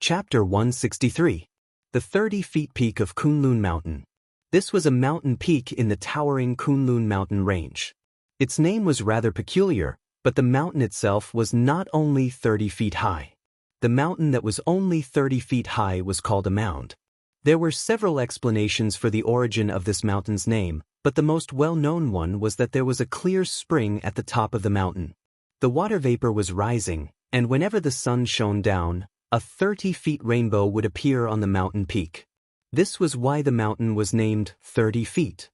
Chapter 163. The 30-Feet Peak of Kunlun Mountain. This was a mountain peak in the towering Kunlun mountain range. Its name was rather peculiar, but the mountain itself was not only 30 feet high. The mountain that was only 30 feet high was called a mound. There were several explanations for the origin of this mountain's name, but the most well-known one was that there was a clear spring at the top of the mountain. The water vapor was rising, and whenever the sun shone down, a 30-feet rainbow would appear on the mountain peak. This was why the mountain was named 30 feet.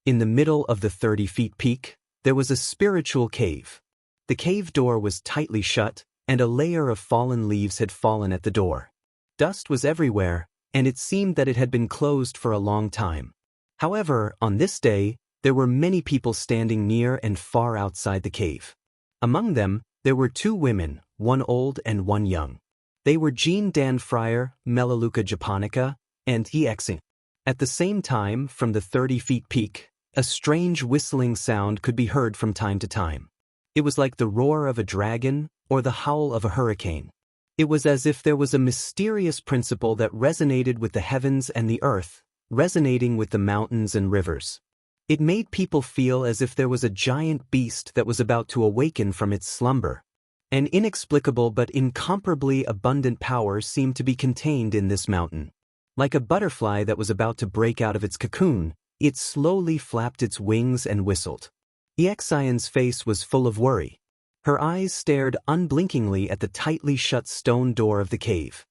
In the middle of the 30-feet peak, there was a spiritual cave. The cave door was tightly shut, and a layer of fallen leaves had fallen at the door. Dust was everywhere, and it seemed that it had been closed for a long time. However, on this day, there were many people standing near and far outside the cave. Among them, there were two women, one old and one young. They were Jean Dan Fryer, Melaleuca japonica, and Exin. At the same time, from the 30-feet peak, a strange whistling sound could be heard from time to time. It was like the roar of a dragon or the howl of a hurricane. It was as if there was a mysterious principle that resonated with the heavens and the earth, resonating with the mountains and rivers. It made people feel as if there was a giant beast that was about to awaken from its slumber. An inexplicable but incomparably abundant power seemed to be contained in this mountain. Like a butterfly that was about to break out of its cocoon, it slowly flapped its wings and whistled. Exion's face was full of worry. Her eyes stared unblinkingly at the tightly shut stone door of the cave.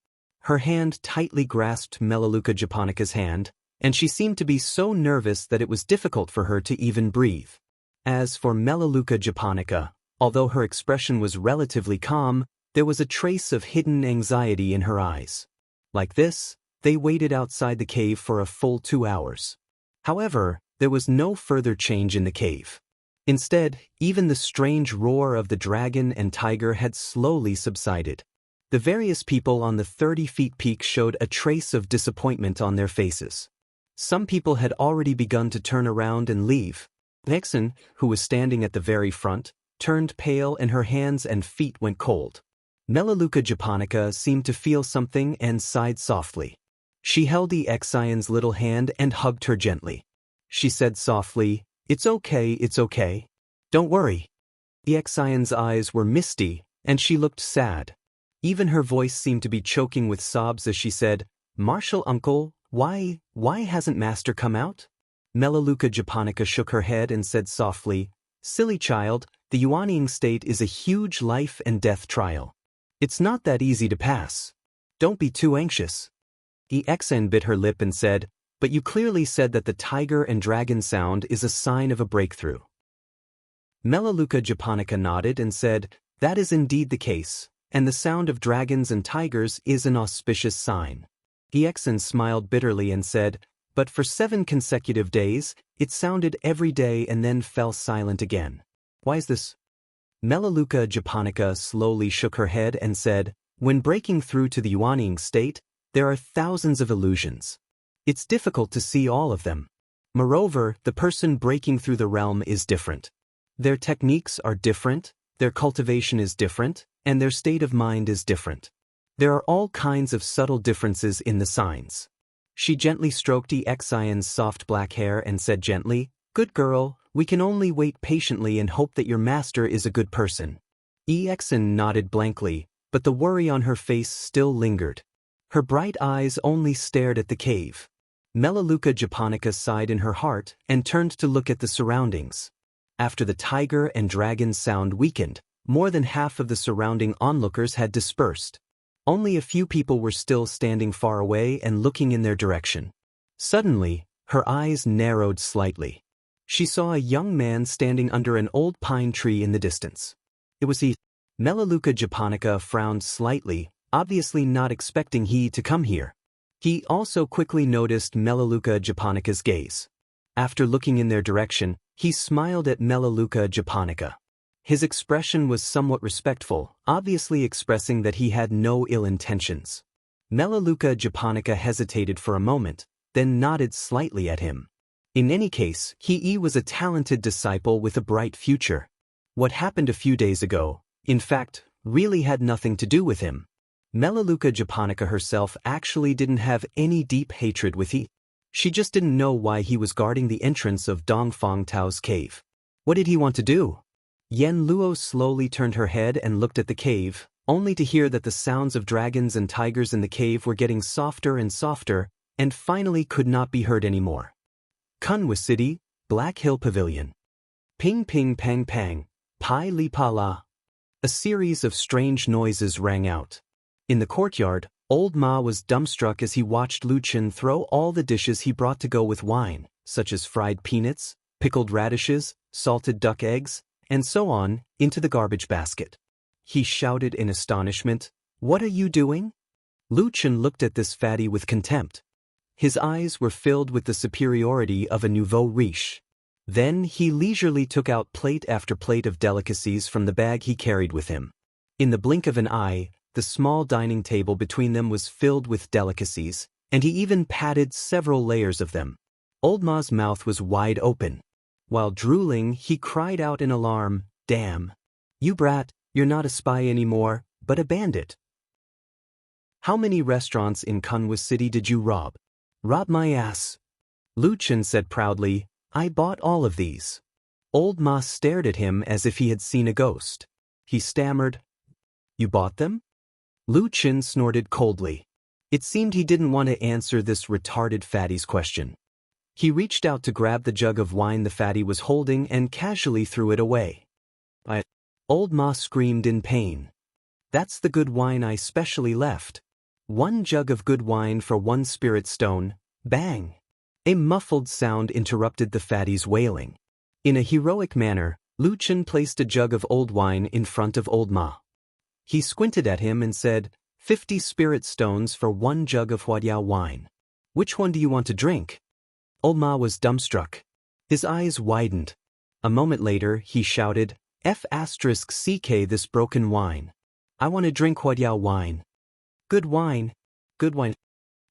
Her hand tightly grasped Melaleuca japonica's hand, and she seemed to be so nervous that it was difficult for her to even breathe. As for Melaleuca japonica, although her expression was relatively calm, there was a trace of hidden anxiety in her eyes. Like this, they waited outside the cave for a full 2 hours. However, there was no further change in the cave. Instead, even the strange roar of the dragon and tiger had slowly subsided. The various people on the 30-feet peak showed a trace of disappointment on their faces. Some people had already begun to turn around and leave. Exin, who was standing at the very front, turned pale and her hands and feet went cold. Melaleuca japonica seemed to feel something and sighed softly. She held Exion's little hand and hugged her gently. She said softly, it's okay. Don't worry." Exion's eyes were misty, and she looked sad. Even her voice seemed to be choking with sobs as she said, "Marshal uncle, why hasn't Master come out?" Melaleuca japonica shook her head and said softly, "Silly child, the Yuanying state is a huge life and death trial. It's not that easy to pass. Don't be too anxious." Exin bit her lip and said, "But you clearly said that the tiger and dragon sound is a sign of a breakthrough." Melaleuca japonica nodded and said, "That is indeed the case, and the sound of dragons and tigers is an auspicious sign." Exin smiled bitterly and said, "But for 7 consecutive days, it sounded every day and then fell silent again. Why is this?" Melaleuca japonica slowly shook her head and said, "When breaking through to the Yuanying state, there are thousands of illusions. It's difficult to see all of them. Moreover, the person breaking through the realm is different. Their techniques are different, their cultivation is different, and their state of mind is different. There are all kinds of subtle differences in the signs." She gently stroked Exion's soft black hair and said gently, "Good girl, we can only wait patiently and hope that your master is a good person." Exin nodded blankly, but the worry on her face still lingered. Her bright eyes only stared at the cave. Melaleuca japonica sighed in her heart and turned to look at the surroundings. After the tiger and dragon sound weakened, more than half of the surrounding onlookers had dispersed. Only a few people were still standing far away and looking in their direction. Suddenly, her eyes narrowed slightly. She saw a young man standing under an old pine tree in the distance. It was he. Melaleuca japonica frowned slightly, obviously not expecting he to come here. He also quickly noticed Melaleuca japonica's gaze. After looking in their direction, he smiled at Melaleuca japonica. His expression was somewhat respectful, obviously expressing that he had no ill intentions. Melaleuca japonica hesitated for a moment, then nodded slightly at him. In any case, he was a talented disciple with a bright future. What happened a few days ago, in fact, really had nothing to do with him. Melaleuca japonica herself actually didn't have any deep hatred with he. She just didn't know why he was guarding the entrance of Dongfang Tao's cave. What did he want to do? Yen Luo slowly turned her head and looked at the cave, only to hear that the sounds of dragons and tigers in the cave were getting softer and softer, and finally could not be heard anymore. Kunwa City, Black Hill Pavilion. Ping ping pang pang, pai li pa la. A series of strange noises rang out. In the courtyard, Old Ma was dumbstruck as he watched Lu Chen throw all the dishes he brought to go with wine, such as fried peanuts, pickled radishes, salted duck eggs, and so on, into the garbage basket. He shouted in astonishment, "What are you doing?" Lu Chen looked at this fatty with contempt. His eyes were filled with the superiority of a nouveau riche. Then he leisurely took out plate after plate of delicacies from the bag he carried with him. In the blink of an eye, the small dining table between them was filled with delicacies, and he even patted several layers of them. Old Ma's mouth was wide open. While drooling, he cried out in alarm, "Damn! You brat, you're not a spy anymore, but a bandit." "How many restaurants in Kunwa City did you rob?" "Rob my ass," Lu Chen said proudly. "I bought all of these." Old Ma stared at him as if he had seen a ghost. He stammered, "You bought them?" Lu Chen snorted coldly. It seemed he didn't want to answer this retarded fatty's question. He reached out to grab the jug of wine the fatty was holding and casually threw it away. Old Ma screamed in pain. "That's the good wine I specially left. 1 jug of good wine for 1 spirit stone." Bang! A muffled sound interrupted the fatty's wailing. In a heroic manner, Lu Chen placed a jug of old wine in front of Old Ma. He squinted at him and said, 50 spirit stones for 1 jug of Huadiao wine. Which one do you want to drink?" Old Ma was dumbstruck. His eyes widened. A moment later, he shouted, "F***ck this broken wine. I want to drink Huadiao wine." "Good wine. Good wine."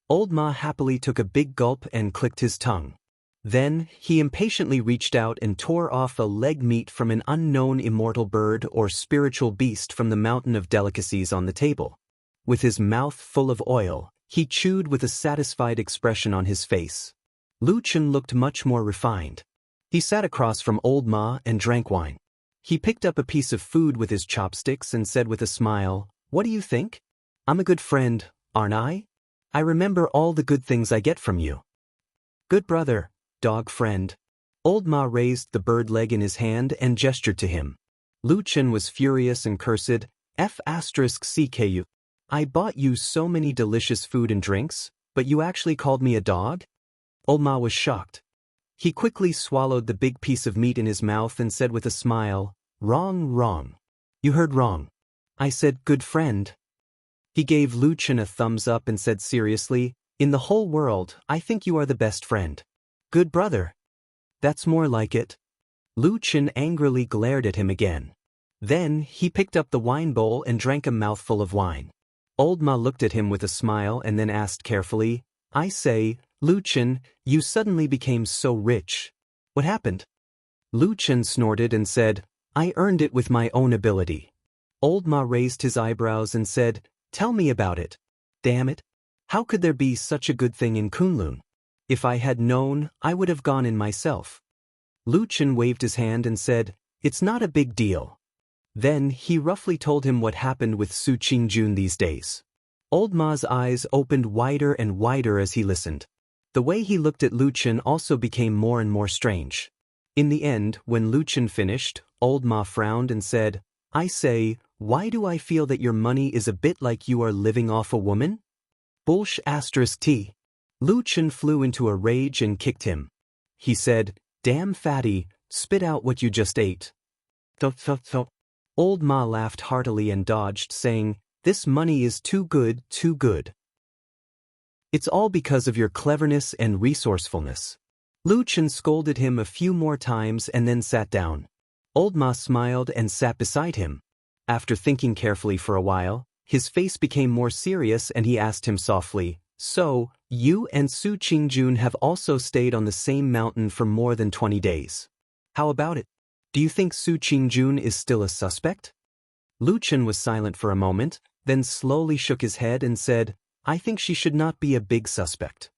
Old Ma happily took a big gulp and clicked his tongue. Then, he impatiently reached out and tore off a leg meat from an unknown immortal bird or spiritual beast from the mountain of delicacies on the table. With his mouth full of oil, he chewed with a satisfied expression on his face. Lu Chen looked much more refined. He sat across from Old Ma and drank wine. He picked up a piece of food with his chopsticks and said with a smile, "What do you think? I'm a good friend, aren't I? I remember all the good things I get from you." "Good brother, dog friend." Old Ma raised the bird leg in his hand and gestured to him. Lu Chen was furious and cursed, "F***ck. I bought you so many delicious food and drinks, but you actually called me a dog?" Old Ma was shocked. He quickly swallowed the big piece of meat in his mouth and said with a smile, "Wrong, wrong. You heard wrong. I said good friend." He gave Lu Chen a thumbs up and said seriously, "In the whole world, I think you are the best friend." "Good brother. That's more like it." Lu Chen angrily glared at him again. Then, he picked up the wine bowl and drank a mouthful of wine. Old Ma looked at him with a smile and then asked carefully, "I say, Lu Chen, you suddenly became so rich. What happened?" Lu Chen snorted and said, "I earned it with my own ability." Old Ma raised his eyebrows and said, "Tell me about it. Damn it. How could there be such a good thing in Kunlun? If I had known, I would have gone in myself." Lu Chen waved his hand and said, "It's not a big deal." Then he roughly told him what happened with Su Qingjun these days. Old Ma's eyes opened wider and wider as he listened. The way he looked at Lu Chen also became more and more strange. In the end, when Lu Chen finished, Old Ma frowned and said, "I say, why do I feel that your money is a bit like you are living off a woman?" Bullsh *T. Lu Chen flew into a rage and kicked him. He said, "Damn fatty, spit out what you just ate." Old Ma laughed heartily and dodged, saying, "This money is too good, too good. It's all because of your cleverness and resourcefulness." Lu Chen scolded him a few more times and then sat down. Old Ma smiled and sat beside him. After thinking carefully for a while, his face became more serious and he asked him softly, "So, you and Su Qingjun have also stayed on the same mountain for more than 20 days. How about it? Do you think Su Qingjun is still a suspect?" Lu Chen was silent for a moment, then slowly shook his head and said, I think she should not be a big suspect.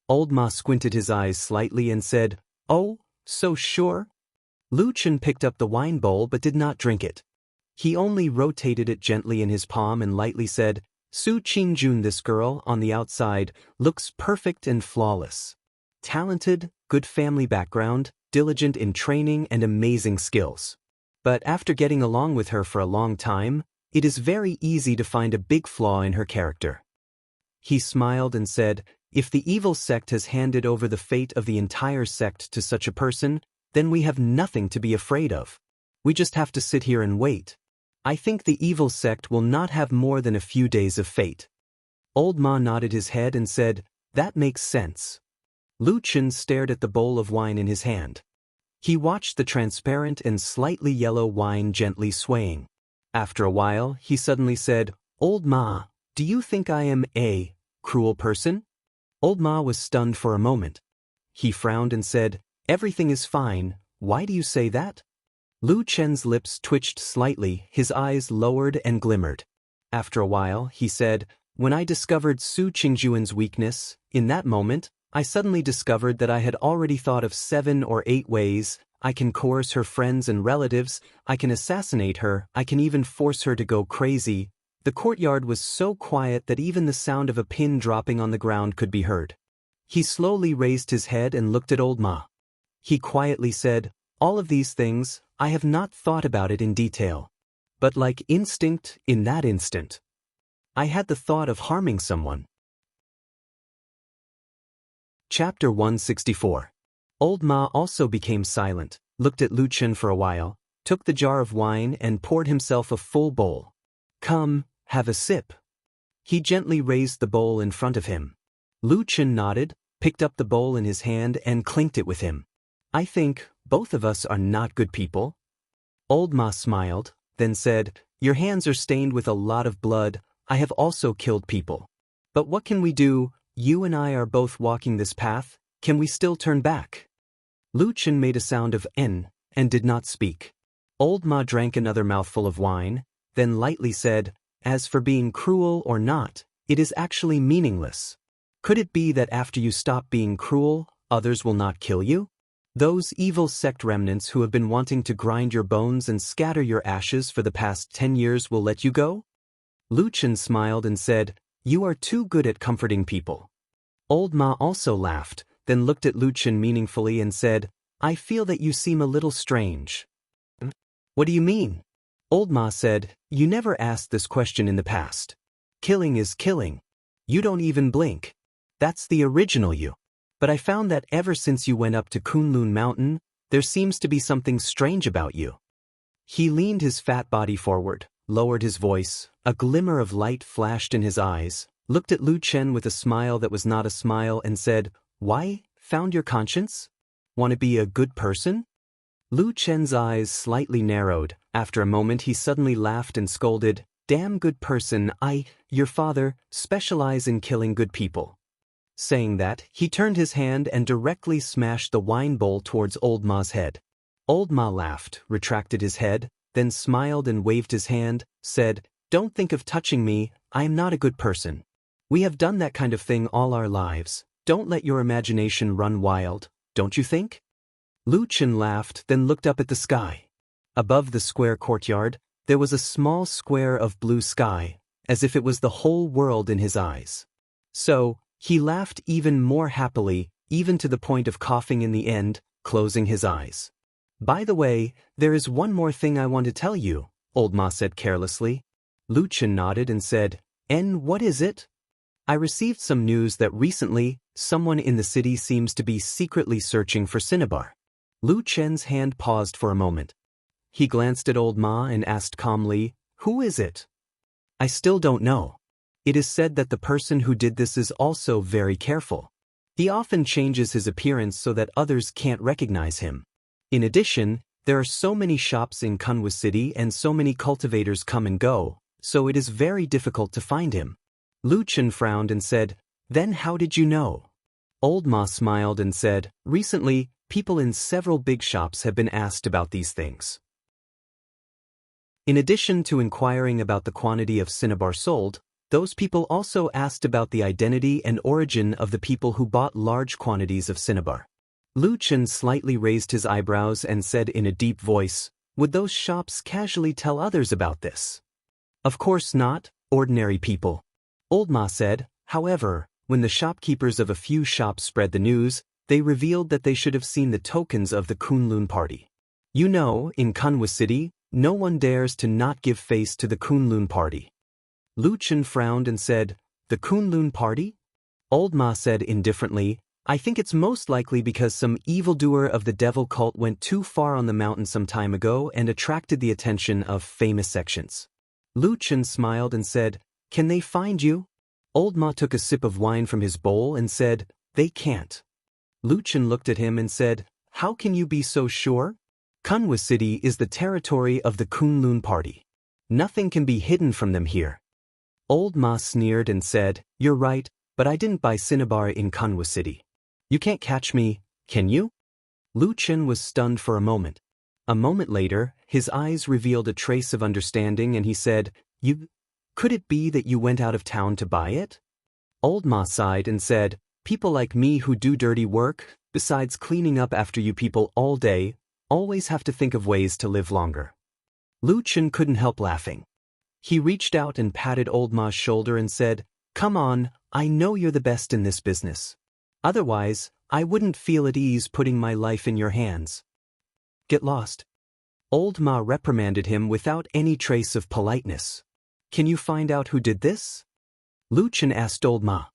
Old Ma squinted his eyes slightly and said, Oh, so sure? Lu Chen picked up the wine bowl but did not drink it. He only rotated it gently in his palm and lightly said, Su Qingjun, this girl, on the outside, looks perfect and flawless. Talented, good family background, diligent in training and amazing skills. But after getting along with her for a long time, it is very easy to find a big flaw in her character. He smiled and said, If the evil sect has handed over the fate of the entire sect to such a person, then we have nothing to be afraid of. We just have to sit here and wait. I think the evil sect will not have more than a few days of fate. Old Ma nodded his head and said, That makes sense. Lu Chen stared at the bowl of wine in his hand. He watched the transparent and slightly yellow wine gently swaying. After a while, he suddenly said, Old Ma, do you think I am a cruel person? Old Ma was stunned for a moment. He frowned and said, Everything is fine, why do you say that? Lu Chen's lips twitched slightly, his eyes lowered and glimmered. After a while, he said, When I discovered Su Qingjuan's weakness, in that moment, I suddenly discovered that I had already thought of 7 or 8 ways. I can coerce her friends and relatives, I can assassinate her, I can even force her to go crazy. The courtyard was so quiet that even the sound of a pin dropping on the ground could be heard. He slowly raised his head and looked at Old Ma. He quietly said, All of these things, I have not thought about it in detail. But like instinct, in that instant, I had the thought of harming someone. Chapter 164. Old Ma also became silent, looked at Lu Chen for a while, took the jar of wine and poured himself a full bowl. Come, have a sip. He gently raised the bowl in front of him. Lu Chen nodded, picked up the bowl in his hand and clinked it with him. I think, both of us are not good people. Old Ma smiled, then said, Your hands are stained with a lot of blood, I have also killed people. But what can we do? You and I are both walking this path, can we still turn back? Lu Chen made a sound of N, and did not speak. Old Ma drank another mouthful of wine, then lightly said, As for being cruel or not, it is actually meaningless. Could it be that after you stop being cruel, others will not kill you? Those evil sect remnants who have been wanting to grind your bones and scatter your ashes for the past 10 years will let you go? Lu Chen smiled and said, You are too good at comforting people. Old Ma also laughed, then looked at Lu Chen meaningfully and said, I feel that you seem a little strange. What do you mean? Old Ma said, You never asked this question in the past. Killing is killing. You don't even blink. That's the original you. But I found that ever since you went up to Kunlun Mountain, there seems to be something strange about you. He leaned his fat body forward, lowered his voice, a glimmer of light flashed in his eyes, looked at Lu Chen with a smile that was not a smile and said, Why, found your conscience? Want to be a good person? Lu Chen's eyes slightly narrowed. After a moment he suddenly laughed and scolded, Damn good person, your father, specialize in killing good people. Saying that, he turned his hand and directly smashed the wine bowl towards Old Ma's head. Old Ma laughed, retracted his head, then smiled and waved his hand, said, Don't think of touching me, I am not a good person. We have done that kind of thing all our lives. Don't let your imagination run wild, don't you think? Lu Chen laughed, then looked up at the sky. Above the square courtyard, there was a small square of blue sky, as if it was the whole world in his eyes. So, he laughed even more happily, even to the point of coughing in the end, closing his eyes. By the way, there is one more thing I want to tell you, Old Ma said carelessly. Lu Chen nodded and said, And what is it? I received some news that recently, someone in the city seems to be secretly searching for Cinnabar. Lu Chen's hand paused for a moment. He glanced at Old Ma and asked calmly, Who is it? I still don't know. It is said that the person who did this is also very careful. He often changes his appearance so that others can't recognize him. In addition, there are so many shops in Kunwa City and so many cultivators come and go, so it is very difficult to find him. Lu Chen frowned and said, Then how did you know? Old Ma smiled and said, Recently, people in several big shops have been asked about these things. In addition to inquiring about the quantity of cinnabar sold, those people also asked about the identity and origin of the people who bought large quantities of cinnabar. Lu Chen slightly raised his eyebrows and said in a deep voice, "Would those shops casually tell others about this?" "Of course not, ordinary people." Old Ma said. However, when the shopkeepers of a few shops spread the news, they revealed that they should have seen the tokens of the Kunlun party. You know, in Kunwa City, no one dares to not give face to the Kunlun party. Lu Chen frowned and said, "The Kunlun party?" Old Ma said indifferently, "I think it's most likely because some evildoer of the devil cult went too far on the mountain some time ago and attracted the attention of famous sections." Lu Chen smiled and said, "Can they find you?" Old Ma took a sip of wine from his bowl and said, "They can't." Lu Chen looked at him and said, "How can you be so sure? Kunwa City is the territory of the Kunlun party. Nothing can be hidden from them here." Old Ma sneered and said, "You're right, but I didn't buy cinnabar in Kunwa City. You can't catch me, can you?" Lu Chen was stunned for a moment. A moment later, his eyes revealed a trace of understanding and he said, Could it be that you went out of town to buy it?" Old Ma sighed and said, "People like me who do dirty work, besides cleaning up after you people all day, always have to think of ways to live longer." Lu Chen couldn't help laughing. He reached out and patted Old Ma's shoulder and said, "Come on, I know you're the best in this business. Otherwise, I wouldn't feel at ease putting my life in your hands. Get lost." Old Ma reprimanded him without any trace of politeness. "Can you find out who did this?" Lu Chen asked Old Ma.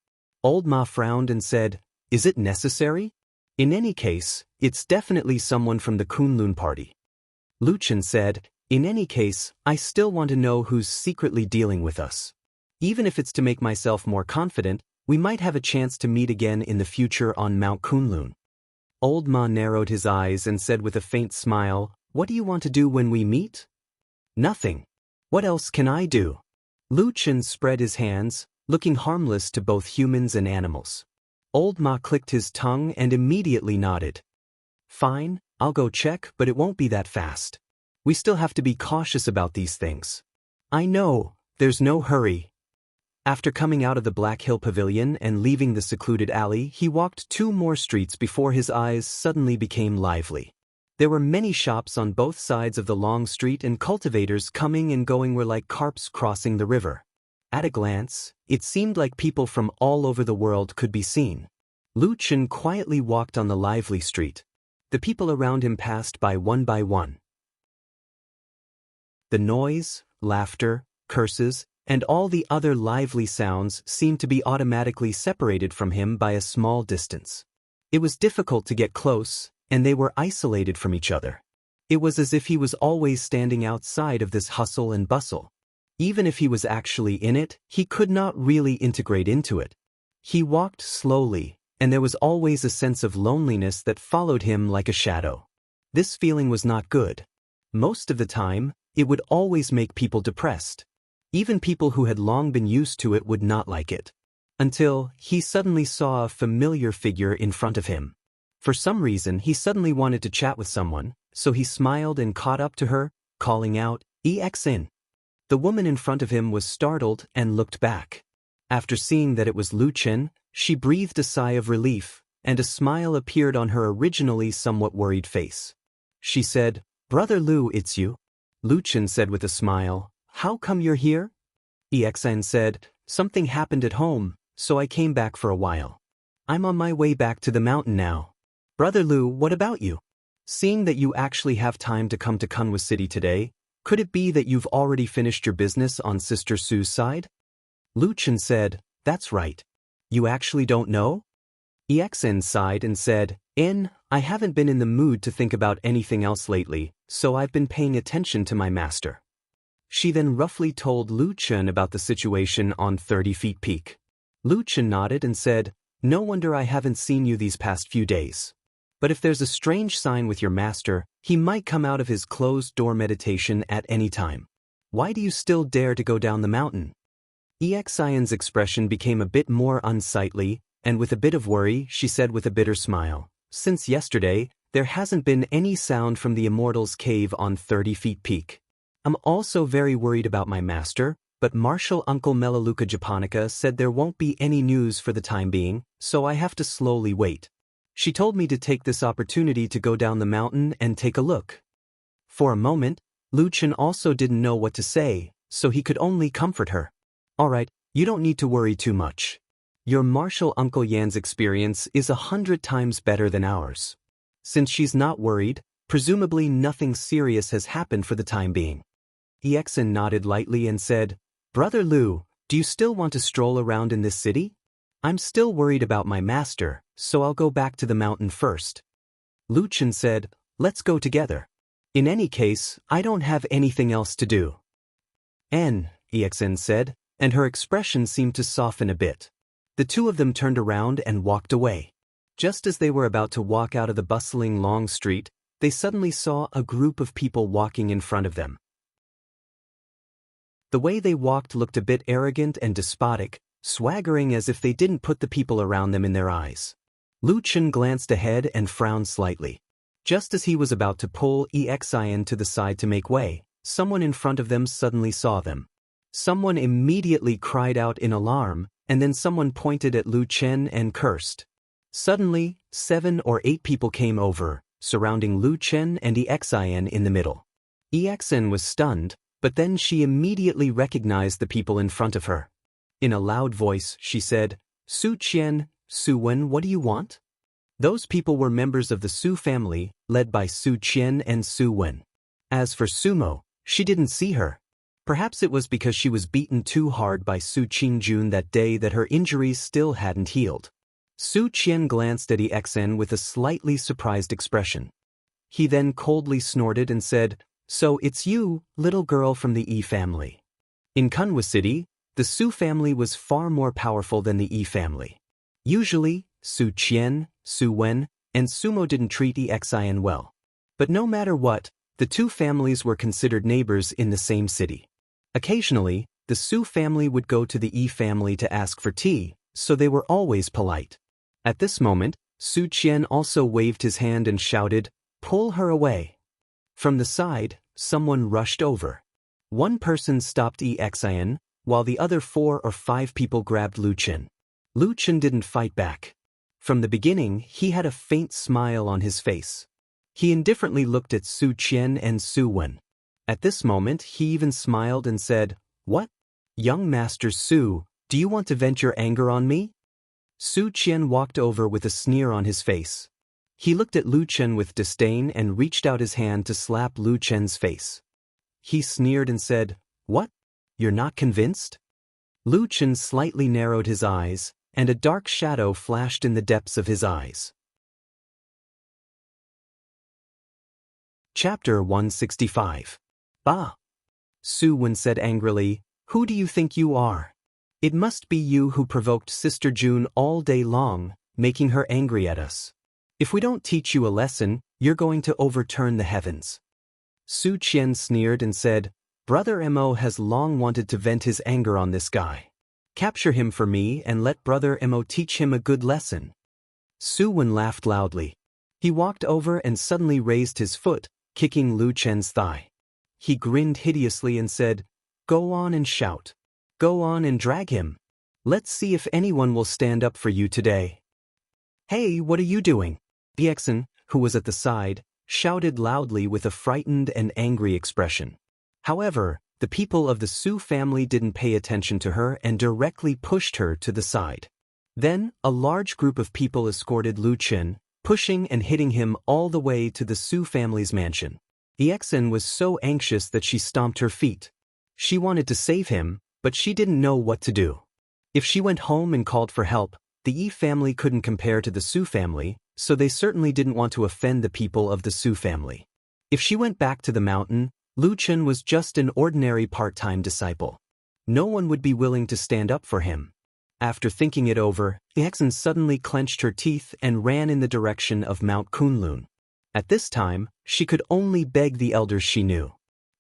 Old Ma frowned and said, "Is it necessary? In any case, it's definitely someone from the Kunlun party." Lu Chen said, "In any case, I still want to know who's secretly dealing with us. Even if it's to make myself more confident, we might have a chance to meet again in the future on Mount Kunlun." Old Ma narrowed his eyes and said with a faint smile, "What do you want to do when we meet?" "Nothing. What else can I do?" Lu Chen spread his hands, looking harmless to both humans and animals. Old Ma clicked his tongue and immediately nodded. "Fine, I'll go check, but it won't be that fast. We still have to be cautious about these things." "I know, there's no hurry." After coming out of the Black Hill Pavilion and leaving the secluded alley, he walked 2 more streets before his eyes suddenly became lively. There were many shops on both sides of the long street and cultivators coming and going were like carps crossing the river. At a glance, it seemed like people from all over the world could be seen. Lu Chen quietly walked on the lively street. The people around him passed by one. The noise, laughter, curses, and all the other lively sounds seemed to be automatically separated from him by a small distance. It was difficult to get close, and they were isolated from each other. It was as if he was always standing outside of this hustle and bustle. Even if he was actually in it, he could not really integrate into it. He walked slowly, and there was always a sense of loneliness that followed him like a shadow. This feeling was not good. Most of the time, it would always make people depressed. Even people who had long been used to it would not like it. Until he suddenly saw a familiar figure in front of him. For some reason, he suddenly wanted to chat with someone, so he smiled and caught up to her, calling out, "EXN." The woman in front of him was startled and looked back. After seeing that it was Lu Chen, she breathed a sigh of relief, and a smile appeared on her originally somewhat worried face. She said, "Brother Lu, it's you." Lu Chen said with a smile, "How come you're here?" EXN said, "Something happened at home, so I came back for a while. I'm on my way back to the mountain now." "Brother Lu, what about you? Seeing that you actually have time to come to Kunwa City today, could it be that you've already finished your business on Sister Sue's side?" Lu Chen said, "That's right. You actually don't know?" EXN sighed and said, I haven't been in the mood to think about anything else lately, so I've been paying attention to my master." She then roughly told Lu Chen about the situation on 30 Feet Peak. Lu Chen nodded and said, "No wonder I haven't seen you these past few days. But if there's a strange sign with your master, he might come out of his closed-door meditation at any time. Why do you still dare to go down the mountain?" EXIN's expression became a bit more unsightly, and with a bit of worry, she said with a bitter smile, "Since yesterday, there hasn't been any sound from the Immortals' cave on 30 Feet Peak. I'm also very worried about my master, but Marshal Uncle Melaleuca Japonica said there won't be any news for the time being, so I have to slowly wait. She told me to take this opportunity to go down the mountain and take a look. For a moment, Lu Chen also didn't know what to say, so he could only comfort her. Alright, you don't need to worry too much. Your Marshal Uncle Yan's experience is 100 times better than ours. Since she's not worried, presumably nothing serious has happened for the time being. EXN nodded lightly and said, Brother Lu, do you still want to stroll around in this city? I'm still worried about my master, so I'll go back to the mountain first. Lu Chen said, let's go together. In any case, I don't have anything else to do. EXN said, and her expression seemed to soften a bit. The two of them turned around and walked away. Just as they were about to walk out of the bustling long street, they suddenly saw a group of people walking in front of them. The way they walked looked a bit arrogant and despotic, swaggering as if they didn't put the people around them in their eyes. Lu Chen glanced ahead and frowned slightly. Just as he was about to pull EXIN to the side to make way, someone in front of them suddenly saw them. Someone immediately cried out in alarm, and then someone pointed at Lu Chen and cursed. Suddenly, 7 or 8 people came over, surrounding Lu Chen and EXIN in the middle. EXIN was stunned, but then she immediately recognized the people in front of her. In a loud voice, she said, Su Qian, Su Wen, what do you want? Those people were members of the Su family, led by Su Qian and Su Wen. As for Sumo, she didn't see her. Perhaps it was because she was beaten too hard by Su Qingjun that day that her injuries still hadn't healed. Su Qian glanced at EXN with a slightly surprised expression. He then coldly snorted and said, So it's you, little girl from the E family. In Kunwa City, the Su family was far more powerful than the E family. Usually, Su Qian, Su Wen, and Sumo didn't treat EXIN well. But no matter what, the two families were considered neighbors in the same city. Occasionally, the Su family would go to the E family to ask for tea, so they were always polite. At this moment, Su Qian also waved his hand and shouted, Pull her away. From the side, someone rushed over. One person stopped EXIN, while the other 4 or 5 people grabbed Lu Chen. Lu Chen didn't fight back. From the beginning, he had a faint smile on his face. He indifferently looked at Su Qian and Su Wen. At this moment, he even smiled and said, What? Young Master Su, do you want to vent your anger on me? Su Qian walked over with a sneer on his face. He looked at Lu Chen with disdain and reached out his hand to slap Lu Chen's face. He sneered and said, What? You're not convinced? Lu Chen slightly narrowed his eyes, and a dark shadow flashed in the depths of his eyes. Chapter 165. Bah! Su Wen said angrily, Who do you think you are? It must be you who provoked Sister June all day long, making her angry at us. If we don't teach you a lesson, you're going to overturn the heavens. Su Qian sneered and said, Brother Mo has long wanted to vent his anger on this guy. Capture him for me and let Brother Mo teach him a good lesson. Su Wen laughed loudly. He walked over and suddenly raised his foot, kicking Lu Chen's thigh. He grinned hideously and said, Go on and shout. Go on and drag him. Let's see if anyone will stand up for you today. Hey, what are you doing? EXN, who was at the side, shouted loudly with a frightened and angry expression. However, the people of the Su family didn't pay attention to her and directly pushed her to the side. Then, a large group of people escorted Lu Chen, pushing and hitting him all the way to the Su family's mansion. EXN was so anxious that she stomped her feet. She wanted to save him, but she didn't know what to do. If she went home and called for help, the Yi family couldn't compare to the Su family, so they certainly didn't want to offend the people of the Su family. If she went back to the mountain, Lu Chen was just an ordinary part-time disciple. No one would be willing to stand up for him. After thinking it over, EXN suddenly clenched her teeth and ran in the direction of Mount Kunlun. At this time, she could only beg the elders she knew.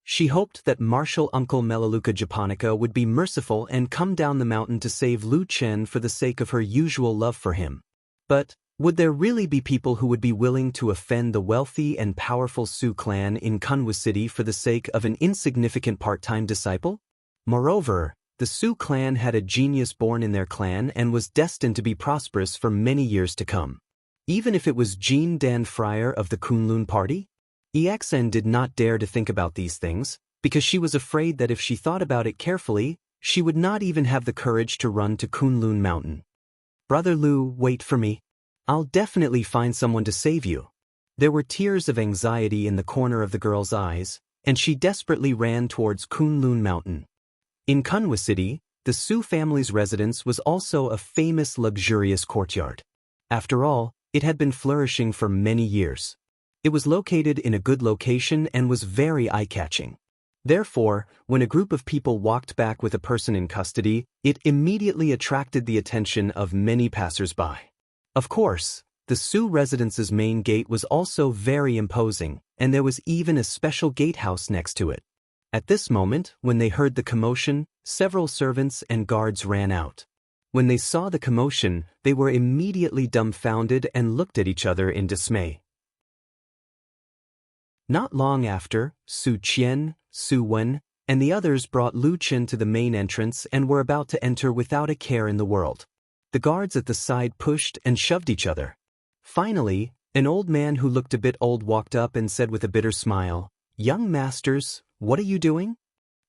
She hoped that Marshal Uncle Melaleuca Japonica would be merciful and come down the mountain to save Lu Chen for the sake of her usual love for him. But, Would there really be people who would be willing to offend the wealthy and powerful Sioux clan in Kunwa City for the sake of an insignificant part-time disciple? Moreover, the Sioux clan had a genius born in their clan and was destined to be prosperous for many years to come. Even if it was Jean Dan Fryer of the Kunlun party? EXN did not dare to think about these things, because she was afraid that if she thought about it carefully, she would not even have the courage to run to Kunlun Mountain. Brother Lu, wait for me. I'll definitely find someone to save you. There were tears of anxiety in the corner of the girl's eyes, and she desperately ran towards Kunlun Mountain. In Kunwa City, the Sioux family's residence was also a famous luxurious courtyard. After all, it had been flourishing for many years. It was located in a good location and was very eye-catching. Therefore, when a group of people walked back with a person in custody, it immediately attracted the attention of many passers-by. Of course, the Sioux residence's main gate was also very imposing, and there was even a special gatehouse next to it. At this moment, when they heard the commotion, several servants and guards ran out. When they saw the commotion, they were immediately dumbfounded and looked at each other in dismay. Not long after, Su Qian, Su Wen, and the others brought Lu Chen to the main entrance and were about to enter without a care in the world. The guards at the side pushed and shoved each other. Finally, an old man who looked a bit old walked up and said with a bitter smile, "Young masters, what are you doing?"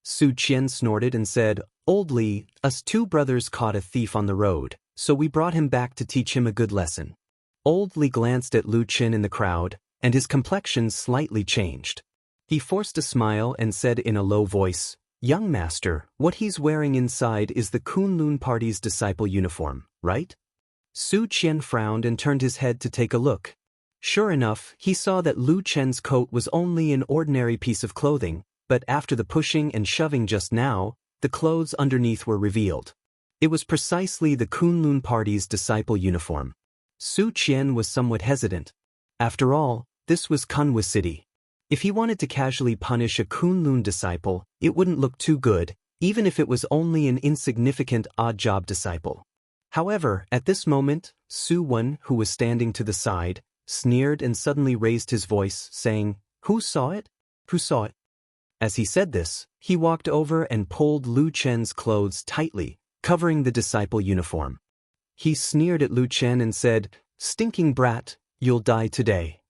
Su Qian snorted and said, "Old Li, us two brothers caught a thief on the road, so we brought him back to teach him a good lesson." Old Li glanced at Lu Chen in the crowd, and his complexion slightly changed. He forced a smile and said in a low voice, "Young master, what he's wearing inside is the Kunlun party's disciple uniform, right?" Su Qian frowned and turned his head to take a look. Sure enough, he saw that Lu Chen's coat was only an ordinary piece of clothing, but after the pushing and shoving just now, the clothes underneath were revealed. It was precisely the Kunlun party's disciple uniform. Su Qian was somewhat hesitant. After all, this was Kunwa City. If he wanted to casually punish a Kunlun disciple, it wouldn't look too good, even if it was only an insignificant odd-job disciple. However, at this moment, Su Wen, who was standing to the side, sneered and suddenly raised his voice, saying, "Who saw it? Who saw it?" As he said this, he walked over and pulled Lu Chen's clothes tightly, covering the disciple uniform. He sneered at Lu Chen and said, "Stinking brat, you'll die today."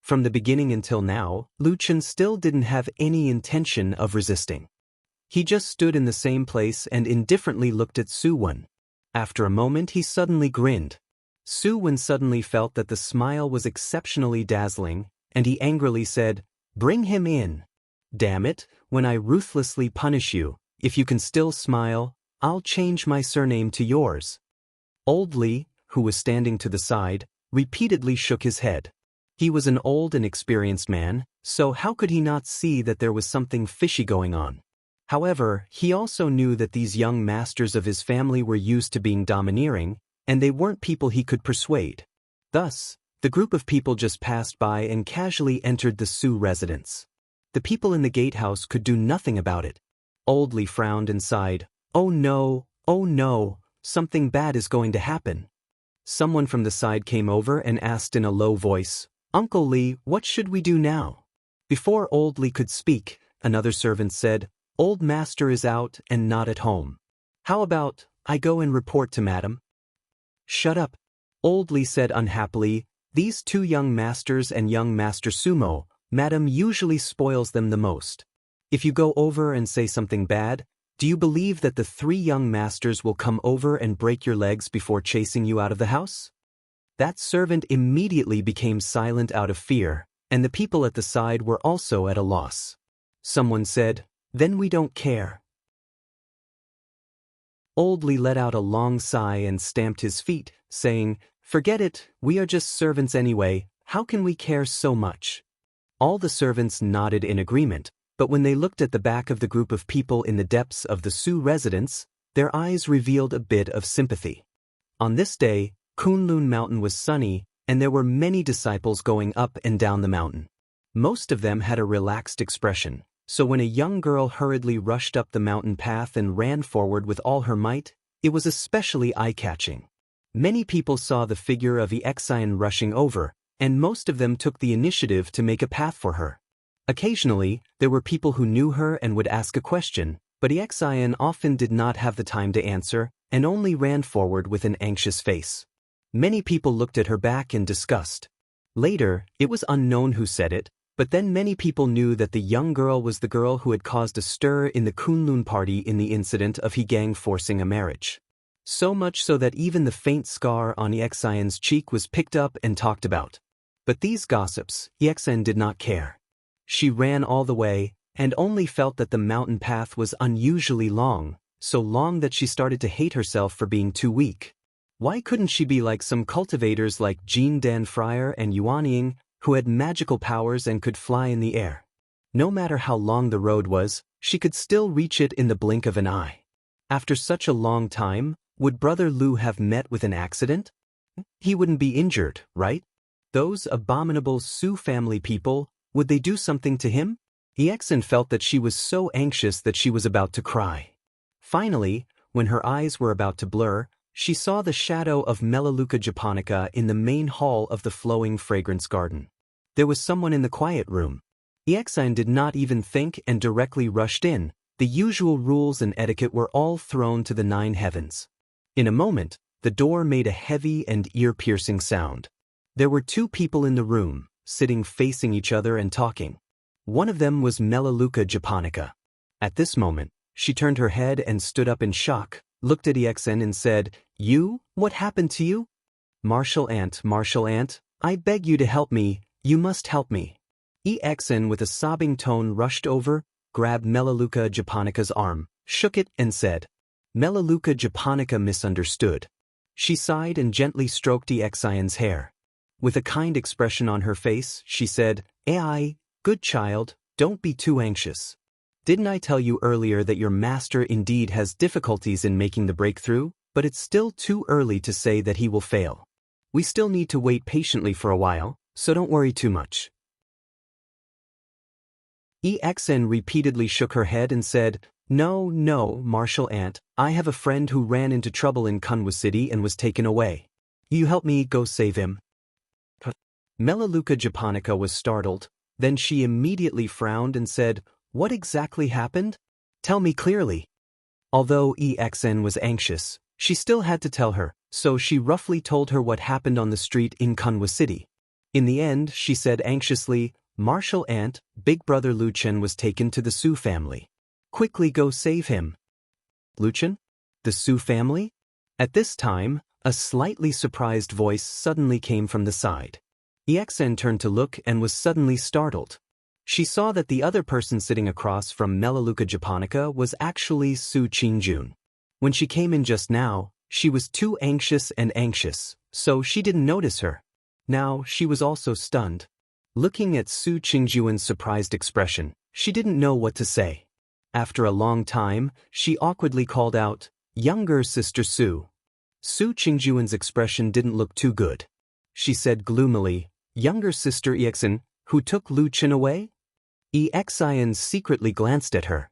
From the beginning until now, Lu Chen still didn't have any intention of resisting. He just stood in the same place and indifferently looked at Su Wen. After a moment he suddenly grinned. Su Wen suddenly felt that the smile was exceptionally dazzling, and he angrily said, "Bring him in. Damn it, when I ruthlessly punish you, if you can still smile, I'll change my surname to yours." Old Li, who was standing to the side, repeatedly shook his head. He was an old and experienced man, so how could he not see that there was something fishy going on? However, he also knew that these young masters of his family were used to being domineering, and they weren't people he could persuade. Thus, the group of people just passed by and casually entered the Sioux residence. The people in the gatehouse could do nothing about it. Old Li frowned and sighed, oh no, something bad is going to happen." Someone from the side came over and asked in a low voice, "Uncle Li, what should we do now?" Before Old Li could speak, another servant said, "Old master is out and not at home. How about I go and report to madam?" "Shut up," Old Li said unhappily. "These two young masters and young master Sumo, madam usually spoils them the most. If you go over and say something bad, do you believe that the three young masters will come over and break your legs before chasing you out of the house?" That servant immediately became silent out of fear, and the people at the side were also at a loss. Someone said, "Then we don't care." Old Li let out a long sigh and stamped his feet, saying, "Forget it, we are just servants anyway, how can we care so much?" All the servants nodded in agreement, but when they looked at the back of the group of people in the depths of the Sioux residence, their eyes revealed a bit of sympathy. On this day, Kunlun Mountain was sunny, and there were many disciples going up and down the mountain. Most of them had a relaxed expression, so when a young girl hurriedly rushed up the mountain path and ran forward with all her might, it was especially eye-catching. Many people saw the figure of Exian rushing over, and most of them took the initiative to make a path for her. Occasionally, there were people who knew her and would ask a question, but Exian often did not have the time to answer, and only ran forward with an anxious face. Many people looked at her back in disgust. Later, it was unknown who said it, but then many people knew that the young girl was the girl who had caused a stir in the Kunlun party in the incident of Hegang forcing a marriage. So much so that even the faint scar on Exian's cheek was picked up and talked about. But these gossips, Exian did not care. She ran all the way, and only felt that the mountain path was unusually long, so long that she started to hate herself for being too weak. Why couldn't she be like some cultivators like Jean Dan Fryer and Yuanying, who had magical powers and could fly in the air? No matter how long the road was, she could still reach it in the blink of an eye. After such a long time, would Brother Lu have met with an accident? He wouldn't be injured, right? Those abominable Su family people, would they do something to him? Exian felt that she was so anxious that she was about to cry. Finally, when her eyes were about to blur, she saw the shadow of Melaleuca japonica in the main hall of the flowing fragrance garden. There was someone in the quiet room. Exian did not even think and directly rushed in. The usual rules and etiquette were all thrown to the 9 heavens. In a moment, the door made a heavy and ear-piercing sound. There were 2 people in the room, sitting facing each other and talking. One of them was Melaleuca japonica. At this moment, she turned her head and stood up in shock, looked at Exian and said, "You, what happened to you?" Martial Ant, I beg you to help me, you must help me." Exian with a sobbing tone rushed over, grabbed Melaleuca japonica's arm, shook it and said. Melaleuca japonica misunderstood. She sighed and gently stroked Exian's hair. With a kind expression on her face, she said, "Ai, good child, don't be too anxious. Didn't I tell you earlier that your master indeed has difficulties in making the breakthrough, but it's still too early to say that he will fail. We still need to wait patiently for a while, so don't worry too much." Exian repeatedly shook her head and said, No, Martial Ant, I have a friend who ran into trouble in Kunwa City and was taken away. You help me go save him." Melaleuca japonica was startled, then she immediately frowned and said, "What exactly happened? Tell me clearly." Although Exian was anxious, she still had to tell her, so she roughly told her what happened on the street in Kunwa City. In the end, she said anxiously, "Martial Ant, Big Brother Lucien was taken to the Su family. Quickly go save him." Lucien? The Su family? At this time, a slightly surprised voice suddenly came from the side. Exian turned to look and was suddenly startled. She saw that the other person sitting across from Melaleuca japonica was actually Su Qingjun. When she came in just now, she was too anxious, so she didn't notice her. Now, she was also stunned. Looking at Su Qingjun's surprised expression, she didn't know what to say. After a long time, she awkwardly called out, "Younger sister Su." Su Qingjun's expression didn't look too good. She said gloomily, "Younger sister Exian, who took Lucien away?" Exian secretly glanced at her.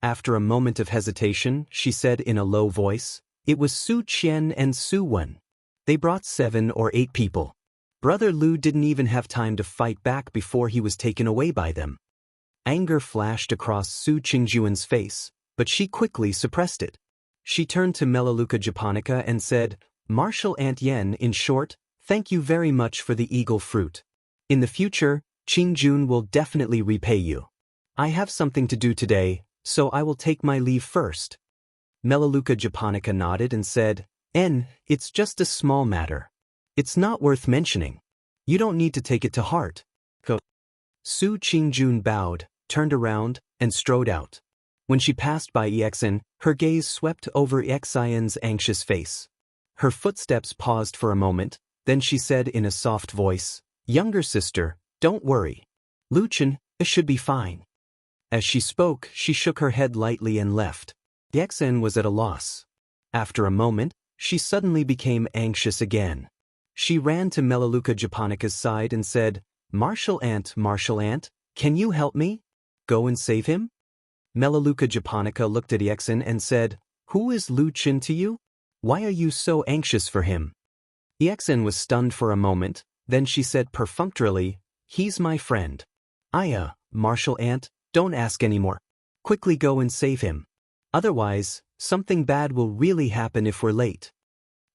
After a moment of hesitation, she said in a low voice, "It was Su Qian and Su Wen. They brought 7 or 8 people. Brother Lu didn't even have time to fight back before he was taken away by them." Anger flashed across Su Qingjun's face, but she quickly suppressed it. She turned to Melaleuca japonica and said, "Martial Ant Yen, in short, thank you very much for the eagle fruit. In the future, Qingjun will definitely repay you. I have something to do today, so I will take my leave first." Melaleuca japonica nodded and said, It's just a small matter. It's not worth mentioning. You don't need to take it to heart." Go. Su Qingjun bowed, turned around, and strode out. When she passed by Exian, her gaze swept over Exian's anxious face. Her footsteps paused for a moment, then she said in a soft voice, "Younger sister, don't worry. Lucien, should be fine." As she spoke, she shook her head lightly and left. Exian was at a loss. After a moment, she suddenly became anxious again. She ran to Melaleuca japonica's side and said, Martial Ant, can you help me? Go and save him?" Melaleuca japonica looked at Exian and said, "Who is Lucien to you? Why are you so anxious for him?" EXN was stunned for a moment, then she said perfunctorily, "He's my friend. Marshal Ant, don't ask anymore. Quickly go and save him. Otherwise, something bad will really happen if we're late."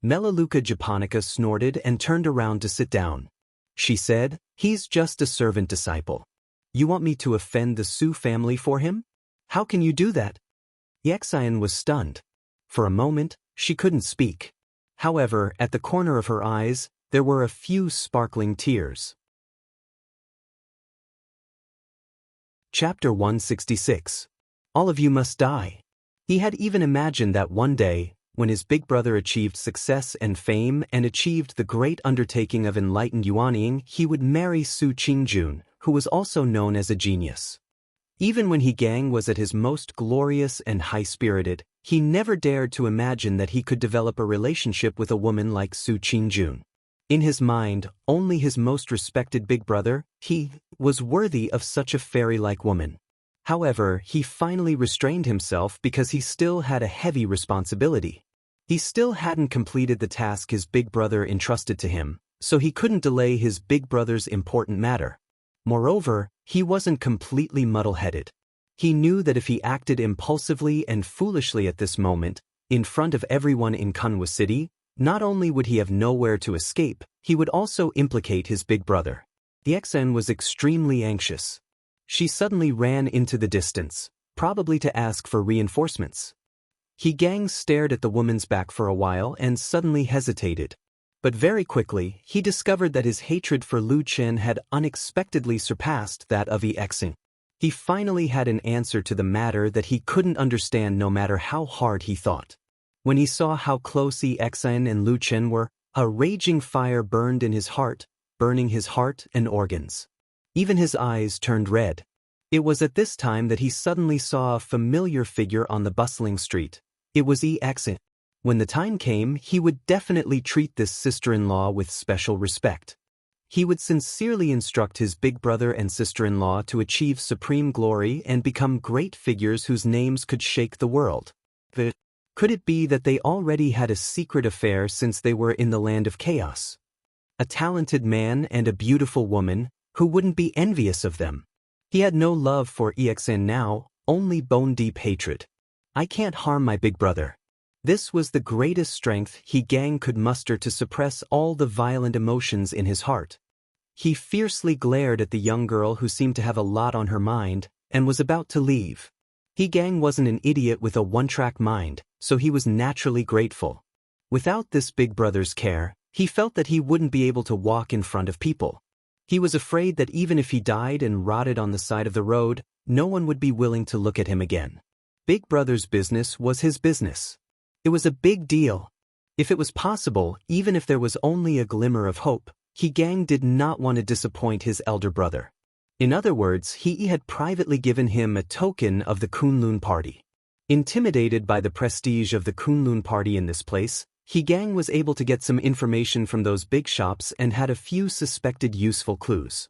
Melaleuca japonica snorted and turned around to sit down. She said, "He's just a servant disciple. You want me to offend the Su family for him? How can you do that?" EXN was stunned. For a moment, she couldn't speak. However, at the corner of her eyes, there were a few sparkling tears. Chapter 166. All of you must die. He had even imagined that one day, when his big brother achieved success and fame and achieved the great undertaking of enlightened Yuanying, he would marry Su Qingjun, who was also known as a genius. Even when He Gang was at his most glorious and high-spirited, he never dared to imagine that he could develop a relationship with a woman like Su Qingjun. In his mind, only his most respected big brother, he, was worthy of such a fairy-like woman. However, he finally restrained himself because he still had a heavy responsibility. He still hadn't completed the task his big brother entrusted to him, so he couldn't delay his big brother's important matter. Moreover, he wasn't completely muddle-headed. He knew that if he acted impulsively and foolishly at this moment, in front of everyone in Kunwa City, not only would he have nowhere to escape, he would also implicate his big brother. EXN was extremely anxious. She suddenly ran into the distance, probably to ask for reinforcements. He Gang stared at the woman's back for a while and suddenly hesitated. But very quickly, he discovered that his hatred for Lu Chen had unexpectedly surpassed that of EXN. He finally had an answer to the matter that he couldn't understand no matter how hard he thought. When he saw how close EXN and Lu Chen were, a raging fire burned in his heart, burning his heart and organs. Even his eyes turned red. It was at this time that he suddenly saw a familiar figure on the bustling street. It was EXN. When the time came, he would definitely treat this sister-in-law with special respect. He would sincerely instruct his big brother and sister-in-law to achieve supreme glory and become great figures whose names could shake the world. Could it be that they already had a secret affair since they were in the land of chaos? A talented man and a beautiful woman, who wouldn't be envious of them? He had no love for EXN now, only bone-deep hatred. I can't harm my big brother. This was the greatest strength He Gang could muster to suppress all the violent emotions in his heart. He fiercely glared at the young girl who seemed to have a lot on her mind, and was about to leave. He Gang wasn't an idiot with a one-track mind, so he was naturally grateful. Without this big brother's care, he felt that he wouldn't be able to walk in front of people. He was afraid that even if he died and rotted on the side of the road, no one would be willing to look at him again. Big brother's business was his business. It was a big deal. If it was possible, even if there was only a glimmer of hope, He Gang did not want to disappoint his elder brother. In other words, he had privately given him a token of the Kunlun party. Intimidated by the prestige of the Kunlun party in this place, He Gang was able to get some information from those big shops and had a few suspected useful clues.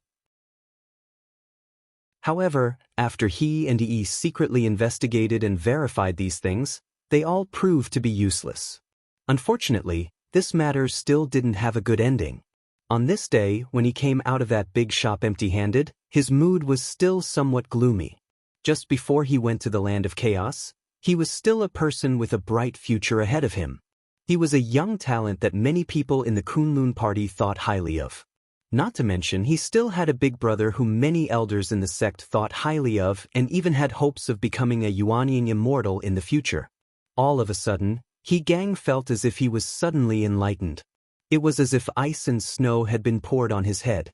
However, after he and Yi secretly investigated and verified these things, they all proved to be useless. Unfortunately, this matter still didn't have a good ending. On this day, when he came out of that big shop empty-handed, his mood was still somewhat gloomy. Just before he went to the land of chaos, he was still a person with a bright future ahead of him. He was a young talent that many people in the Kunlun party thought highly of. Not to mention, he still had a big brother whom many elders in the sect thought highly of and even had hopes of becoming a Yuanying immortal in the future. All of a sudden, He Gang felt as if he was suddenly enlightened. It was as if ice and snow had been poured on his head.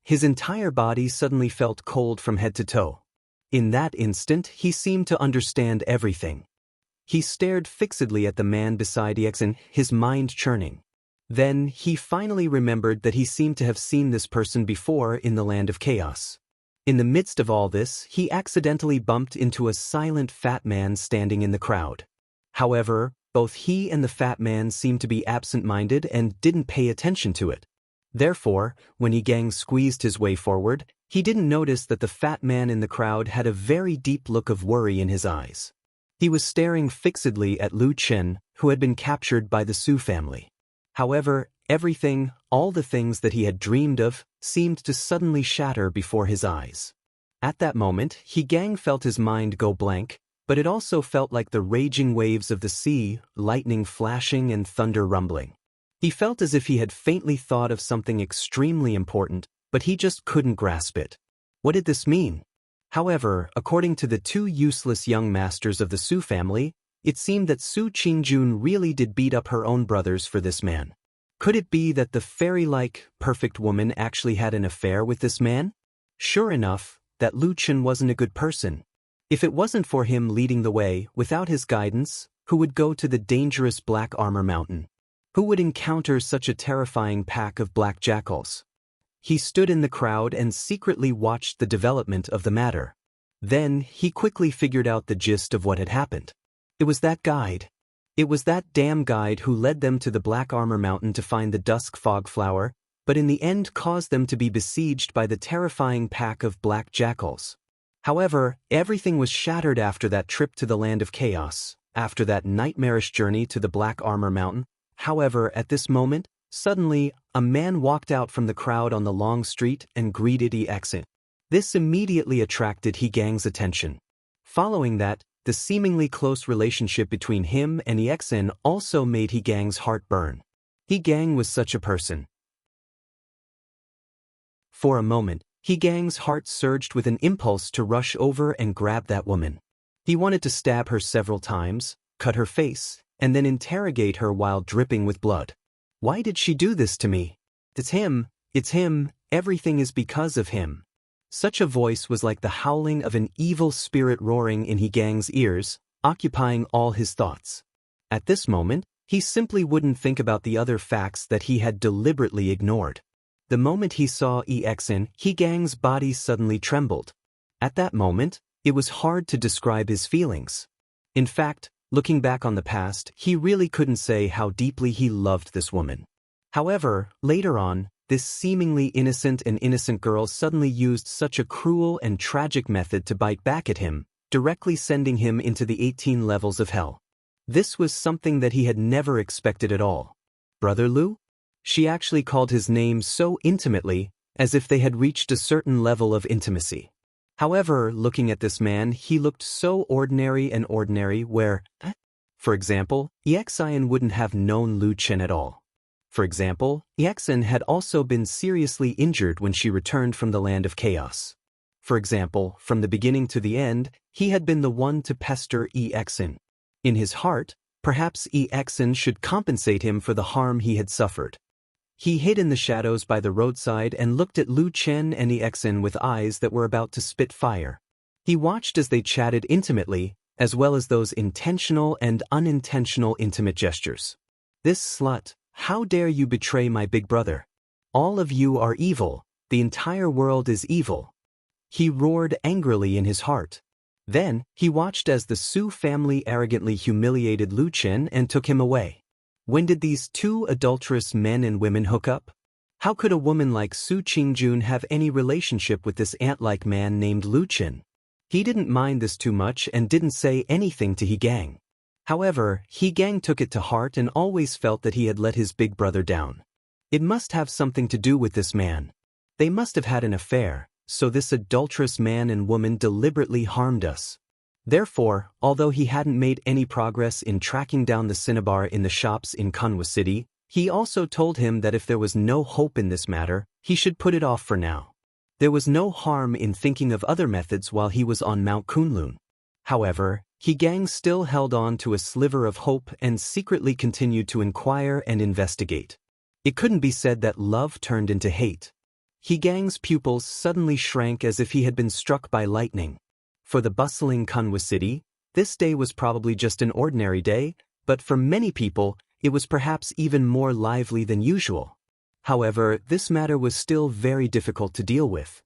His entire body suddenly felt cold from head to toe. In that instant, he seemed to understand everything. He stared fixedly at the man beside EXN, his mind churning. Then, he finally remembered that he seemed to have seen this person before in the land of chaos. In the midst of all this, he accidentally bumped into a silent fat man standing in the crowd. However, both he and the fat man seemed to be absent-minded and didn't pay attention to it. Therefore, when He Gang squeezed his way forward, he didn't notice that the fat man in the crowd had a very deep look of worry in his eyes. He was staring fixedly at Lu Chen, who had been captured by the Su family. However, Everything, all the things that he had dreamed of, seemed to suddenly shatter before his eyes. At that moment, Gang felt his mind go blank, but it also felt like the raging waves of the sea, lightning flashing and thunder rumbling. He felt as if he had faintly thought of something extremely important, but he just couldn't grasp it. What did this mean? However, according to the two useless young masters of the Su family, it seemed that Su Qingjun really did beat up her own brothers for this man. Could it be that the fairy-like, perfect woman actually had an affair with this man? Sure enough, that Lu Chen wasn't a good person. If it wasn't for him leading the way, without his guidance, who would go to the dangerous Black Armor Mountain? Who would encounter such a terrifying pack of black jackals? He stood in the crowd and secretly watched the development of the matter. Then, he quickly figured out the gist of what had happened. It was that guide. It was that damn guide who led them to the Black Armor Mountain to find the Dusk Fog Flower, but in the end caused them to be besieged by the terrifying pack of black jackals. However, everything was shattered after that trip to the Land of Chaos, after that nightmarish journey to the Black Armor Mountain. However, at this moment, suddenly, a man walked out from the crowd on the long street and greeted Exin. This immediately attracted Gang's attention. Following that, the seemingly close relationship between him and Exin also made Gang's heart burn. Gang was such a person. For a moment, Gang's heart surged with an impulse to rush over and grab that woman. He wanted to stab her several times, cut her face, and then interrogate her while dripping with blood. Why did she do this to me? It's him, everything is because of him. Such a voice was like the howling of an evil spirit roaring in Gang's ears, occupying all his thoughts. At this moment, he simply wouldn't think about the other facts that he had deliberately ignored. The moment he saw Exin, Gang's body suddenly trembled. At that moment, it was hard to describe his feelings. In fact, looking back on the past, he really couldn't say how deeply he loved this woman. However, later on, this seemingly innocent girl suddenly used such a cruel and tragic method to bite back at him, directly sending him into the 18 levels of hell. This was something that he had never expected at all. Brother Lu? She actually called his name so intimately, as if they had reached a certain level of intimacy. However, looking at this man, he looked so ordinary where, for example, Exin wouldn't have known Lu Chen at all. For example, Exin had also been seriously injured when she returned from the Land of Chaos. For example, from the beginning to the end, he had been the one to pester Exin. In his heart, perhaps Exin should compensate him for the harm he had suffered. He hid in the shadows by the roadside and looked at Lu Chen and Exin with eyes that were about to spit fire. He watched as they chatted intimately, as well as those intentional and unintentional intimate gestures. This slut, how dare you betray my big brother? All of you are evil, the entire world is evil. He roared angrily in his heart. Then, he watched as the Su family arrogantly humiliated Lu Chen and took him away. When did these two adulterous men and women hook up? How could a woman like Su Qingjun have any relationship with this ant-like man named Lu Chen? He didn't mind this too much and didn't say anything to Gang. However, Gang took it to heart and always felt that he had let his big brother down. It must have something to do with this man. They must have had an affair, so this adulterous man and woman deliberately harmed us. Therefore, although he hadn't made any progress in tracking down the cinnabar in the shops in Kunwa City, he also told him that if there was no hope in this matter, he should put it off for now. There was no harm in thinking of other methods while he was on Mount Kunlun. However, Gang still held on to a sliver of hope and secretly continued to inquire and investigate. It couldn't be said that love turned into hate. Gang's pupils suddenly shrank as if he had been struck by lightning. For the bustling Kunwa City, this day was probably just an ordinary day, but for many people, it was perhaps even more lively than usual. However, this matter was still very difficult to deal with.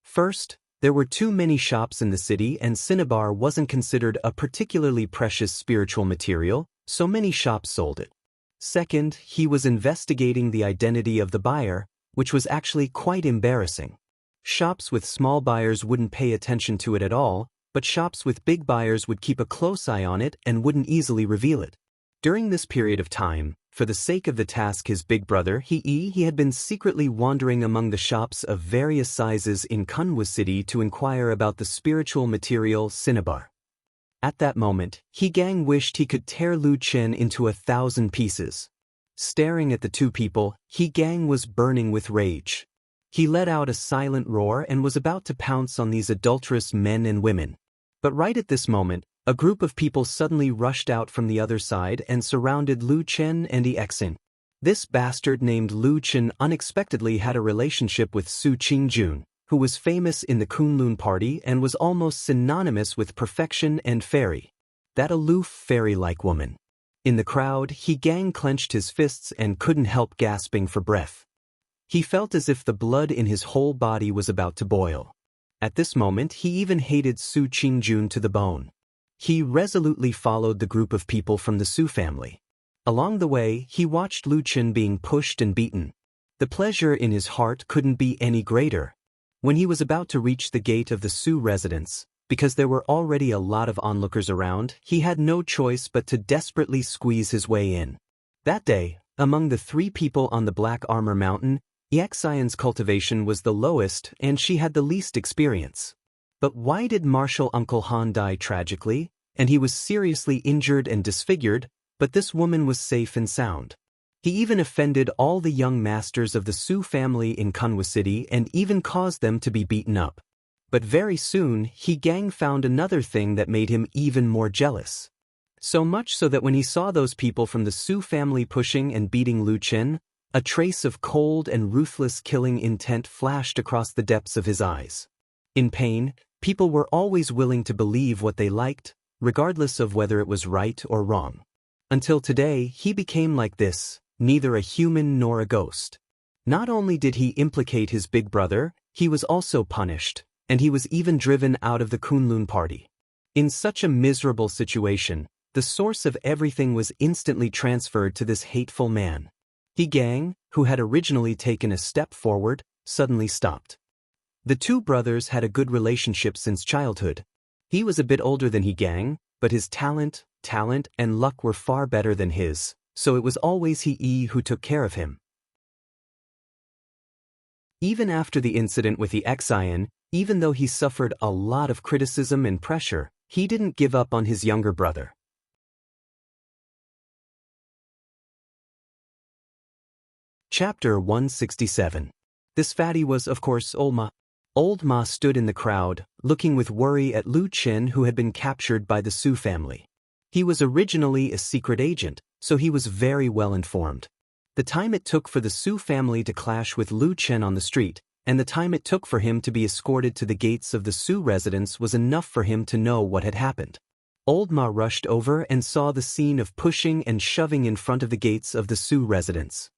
First, there were too many shops in the city and cinnabar wasn't considered a particularly precious spiritual material, so many shops sold it. Second, he was investigating the identity of the buyer, which was actually quite embarrassing. Shops with small buyers wouldn't pay attention to it at all, but shops with big buyers would keep a close eye on it and wouldn't easily reveal it. During this period of time, For the sake of the task, his big brother, he had been secretly wandering among the shops of various sizes in Kunwa City to inquire about the spiritual material cinnabar. At that moment, Gang wished he could tear Lu Chen into 1,000 pieces. Staring at the two people, Gang was burning with rage. He let out a silent roar and was about to pounce on these adulterous men and women. But right at this moment, a group of people suddenly rushed out from the other side and surrounded Lu Chen and Exin. This bastard named Lu Chen unexpectedly had a relationship with Su Qingjun, who was famous in the Kunlun party and was almost synonymous with perfection and fairy. That aloof, fairy-like woman. In the crowd, Gang clenched his fists and couldn't help gasping for breath. He felt as if the blood in his whole body was about to boil. At this moment, he even hated Su Qingjun to the bone. He resolutely followed the group of people from the Su family. Along the way, he watched Lu Chen being pushed and beaten. The pleasure in his heart couldn't be any greater. When he was about to reach the gate of the Su residence, because there were already a lot of onlookers around, he had no choice but to desperately squeeze his way in. That day, among the 3 people on the Black Armor Mountain, Xian's cultivation was the lowest and she had the least experience. But why did Martial Uncle Han die tragically, and he was seriously injured and disfigured, but this woman was safe and sound? He even offended all the young masters of the Su family in Kunwa City and even caused them to be beaten up. But very soon, Gang found another thing that made him even more jealous. So much so that when he saw those people from the Su family pushing and beating Lu Chen, a trace of cold and ruthless killing intent flashed across the depths of his eyes. In pain, people were always willing to believe what they liked, regardless of whether it was right or wrong. Until today, he became like this, neither a human nor a ghost. Not only did he implicate his big brother, he was also punished, and he was even driven out of the Kunlun party. In such a miserable situation, the source of everything was instantly transferred to this hateful man. Gang, who had originally taken a step forward, suddenly stopped. The two brothers had a good relationship since childhood. He was a bit older than Gang, but his talent, and luck were far better than his, so it was always he who took care of him. Even after the incident with the Xian, even though he suffered a lot of criticism and pressure, he didn't give up on his younger brother. Chapter 167. This fatty was, of course, Old Ma. Old Ma stood in the crowd, looking with worry at Lu Chen, who had been captured by the Su family. He was originally a secret agent, so he was very well informed. The time it took for the Su family to clash with Lu Chen on the street, and the time it took for him to be escorted to the gates of the Su residence was enough for him to know what had happened. Old Ma rushed over and saw the scene of pushing and shoving in front of the gates of the Su residence.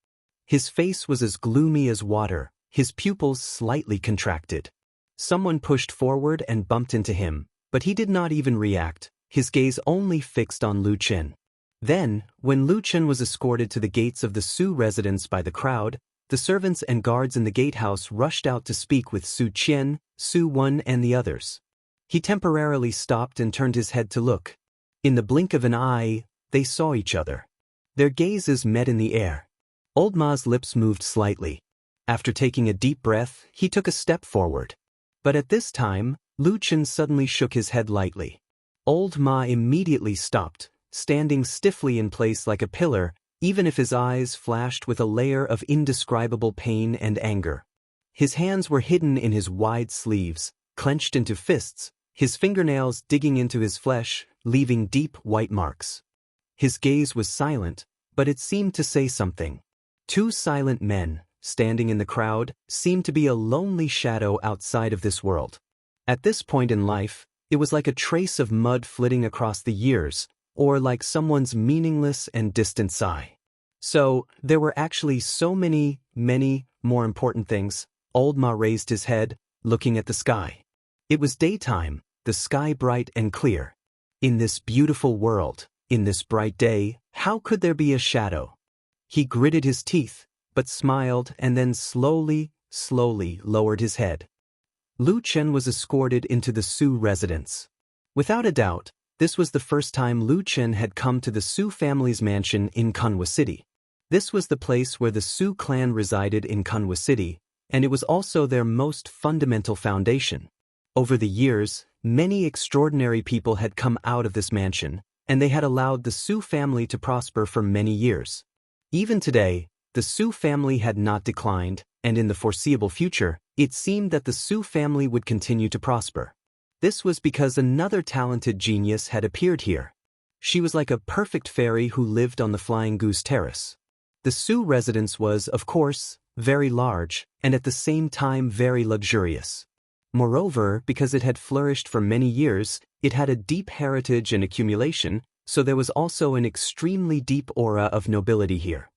His face was as gloomy as water, his pupils slightly contracted. Someone pushed forward and bumped into him, but he did not even react, his gaze only fixed on Lu Chen. Then, when Lu Chen was escorted to the gates of the Su residence by the crowd, the servants and guards in the gatehouse rushed out to speak with Su Qian, Su Wen and the others. He temporarily stopped and turned his head to look. In the blink of an eye, they saw each other. Their gazes met in the air. Old Ma's lips moved slightly. After taking a deep breath, he took a step forward. But at this time, Lu Chen suddenly shook his head lightly. Old Ma immediately stopped, standing stiffly in place like a pillar, even if his eyes flashed with a layer of indescribable pain and anger. His hands were hidden in his wide sleeves, clenched into fists, his fingernails digging into his flesh, leaving deep white marks. His gaze was silent, but it seemed to say something. Two silent men, standing in the crowd, seemed to be a lonely shadow outside of this world. At this point in life, it was like a trace of mud flitting across the years, or like someone's meaningless and distant sigh. So, there were actually so many more important things. Old Ma raised his head, looking at the sky. It was daytime, the sky bright and clear. In this beautiful world, in this bright day, how could there be a shadow? He gritted his teeth, but smiled and then slowly lowered his head. Lu Chen was escorted into the Su residence. Without a doubt, this was the first time Lu Chen had come to the Su family's mansion in Kunwa City. This was the place where the Su clan resided in Kunwa City, and it was also their most fundamental foundation. Over the years, many extraordinary people had come out of this mansion, and they had allowed the Su family to prosper for many years. Even today, the Su family had not declined, and in the foreseeable future, it seemed that the Su family would continue to prosper. This was because another talented genius had appeared here. She was like a perfect fairy who lived on the Flying Goose Terrace. The Su residence was, of course, very large, and at the same time very luxurious. Moreover, because it had flourished for many years, it had a deep heritage and accumulation, so there was also an extremely deep aura of nobility here.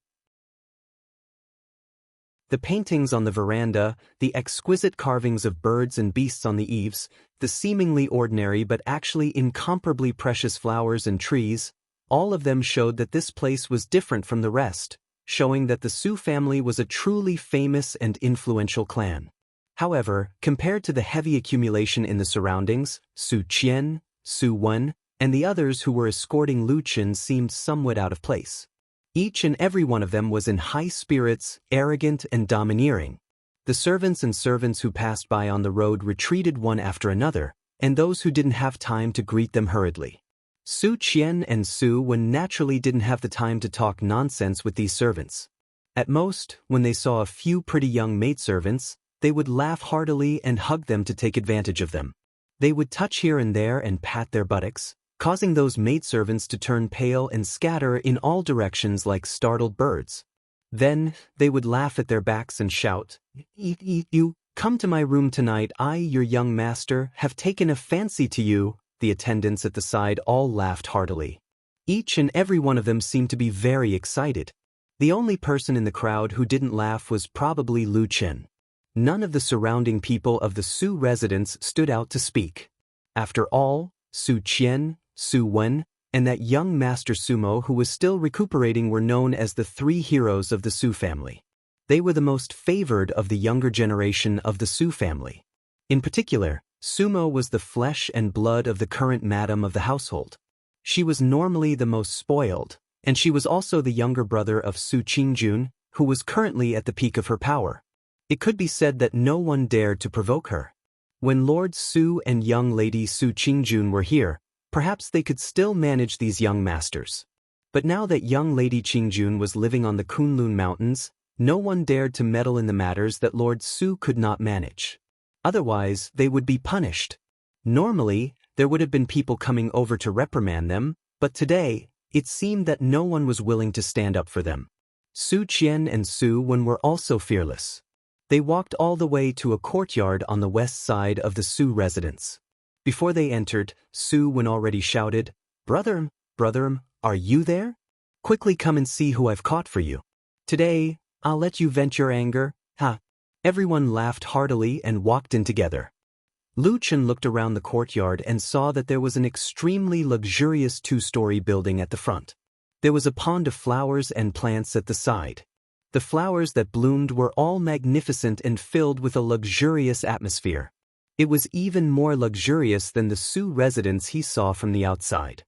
The paintings on the veranda, the exquisite carvings of birds and beasts on the eaves, the seemingly ordinary but actually incomparably precious flowers and trees, all of them showed that this place was different from the rest, showing that the Su family was a truly famous and influential clan. However, compared to the heavy accumulation in the surroundings, Su Qian, Su Wen, and the others who were escorting Lu Chen seemed somewhat out of place. Each and every one of them was in high spirits, arrogant and domineering. The servants who passed by on the road retreated one after another, and those who didn't have time to greet them hurriedly. Su Qian and Su Wen naturally didn't have the time to talk nonsense with these servants. At most, when they saw a few pretty young maidservants, they would laugh heartily and hug them to take advantage of them. They would touch here and there and pat their buttocks, causing those maidservants to turn pale and scatter in all directions like startled birds. Then, they would laugh at their backs and shout, "You, come to my room tonight, I, your young master, have taken a fancy to you." The attendants at the side all laughed heartily. Each and every one of them seemed to be very excited. The only person in the crowd who didn't laugh was probably Lu Chen. None of the surrounding people of the Su residence stood out to speak. After all, Su Qian, Su Wen, and that young Master Sumo who was still recuperating were known as the three heroes of the Su family. They were the most favored of the younger generation of the Su family. In particular, Sumo was the flesh and blood of the current madam of the household. She was normally the most spoiled, and she was also the younger brother of Su Qingjun, who was currently at the peak of her power. It could be said that no one dared to provoke her. When Lord Su and young lady Su Qingjun were here, perhaps they could still manage these young masters. But now that young lady Qingjun was living on the Kunlun Mountains, no one dared to meddle in the matters that Lord Su could not manage. Otherwise, they would be punished. Normally, there would have been people coming over to reprimand them, but today, it seemed that no one was willing to stand up for them. Su Qian and Su Wen were also fearless. They walked all the way to a courtyard on the west side of the Su residence. Before they entered, Su Wen already shouted, Brother, are you there? Quickly come and see who I've caught for you. Today, I'll let you vent your anger, ha." Everyone laughed heartily and walked in together. Lu Chen looked around the courtyard and saw that there was an extremely luxurious two-story building at the front. There was a pond of flowers and plants at the side. The flowers that bloomed were all magnificent and filled with a luxurious atmosphere. It was even more luxurious than the Su residence he saw from the outside.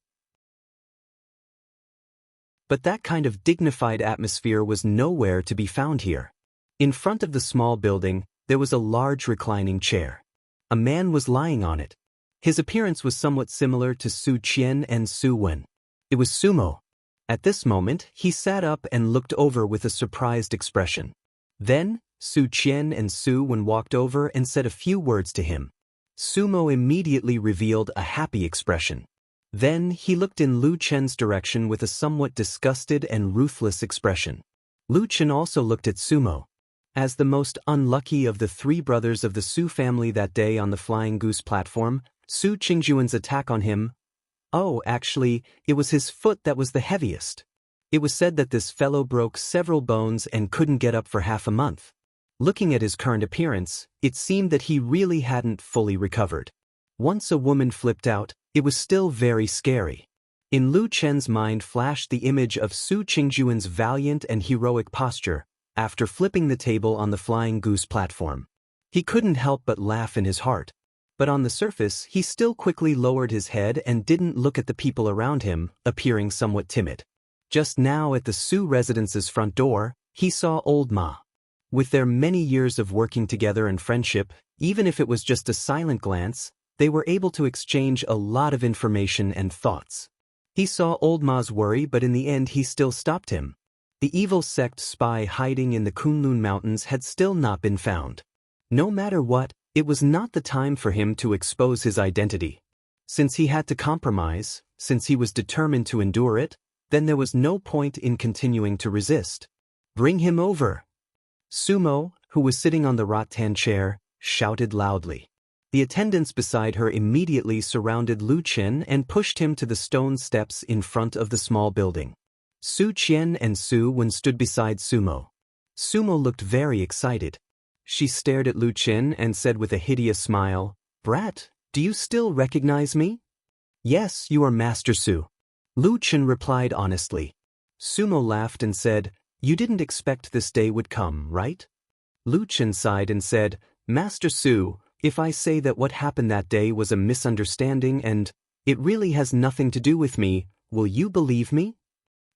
But that kind of dignified atmosphere was nowhere to be found here. In front of the small building, there was a large reclining chair. A man was lying on it. His appearance was somewhat similar to Su Qian and Su Wen. It was Sumo. At this moment, he sat up and looked over with a surprised expression. Then, Su Qian and Su Wen walked over and said a few words to him. Sumo immediately revealed a happy expression. Then he looked in Lu Chen's direction with a somewhat disgusted and ruthless expression. Lu Chen also looked at Sumo. As the most unlucky of the three brothers of the Su family that day on the Flying Goose platform, Su Qingjuan's attack on him, actually, it was his foot that was the heaviest. It was said that this fellow broke several bones and couldn't get up for half a month. Looking at his current appearance, it seemed that he really hadn't fully recovered. Once a woman flipped out, it was still very scary. In Lu Chen's mind flashed the image of Su Qingjuan's valiant and heroic posture after flipping the table on the Flying Goose platform. He couldn't help but laugh in his heart. But on the surface, he still quickly lowered his head and didn't look at the people around him, appearing somewhat timid. Just now at the Sioux residence's front door, he saw Old Ma. With their many years of working together and friendship, even if it was just a silent glance, they were able to exchange a lot of information and thoughts. He saw Old Ma's worry, but in the end he still stopped him. The evil sect spy hiding in the Kunlun Mountains had still not been found. No matter what, it was not the time for him to expose his identity. Since he had to compromise, since he was determined to endure it, then there was no point in continuing to resist. Bring him over. Sumo, who was sitting on the rattan chair, shouted loudly. The attendants beside her immediately surrounded Lu Chen and pushed him to the stone steps in front of the small building. Su Qian and Su Wen stood beside Sumo. Sumo looked very excited. She stared at Lu Chen and said with a hideous smile, "Brat, do you still recognize me?" "Yes, you are Master Su." Lu Chen replied honestly. Sumo laughed and said, "You didn't expect this day would come, right?" Lu Chen sighed and said, "Master Su, if I say that what happened that day was a misunderstanding and it really has nothing to do with me, will you believe me?"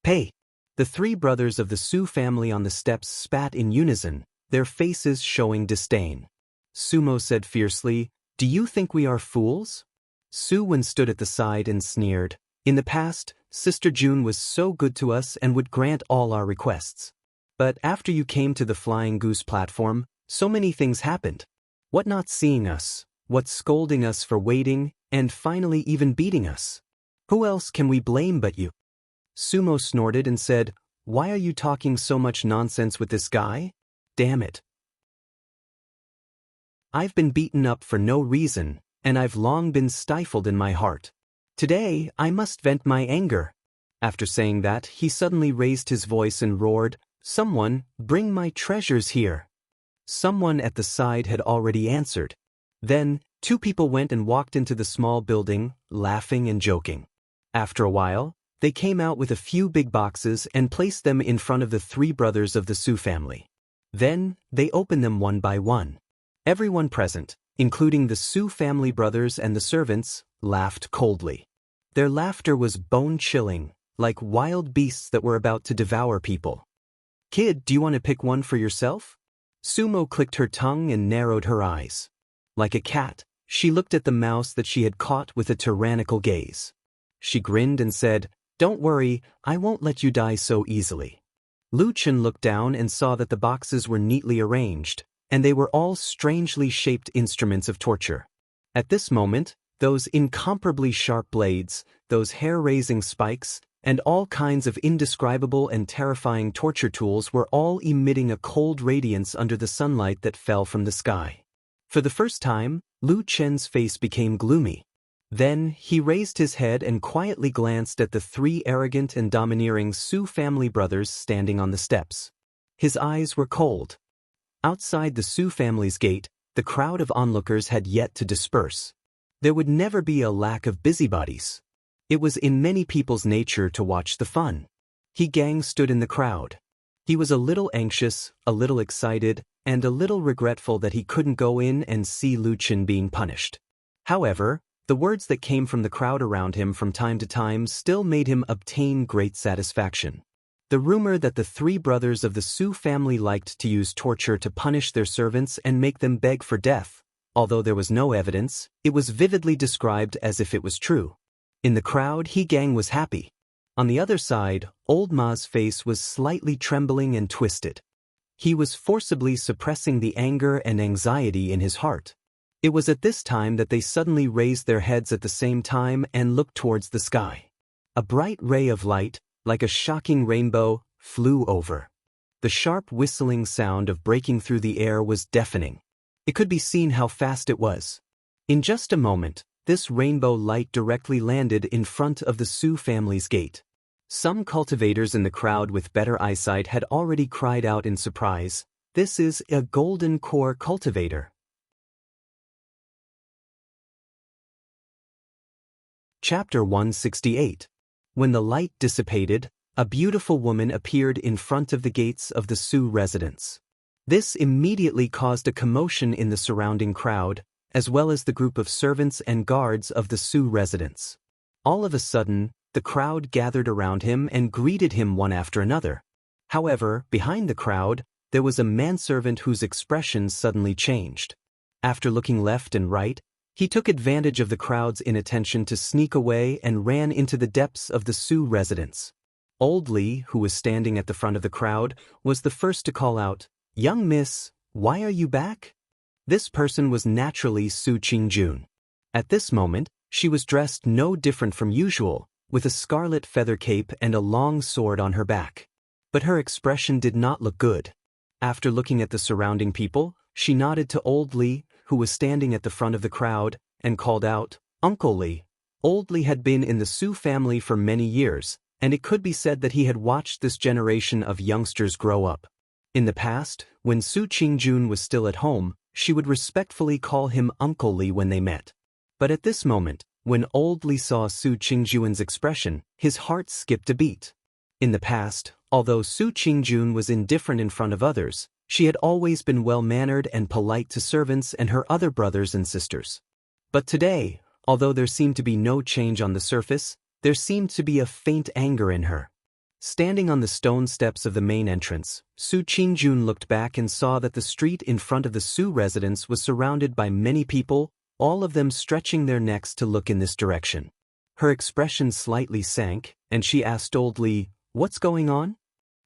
"Pay." The three brothers of the Su family on the steps spat in unison, their faces showing disdain. Sumo said fiercely, "Do you think we are fools?" Su Wen stood at the side and sneered. "In the past, Sister June was so good to us and would grant all our requests. But after you came to the Flying Goose platform, so many things happened. What not seeing us, what scolding us for waiting, and finally even beating us. Who else can we blame but you?" Sumo snorted and said, "Why are you talking so much nonsense with this guy? Damn it. I've been beaten up for no reason, and I've long been stifled in my heart. Today, I must vent my anger." After saying that, he suddenly raised his voice and roared, "Someone, bring my treasures here." Someone at the side had already answered. Then, two people went and walked into the small building, laughing and joking. After a while, they came out with a few big boxes and placed them in front of the three brothers of the Su family. Then, they opened them one by one. Everyone present, including the Su family brothers and the servants, laughed coldly. Their laughter was bone-chilling, like wild beasts that were about to devour people. "Kid, do you want to pick one for yourself?" Sumo clicked her tongue and narrowed her eyes. Like a cat, she looked at the mouse that she had caught with a tyrannical gaze. She grinned and said, "Don't worry, I won't let you die so easily." Lu Chen looked down and saw that the boxes were neatly arranged, and they were all strangely shaped instruments of torture. At this moment, those incomparably sharp blades, those hair-raising spikes, and all kinds of indescribable and terrifying torture tools were all emitting a cold radiance under the sunlight that fell from the sky. For the first time, Lu Chen's face became gloomy. Then, he raised his head and quietly glanced at the three arrogant and domineering Su family brothers standing on the steps. His eyes were cold. Outside the Su family's gate, the crowd of onlookers had yet to disperse. There would never be a lack of busybodies. It was in many people's nature to watch the fun. He Gang stood in the crowd. He was a little anxious, a little excited, and a little regretful that he couldn't go in and see Lu Chen being punished. However, the words that came from the crowd around him from time to time still made him obtain great satisfaction. The rumor that the three brothers of the Su family liked to use torture to punish their servants and make them beg for death, although there was no evidence, it was vividly described as if it was true. In the crowd, He Gang was happy. On the other side, Old Ma's face was slightly trembling and twisted. He was forcibly suppressing the anger and anxiety in his heart. It was at this time that they suddenly raised their heads at the same time and looked towards the sky. A bright ray of light, like a shocking rainbow, flew over. The sharp whistling sound of breaking through the air was deafening. It could be seen how fast it was. In just a moment, this rainbow light directly landed in front of the Su family's gate. Some cultivators in the crowd with better eyesight had already cried out in surprise, "This is a golden core cultivator." Chapter 168. When the light dissipated, a beautiful woman appeared in front of the gates of the Su residence. This immediately caused a commotion in the surrounding crowd, as well as the group of servants and guards of the Su residence. All of a sudden, the crowd gathered around him and greeted him one after another. However, behind the crowd, there was a manservant whose expression suddenly changed. After looking left and right, he took advantage of the crowd's inattention to sneak away and ran into the depths of the Sioux residence. Old Lee, who was standing at the front of the crowd, was the first to call out, "Young miss, why are you back?" This person was naturally Su Qingjun. At this moment, she was dressed no different from usual, with a scarlet feather cape and a long sword on her back. But her expression did not look good. After looking at the surrounding people, she nodded to Old Lee, who was standing at the front of the crowd, and called out, "Uncle Lee." Old Lee had been in the Sioux family for many years, and it could be said that he had watched this generation of youngsters grow up. In the past, when Su Qingjun was still at home, she would respectfully call him Uncle Lee when they met. But at this moment, when Old Lee saw Su Qingjun's expression, his heart skipped a beat. In the past, although Su Qingjun was indifferent in front of others, she had always been well-mannered and polite to servants and her other brothers and sisters. But today, although there seemed to be no change on the surface, there seemed to be a faint anger in her. Standing on the stone steps of the main entrance, Su Qingjun looked back and saw that the street in front of the Sioux residence was surrounded by many people, all of them stretching their necks to look in this direction. Her expression slightly sank, and she asked Old Lee, "What's going on?"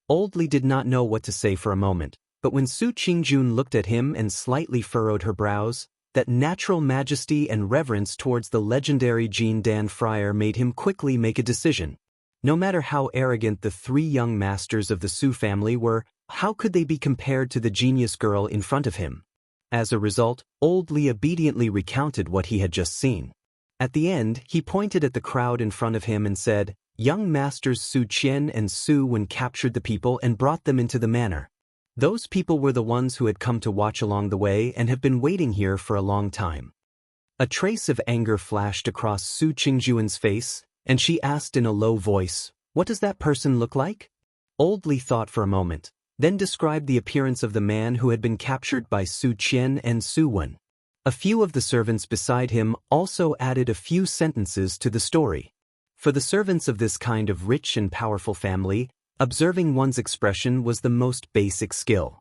Old Lee did not know what to say for a moment, but when Su Qingjun looked at him and slightly furrowed her brows, that natural majesty and reverence towards the legendary Jean Dan friar made him quickly make a decision. No matter how arrogant the three young masters of the Sioux family were, how could they be compared to the genius girl in front of him? As a result, Old Lee obediently recounted what he had just seen. At the end, he pointed at the crowd in front of him and said, "Young masters Su Qian and Su Wen captured the people and brought them into the manor. Those people were the ones who had come to watch along the way and have been waiting here for a long time." A trace of anger flashed across Su Qingjun's face, and she asked in a low voice, "What does that person look like?" Old Lee thought for a moment, then described the appearance of the man who had been captured by Su Qian and Su Wen. A few of the servants beside him also added a few sentences to the story. For the servants of this kind of rich and powerful family, observing one's expression was the most basic skill.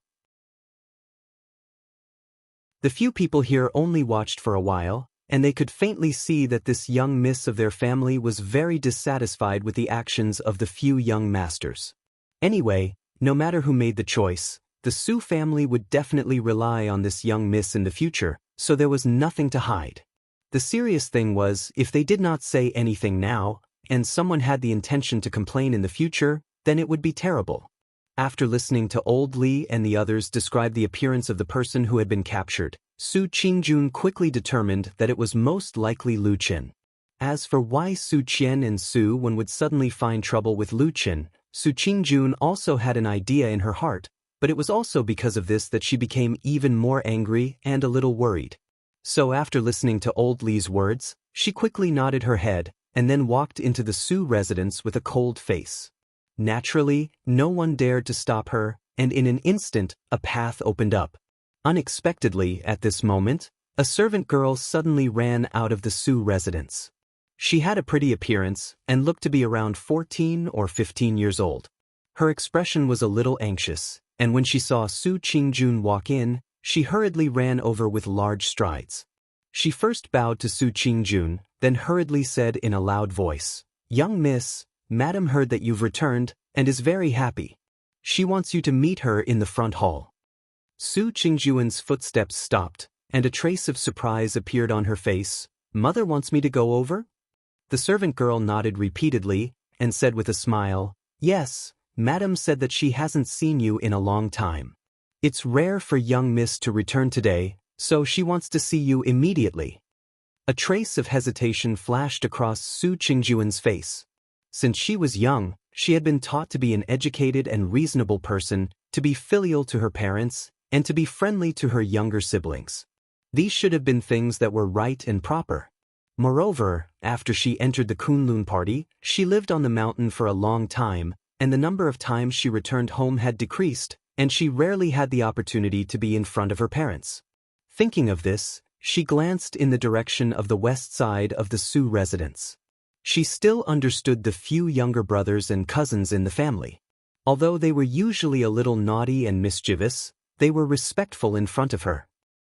The few people here only watched for a while, and they could faintly see that this young miss of their family was very dissatisfied with the actions of the few young masters. Anyway, no matter who made the choice, the Sioux family would definitely rely on this young miss in the future, so there was nothing to hide. The serious thing was, if they did not say anything now, and someone had the intention to complain in the future, then it would be terrible. After listening to Old Lee and the others describe the appearance of the person who had been captured, Su Qingjun quickly determined that it was most likely Lu Qin. As for why Su Qian and Su Wen would suddenly find trouble with Lu Qin, Su Qingjun also had an idea in her heart, but it was also because of this that she became even more angry and a little worried. So after listening to Old Lee's words, she quickly nodded her head and then walked into the Sioux residence with a cold face. Naturally, no one dared to stop her, and in an instant, a path opened up. Unexpectedly, at this moment, a servant girl suddenly ran out of the Sioux residence. She had a pretty appearance and looked to be around 14 or 15 years old. Her expression was a little anxious, and when she saw Su Qingjun walk in, she hurriedly ran over with large strides. She first bowed to Su Qingjun, then hurriedly said in a loud voice, "Young miss, Madam heard that you've returned and is very happy. She wants you to meet her in the front hall." Su Qingjun's footsteps stopped, and a trace of surprise appeared on her face. "Mother wants me to go over?" The servant girl nodded repeatedly and said with a smile, "Yes, Madam said that she hasn't seen you in a long time. It's rare for young miss to return today, so she wants to see you immediately." A trace of hesitation flashed across Su Qingjun's face. Since she was young, she had been taught to be an educated and reasonable person, to be filial to her parents, and to be friendly to her younger siblings. These should have been things that were right and proper. Moreover, after she entered the Kunlun party, she lived on the mountain for a long time, and the number of times she returned home had decreased, and she rarely had the opportunity to be in front of her parents. Thinking of this, she glanced in the direction of the west side of the Sioux residence. She still understood the few younger brothers and cousins in the family. Although they were usually a little naughty and mischievous, they were respectful in front of her.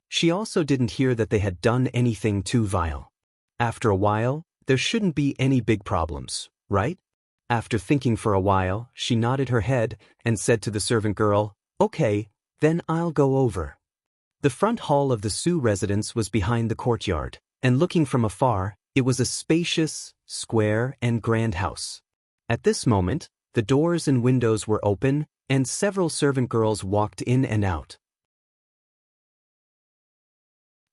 She also didn't hear that they had done anything too vile. After a while, there shouldn't be any big problems, right? After thinking for a while, she nodded her head and said to the servant girl, "Okay, then I'll go over." The front hall of the Sioux residence was behind the courtyard, and looking from afar, it was a spacious, square, and grand house. At this moment, the doors and windows were open, and several servant girls walked in and out.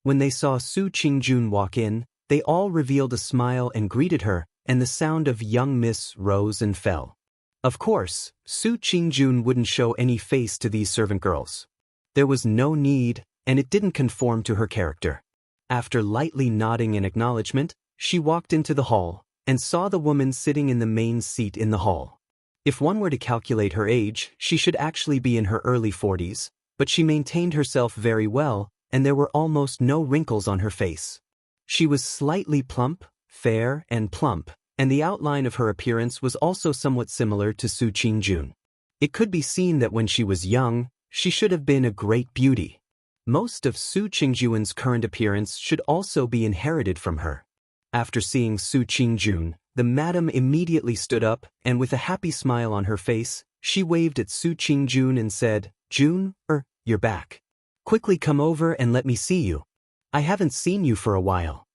When they saw Su Qingjun walk in, they all revealed a smile and greeted her, and the sound of young Miss rose and fell. Of course, Su Qingjun wouldn't show any face to these servant girls. There was no need, and it didn't conform to her character. After lightly nodding in acknowledgement, she walked into the hall, and saw the woman sitting in the main seat in the hall. If one were to calculate her age, she should actually be in her early 40s, but she maintained herself very well, and there were almost no wrinkles on her face. She was slightly plump, fair, and plump, and the outline of her appearance was also somewhat similar to Su Qingjun. It could be seen that when she was young, she should have been a great beauty. Most of Su Qingjun's current appearance should also be inherited from her. After seeing Su Qingjun, the madam immediately stood up, and with a happy smile on her face, she waved at Su Qingjun and said, "Jun, you're back. Quickly come over and let me see you. I haven't seen you for a while."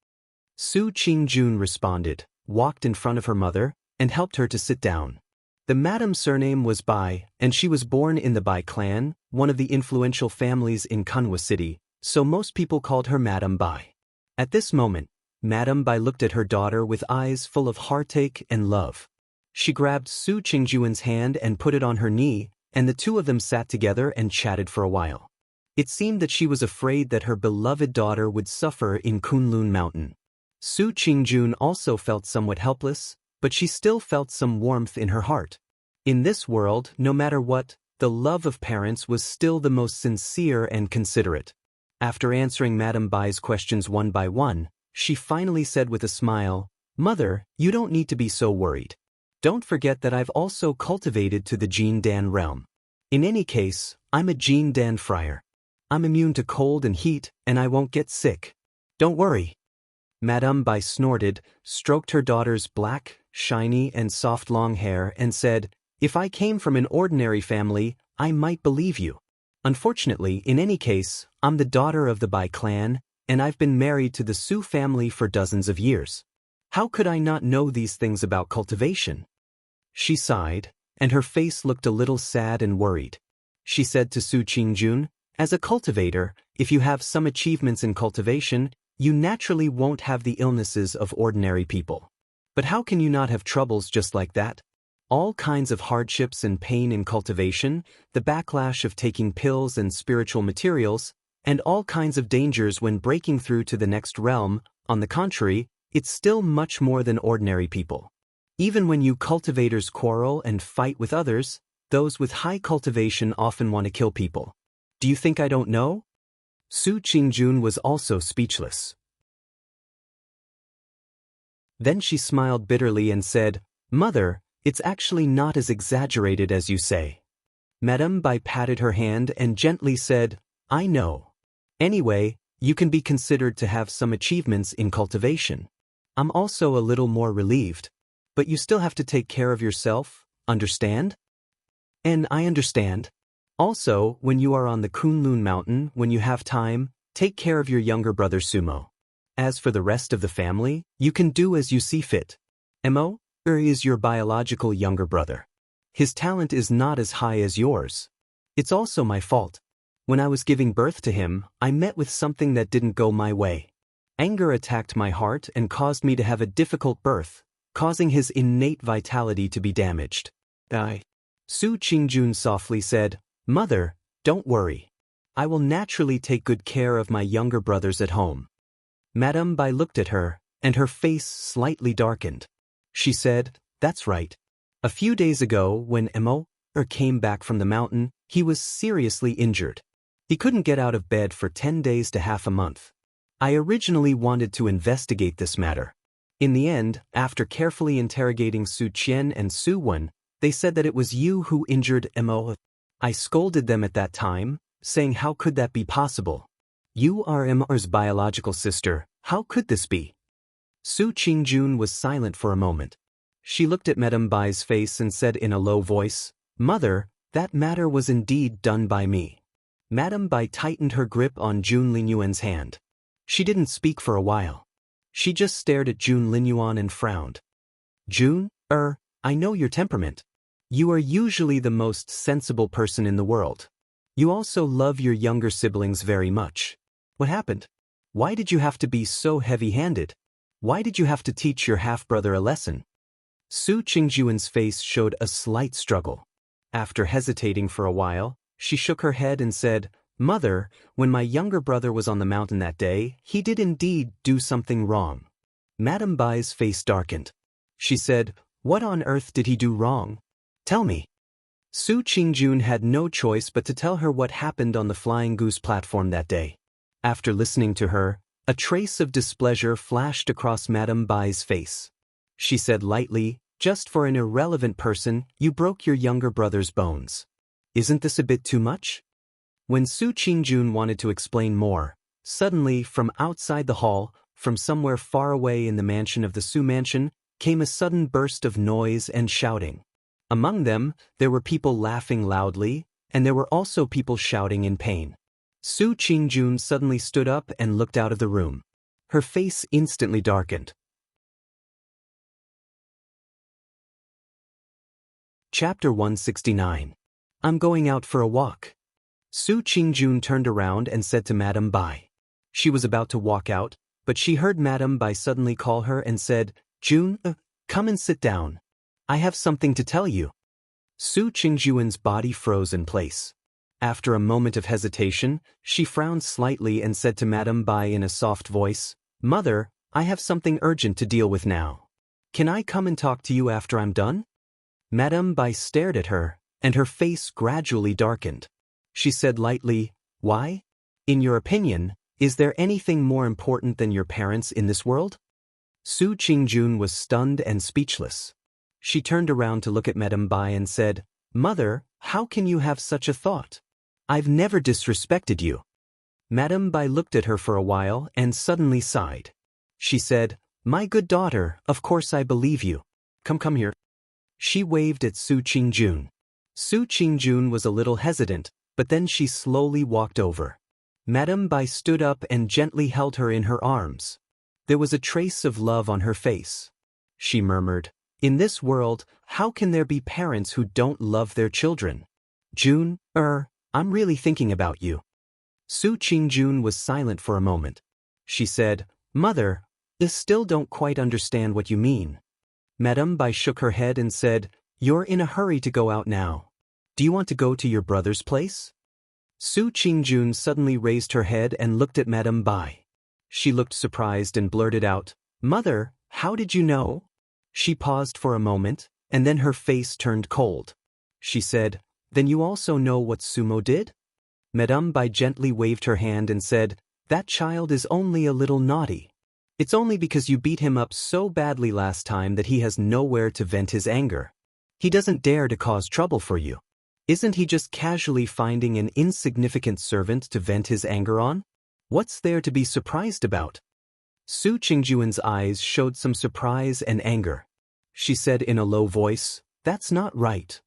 Su Qingjun responded, walked in front of her mother, and helped her to sit down. The madam's surname was Bai, and she was born in the Bai clan, one of the influential families in Kunwa City, so most people called her Madam Bai. At this moment, Madam Bai looked at her daughter with eyes full of heartache and love. She grabbed Su Qingjun's hand and put it on her knee, and the two of them sat together and chatted for a while. It seemed that she was afraid that her beloved daughter would suffer in Kunlun Mountain. Su Qingjun also felt somewhat helpless, but she still felt some warmth in her heart. In this world, no matter what, the love of parents was still the most sincere and considerate. After answering Madam Bai's questions one by one, she finally said with a smile, "Mother, you don't need to be so worried. Don't forget that I've also cultivated to the Jin Dan realm. In any case, I'm a Jin Dan friar. I'm immune to cold and heat, and I won't get sick. Don't worry." Madame Bai snorted, stroked her daughter's black, shiny, and soft long hair, and said, "If I came from an ordinary family, I might believe you. Unfortunately, in any case, I'm the daughter of the Bai clan, and I've been married to the Su family for dozens of years. How could I not know these things about cultivation?" She sighed, and her face looked a little sad and worried. She said to Su Qingjun, "As a cultivator, if you have some achievements in cultivation, you naturally won't have the illnesses of ordinary people. But how can you not have troubles just like that? All kinds of hardships and pain in cultivation, the backlash of taking pills and spiritual materials, and all kinds of dangers when breaking through to the next realm. On the contrary, it's still much more than ordinary people. Even when you cultivators quarrel and fight with others, those with high cultivation often want to kill people. Do you think I don't know?" Su Qingjun was also speechless. Then she smiled bitterly and said, "Mother, it's actually not as exaggerated as you say." Madame Bai patted her hand and gently said, "I know. Anyway, you can be considered to have some achievements in cultivation. I'm also a little more relieved. But you still have to take care of yourself, understand?" "And I understand. Also, when you are on the Kunlun Mountain, when you have time, take care of your younger brother Sumo. As for the rest of the family, you can do as you see fit. Mo is your biological younger brother. His talent is not as high as yours. It's also my fault. When I was giving birth to him, I met with something that didn't go my way. Anger attacked my heart and caused me to have a difficult birth, causing his innate vitality to be damaged." Su Qingjun softly said, "Mother, don't worry. I will naturally take good care of my younger brothers at home." Madame Bai looked at her, and her face slightly darkened. She said, "That's right. A few days ago, when Mo came back from the mountain, he was seriously injured. He couldn't get out of bed for 10 days to half a month. I originally wanted to investigate this matter. In the end, after carefully interrogating Su Qian and Su Wen, they said that it was you who injured Mo. I scolded them at that time, saying how could that be possible? You are Mr's biological sister, how could this be? Su Qingjun was silent for a moment. She looked at Madame Bai's face and said in a low voice, Mother, that matter was indeed done by me. Madame Bai tightened her grip on Jun Linyuan's hand. She didn't speak for a while. She just stared at Jun Linyuan and frowned. Jun, I know your temperament. You are usually the most sensible person in the world. You also love your younger siblings very much. What happened? Why did you have to be so heavy-handed? Why did you have to teach your half-brother a lesson? Su Qingjuan's face showed a slight struggle. After hesitating for a while, she shook her head and said, Mother, when my younger brother was on the mountain that day, he did indeed do something wrong. Madame Bai's face darkened. She said, What on earth did he do wrong? Tell me. Su Qingjun had no choice but to tell her what happened on the Flying Goose platform that day. After listening to her, a trace of displeasure flashed across Madame Bai's face. She said lightly, Just for an irrelevant person, you broke your younger brother's bones. Isn't this a bit too much? When Su Qingjun wanted to explain more, suddenly, from outside the hall, from somewhere far away in the mansion of the Su mansion, came a sudden burst of noise and shouting. Among them, there were people laughing loudly, and there were also people shouting in pain. Su Qingjun suddenly stood up and looked out of the room. Her face instantly darkened. Chapter 169. I'm going out for a walk. Su Qingjun turned around and said to Madame Bai. She was about to walk out, but she heard Madame Bai suddenly call her and said, Jun, come and sit down. I have something to tell you. Su Qingjuan's body froze in place. After a moment of hesitation, she frowned slightly and said to Madame Bai in a soft voice, Mother, I have something urgent to deal with now. Can I come and talk to you after I'm done? Madame Bai stared at her, and her face gradually darkened. She said lightly, Why? In your opinion, is there anything more important than your parents in this world? Su Qingjun was stunned and speechless. She turned around to look at Madame Bai and said, Mother, how can you have such a thought? I've never disrespected you. Madame Bai looked at her for a while and suddenly sighed. She said, My good daughter, of course I believe you. Come here. She waved at Su Qingjun. Su Qingjun was a little hesitant, but then she slowly walked over. Madame Bai stood up and gently held her in her arms. There was a trace of love on her face. She murmured, In this world, how can there be parents who don't love their children? Jun, I'm really thinking about you. Su Qingjun was silent for a moment. She said, Mother, I still don't quite understand what you mean. Madame Bai shook her head and said, You're in a hurry to go out now. Do you want to go to your brother's place? Su Qingjun suddenly raised her head and looked at Madame Bai. She looked surprised and blurted out, Mother, how did you know? She paused for a moment, and then her face turned cold. She said, Then you also know what Sumo did? Madame Bai gently waved her hand and said, That child is only a little naughty. It's only because you beat him up so badly last time that he has nowhere to vent his anger. He doesn't dare to cause trouble for you. Isn't he just casually finding an insignificant servant to vent his anger on? What's there to be surprised about? Su Qingjuan's eyes showed some surprise and anger. She said in a low voice, That's not right.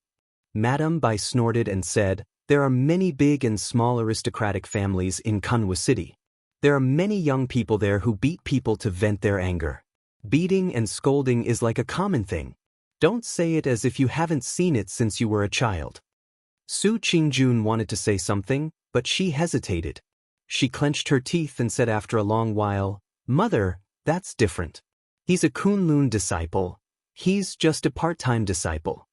Madame Bai snorted and said, There are many big and small aristocratic families in Kunwa City. There are many young people there who beat people to vent their anger. Beating and scolding is like a common thing. Don't say it as if you haven't seen it since you were a child. Su Qingjun wanted to say something, but she hesitated. She clenched her teeth and said after a long while, Mother, that's different. He's a Kunlun disciple. He's just a part-time disciple.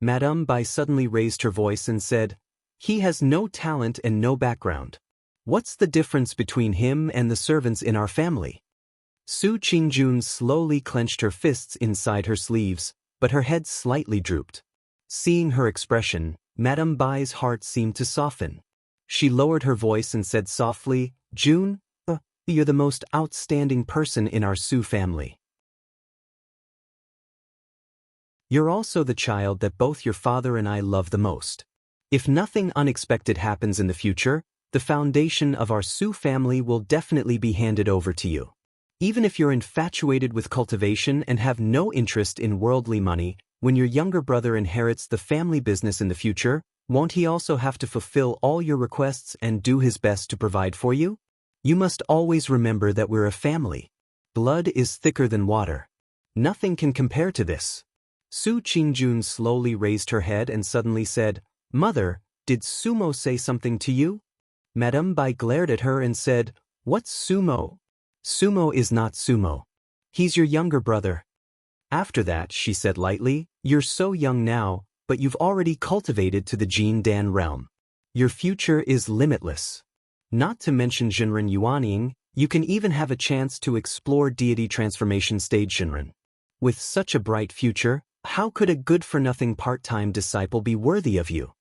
Madame Bai suddenly raised her voice and said, He has no talent and no background. What's the difference between him and the servants in our family? Su Qingjun slowly clenched her fists inside her sleeves, but her head slightly drooped. Seeing her expression, Madame Bai's heart seemed to soften. She lowered her voice and said softly, Jun, you're the most outstanding person in our Su family. You're also the child that both your father and I love the most. If nothing unexpected happens in the future, the foundation of our Su family will definitely be handed over to you. Even if you're infatuated with cultivation and have no interest in worldly money, when your younger brother inherits the family business in the future, won't he also have to fulfill all your requests and do his best to provide for you? You must always remember that we're a family. Blood is thicker than water. Nothing can compare to this. Su Qingjun slowly raised her head and suddenly said, "Mother, did Sumo say something to you?" Madame Bai glared at her and said, "What's Sumo?" "Sumo is not Sumo. He's your younger brother." After that, she said lightly, "You're so young now, but you've already cultivated to the Jin Dan realm. Your future is limitless. Not to mention Jinren Yuanying, you can even have a chance to explore deity transformation stage Jinren. With such a bright future, how could a good-for-nothing part-time disciple be worthy of you?"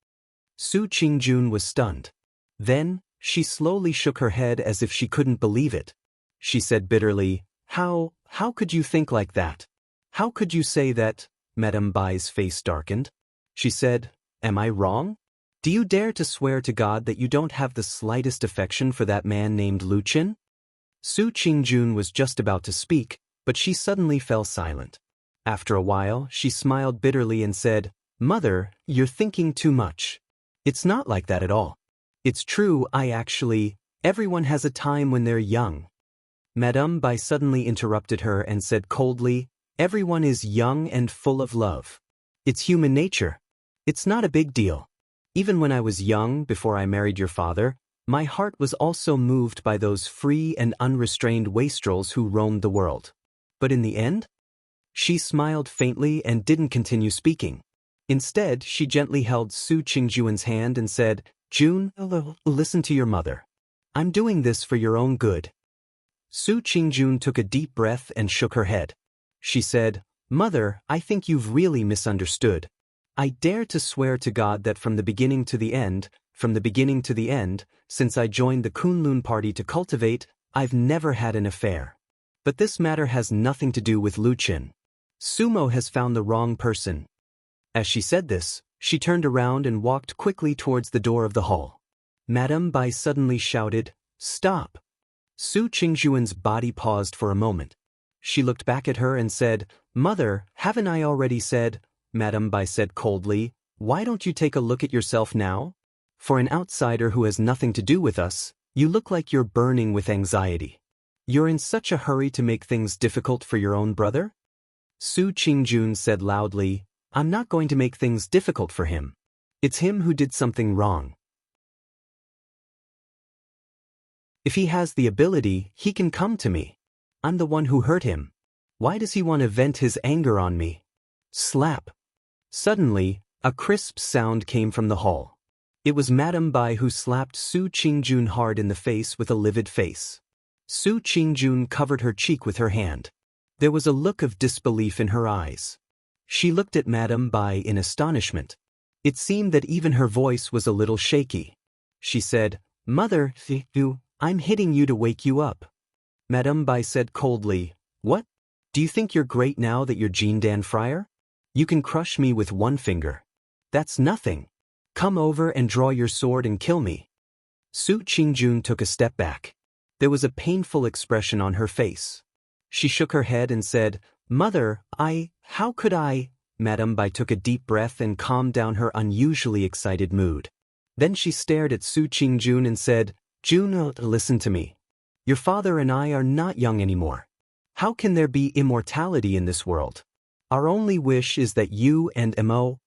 Su Qingjun was stunned. Then, she slowly shook her head as if she couldn't believe it. She said bitterly, How could you think like that? How could you say that?" Madame Bai's face darkened. She said, "Am I wrong? Do you dare to swear to God that you don't have the slightest affection for that man named Lu Qin?" Su Qingjun was just about to speak, but she suddenly fell silent. After a while, she smiled bitterly and said, "Mother, you're thinking too much. It's not like that at all. It's true, everyone has a time when they're young." Madame Bai suddenly interrupted her and said coldly, "Everyone is young and full of love. It's human nature. It's not a big deal. Even when I was young, before I married your father, my heart was also moved by those free and unrestrained wastrels who roamed the world. But in the end?" She smiled faintly and didn't continue speaking. Instead, she gently held Su Qingjuan's hand and said, "June, listen to your mother. I'm doing this for your own good." Su Qingjun took a deep breath and shook her head. She said, "Mother, I think you've really misunderstood. I dare to swear to God that from the beginning to the end, since I joined the Kunlun party to cultivate, I've never had an affair. But this matter has nothing to do with Lu Qin. Sumo has found the wrong person." As she said this, she turned around and walked quickly towards the door of the hall. Madame Bai suddenly shouted, "Stop!" Su Qingjuan's body paused for a moment. She looked back at her and said, "Mother, haven't I already said?" Madame Bai said coldly, "Why don't you take a look at yourself now? For an outsider who has nothing to do with us, you look like you're burning with anxiety. You're in such a hurry to make things difficult for your own brother?" Su Qingjun said loudly, "I'm not going to make things difficult for him. It's him who did something wrong. If he has the ability, he can come to me. I'm the one who hurt him. Why does he want to vent his anger on me?" Slap! Suddenly, a crisp sound came from the hall. It was Madame Bai who slapped Su Qingjun hard in the face with a livid face. Su Qingjun covered her cheek with her hand. There was a look of disbelief in her eyes. She looked at Madame Bai in astonishment. It seemed that even her voice was a little shaky. She said, "Mother, I'm hitting you to wake you up." Madame Bai said coldly, "What? Do you think you're great now that you're Jin Dan Friar? You can crush me with one finger. That's nothing. Come over and draw your sword and kill me." Su Qingjun took a step back. There was a painful expression on her face. She shook her head and said, "Mother, how could I?" Madame Bai took a deep breath and calmed down her unusually excited mood. Then she stared at Su Qingjun and said, "June, listen to me. Your father and I are not young anymore. How can there be immortality in this world? Our only wish is that you and Mo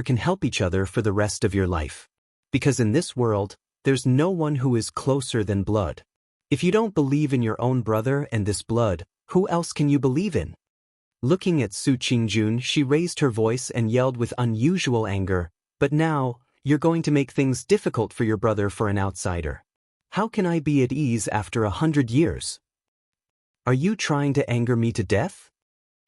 can help each other for the rest of your life. Because in this world, there's no one who is closer than blood. If you don't believe in your own brother and this blood, who else can you believe in?" Looking at Su Qingjun, she raised her voice and yelled with unusual anger, "But now, you're going to make things difficult for your brother for an outsider. How can I be at ease after 100 years? Are you trying to anger me to death?"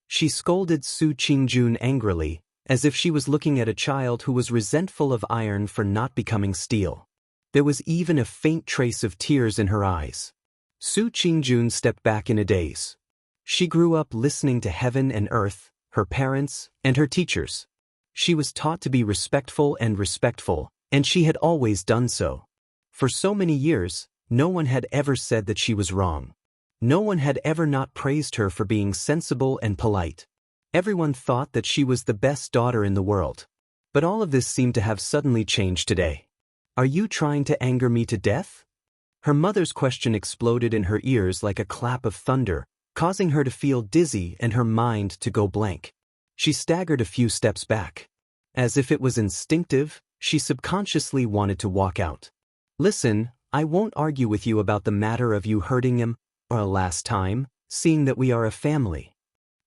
She scolded Su Qingjun angrily, as if she was looking at a child who was resentful of iron for not becoming steel. There was even a faint trace of tears in her eyes. Su Qingjun stepped back in a daze. She grew up listening to heaven and earth, her parents, and her teachers. She was taught to be respectful, and she had always done so. For so many years, no one had ever said that she was wrong. No one had ever not praised her for being sensible and polite. Everyone thought that she was the best daughter in the world. But all of this seemed to have suddenly changed today. "Are you trying to anger me to death?" Her mother's question exploded in her ears like a clap of thunder, causing her to feel dizzy and her mind to go blank. She staggered a few steps back. As if it was instinctive, she subconsciously wanted to walk out. "Listen, I won't argue with you about the matter of you hurting him a last time, seeing that we are a family."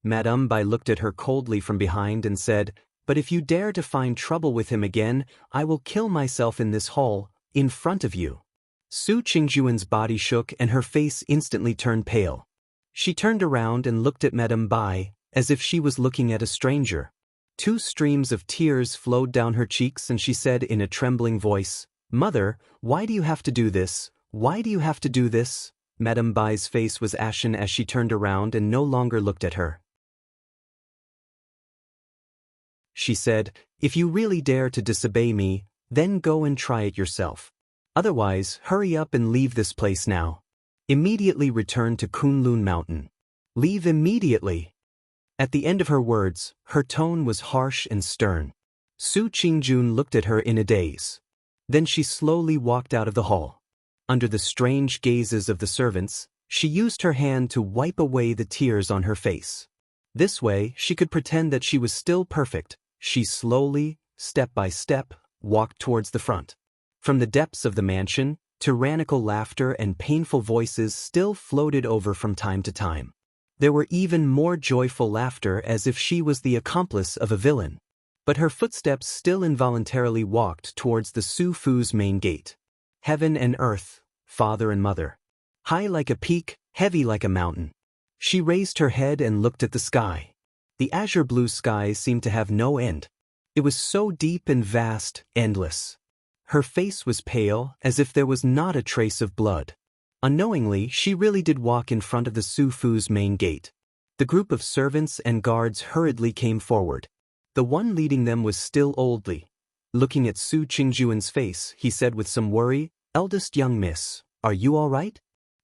Madame Bai looked at her coldly from behind and said, "But if you dare to find trouble with him again, I will kill myself in this hall, in front of you." Su Qingjuan's body shook and her face instantly turned pale. She turned around and looked at Madame Bai, as if she was looking at a stranger. 2 streams of tears flowed down her cheeks and she said in a trembling voice, "Mother, why do you have to do this? Why do you have to do this?" Madame Bai's face was ashen as she turned around and no longer looked at her. She said, "If you really dare to disobey me, then go and try it yourself. Otherwise, hurry up and leave this place now. Immediately return to Kunlun Mountain. Leave immediately." At the end of her words, her tone was harsh and stern. Su Qingjun looked at her in a daze. Then she slowly walked out of the hall. Under the strange gazes of the servants, she used her hand to wipe away the tears on her face. This way, she could pretend that she was still perfect. She slowly, step by step, walked towards the front. From the depths of the mansion, tyrannical laughter and painful voices still floated over from time to time. There were even more joyful laughter as if she was the accomplice of a villain. But her footsteps still involuntarily walked towards the Su Fu's main gate. Heaven and earth, father and mother. High like a peak, heavy like a mountain. She raised her head and looked at the sky. The azure blue sky seemed to have no end. It was so deep and vast, endless. Her face was pale, as if there was not a trace of blood. Unknowingly, she really did walk in front of the Su Fu's main gate. The group of servants and guards hurriedly came forward. The one leading them was still oldly. Looking at Su Qingjuan's face, he said with some worry, "Eldest young miss, are you all right?"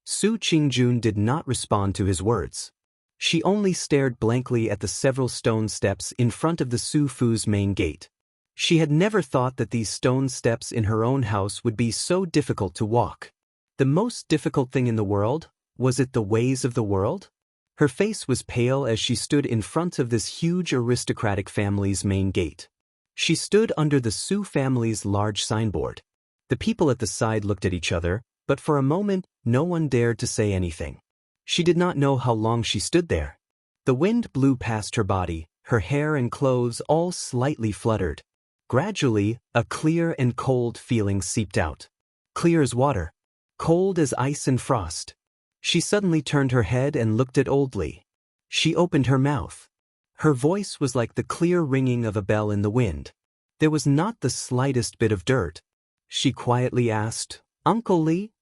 Su Qingjun did not respond to his words. She only stared blankly at the several stone steps in front of the Su Fu's main gate. She had never thought that these stone steps in her own house would be so difficult to walk. The most difficult thing in the world? Was it the ways of the world? Her face was pale as she stood in front of this huge aristocratic family's main gate. She stood under the Su family's large signboard. The people at the side looked at each other, but for a moment, no one dared to say anything. She did not know how long she stood there. The wind blew past her body, her hair and clothes all slightly fluttered. Gradually, a clear and cold feeling seeped out. Clear as water. Cold as ice and frost. She suddenly turned her head and looked at Oldly. She opened her mouth. Her voice was like the clear ringing of a bell in the wind. There was not the slightest bit of dirt. She quietly asked, "Uncle Lee?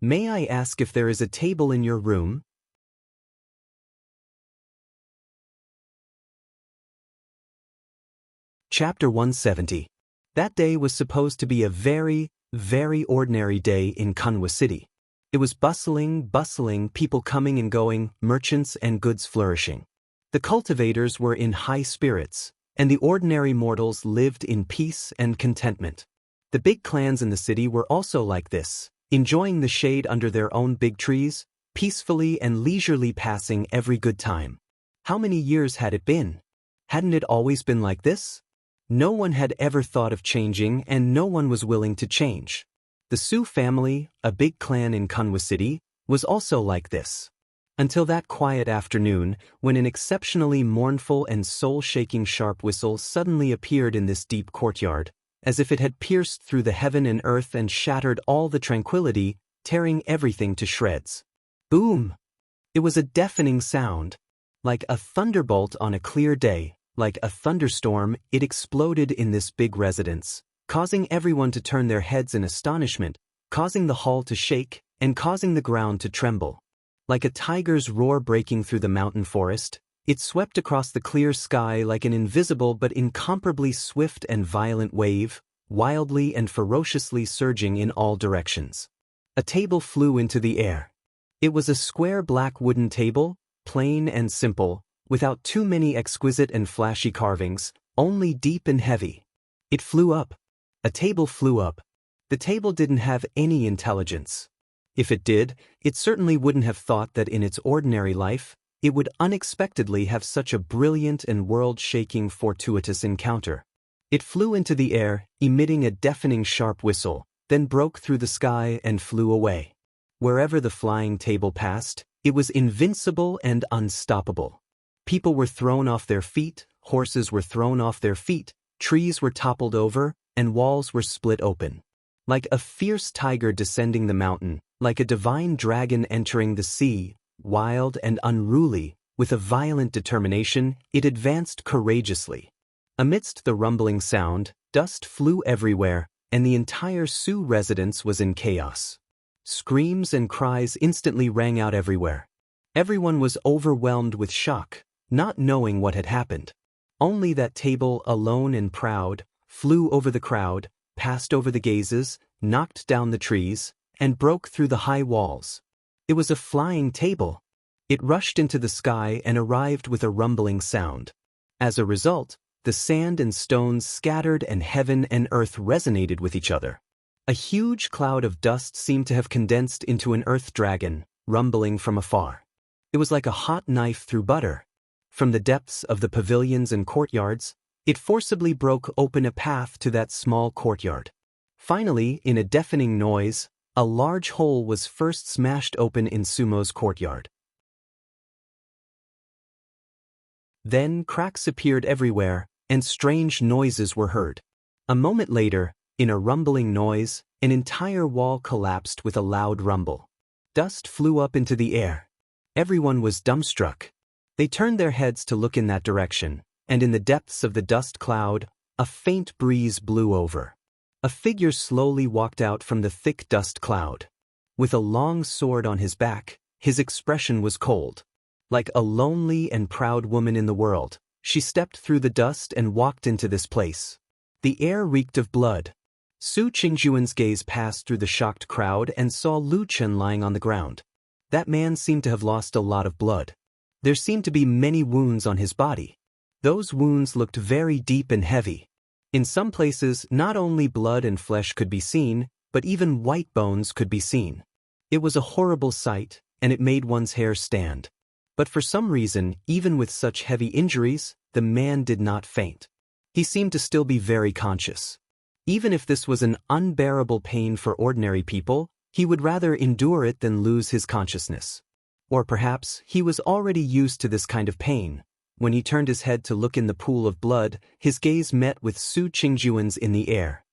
May I ask if there is a table in your room?" Chapter 170. That day was supposed to be a very, very ordinary day in Kunwa City. It was bustling, people coming and going, merchants and goods flourishing. The cultivators were in high spirits, and the ordinary mortals lived in peace and contentment. The big clans in the city were also like this, enjoying the shade under their own big trees, peacefully and leisurely passing every good time. How many years had it been? Hadn't it always been like this? No one had ever thought of changing and no one was willing to change. The Su family, a big clan in Kunwa City, was also like this. Until that quiet afternoon, when an exceptionally mournful and soul-shaking sharp whistle suddenly appeared in this deep courtyard, as if it had pierced through the heaven and earth and shattered all the tranquility, tearing everything to shreds. Boom! It was a deafening sound. Like a thunderbolt on a clear day, like a thunderstorm, it exploded in this big residence, causing everyone to turn their heads in astonishment, causing the hall to shake, and causing the ground to tremble. Like a tiger's roar breaking through the mountain forest, It swept across the clear sky like an invisible but incomparably swift and violent wave, wildly and ferociously surging in all directions. A table flew into the air. It was a square black wooden table, plain and simple, without too many exquisite and flashy carvings, only deep and heavy. It flew up. A table flew up. The table didn't have any intelligence. If it did, it certainly wouldn't have thought that in its ordinary life, it would unexpectedly have such a brilliant and world-shaking fortuitous encounter. It flew into the air, emitting a deafening sharp whistle, then broke through the sky and flew away. Wherever the flying table passed, it was invincible and unstoppable. People were thrown off their feet, horses were thrown off their feet, trees were toppled over, and walls were split open. Like a fierce tiger descending the mountain, like a divine dragon entering the sea, wild and unruly, with a violent determination, it advanced courageously. Amidst the rumbling sound, dust flew everywhere, and the entire Sioux residence was in chaos. Screams and cries instantly rang out everywhere. Everyone was overwhelmed with shock, not knowing what had happened. Only that table, alone and proud, flew over the crowd, passed over the gazes, knocked down the trees, and broke through the high walls. It was a flying table. It rushed into the sky and arrived with a rumbling sound. As a result, the sand and stones scattered and heaven and earth resonated with each other. A huge cloud of dust seemed to have condensed into an earth dragon, rumbling from afar. It was like a hot knife through butter. From the depths of the pavilions and courtyards, it forcibly broke open a path to that small courtyard. Finally, in a deafening noise, a large hole was first smashed open in Sumo's courtyard. Then cracks appeared everywhere, and strange noises were heard. A moment later, in a rumbling noise, an entire wall collapsed with a loud rumble. Dust flew up into the air. Everyone was dumbstruck. They turned their heads to look in that direction, and in the depths of the dust cloud, a faint breeze blew over. A figure slowly walked out from the thick dust cloud. With a long sword on his back, his expression was cold. Like a lonely and proud woman in the world, she stepped through the dust and walked into this place. The air reeked of blood. Su Qingjuan's gaze passed through the shocked crowd and saw Lu Chen lying on the ground. That man seemed to have lost a lot of blood. There seemed to be many wounds on his body. Those wounds looked very deep and heavy. In some places, not only blood and flesh could be seen, but even white bones could be seen. It was a horrible sight, and it made one's hair stand. But for some reason, even with such heavy injuries, the man did not faint. He seemed to still be very conscious. Even if this was an unbearable pain for ordinary people, he would rather endure it than lose his consciousness. Or perhaps he was already used to this kind of pain. When he turned his head to look in the pool of blood, his gaze met with Su Qingjuan's in the air.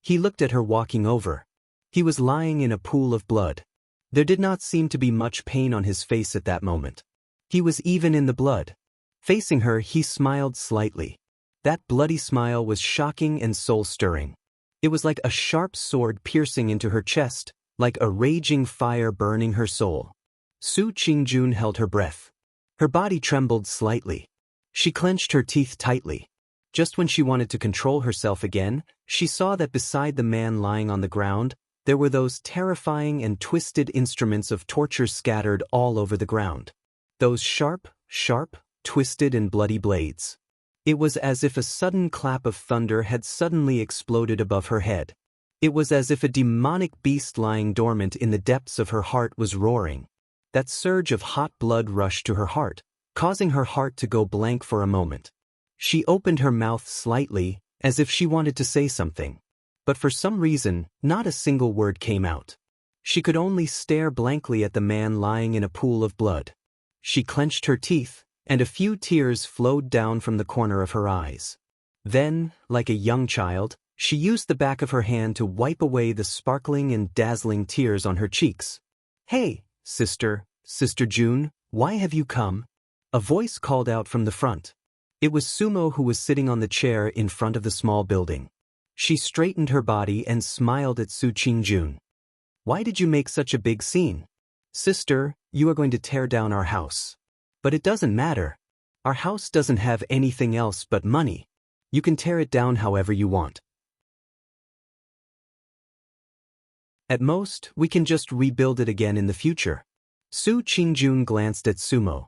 He looked at her walking over. He was lying in a pool of blood. There did not seem to be much pain on his face at that moment. He was even in the blood. Facing her, he smiled slightly. That bloody smile was shocking and soul-stirring. It was like a sharp sword piercing into her chest, like a raging fire burning her soul. Su Qingjun held her breath. Her body trembled slightly. She clenched her teeth tightly. Just when she wanted to control herself again, she saw that beside the man lying on the ground, there were those terrifying and twisted instruments of torture scattered all over the ground. Those sharp, twisted and bloody blades. It was as if a sudden clap of thunder had suddenly exploded above her head. It was as if a demonic beast lying dormant in the depths of her heart was roaring. That surge of hot blood rushed to her heart, causing her heart to go blank for a moment. She opened her mouth slightly, as if she wanted to say something. But for some reason, not a single word came out. She could only stare blankly at the man lying in a pool of blood. She clenched her teeth, and a few tears flowed down from the corner of her eyes. Then, like a young child, she used the back of her hand to wipe away the sparkling and dazzling tears on her cheeks. "Hey, Sister June, why have you come?" A voice called out from the front. It was Sumo, who was sitting on the chair in front of the small building. She straightened her body and smiled at Su Qingjun. "Why did you make such a big scene?" "Sister, you are going to tear down our house." "But it doesn't matter. Our house doesn't have anything else but money. You can tear it down however you want. At most, we can just rebuild it again in the future. Su Qingjun glanced at Sumo.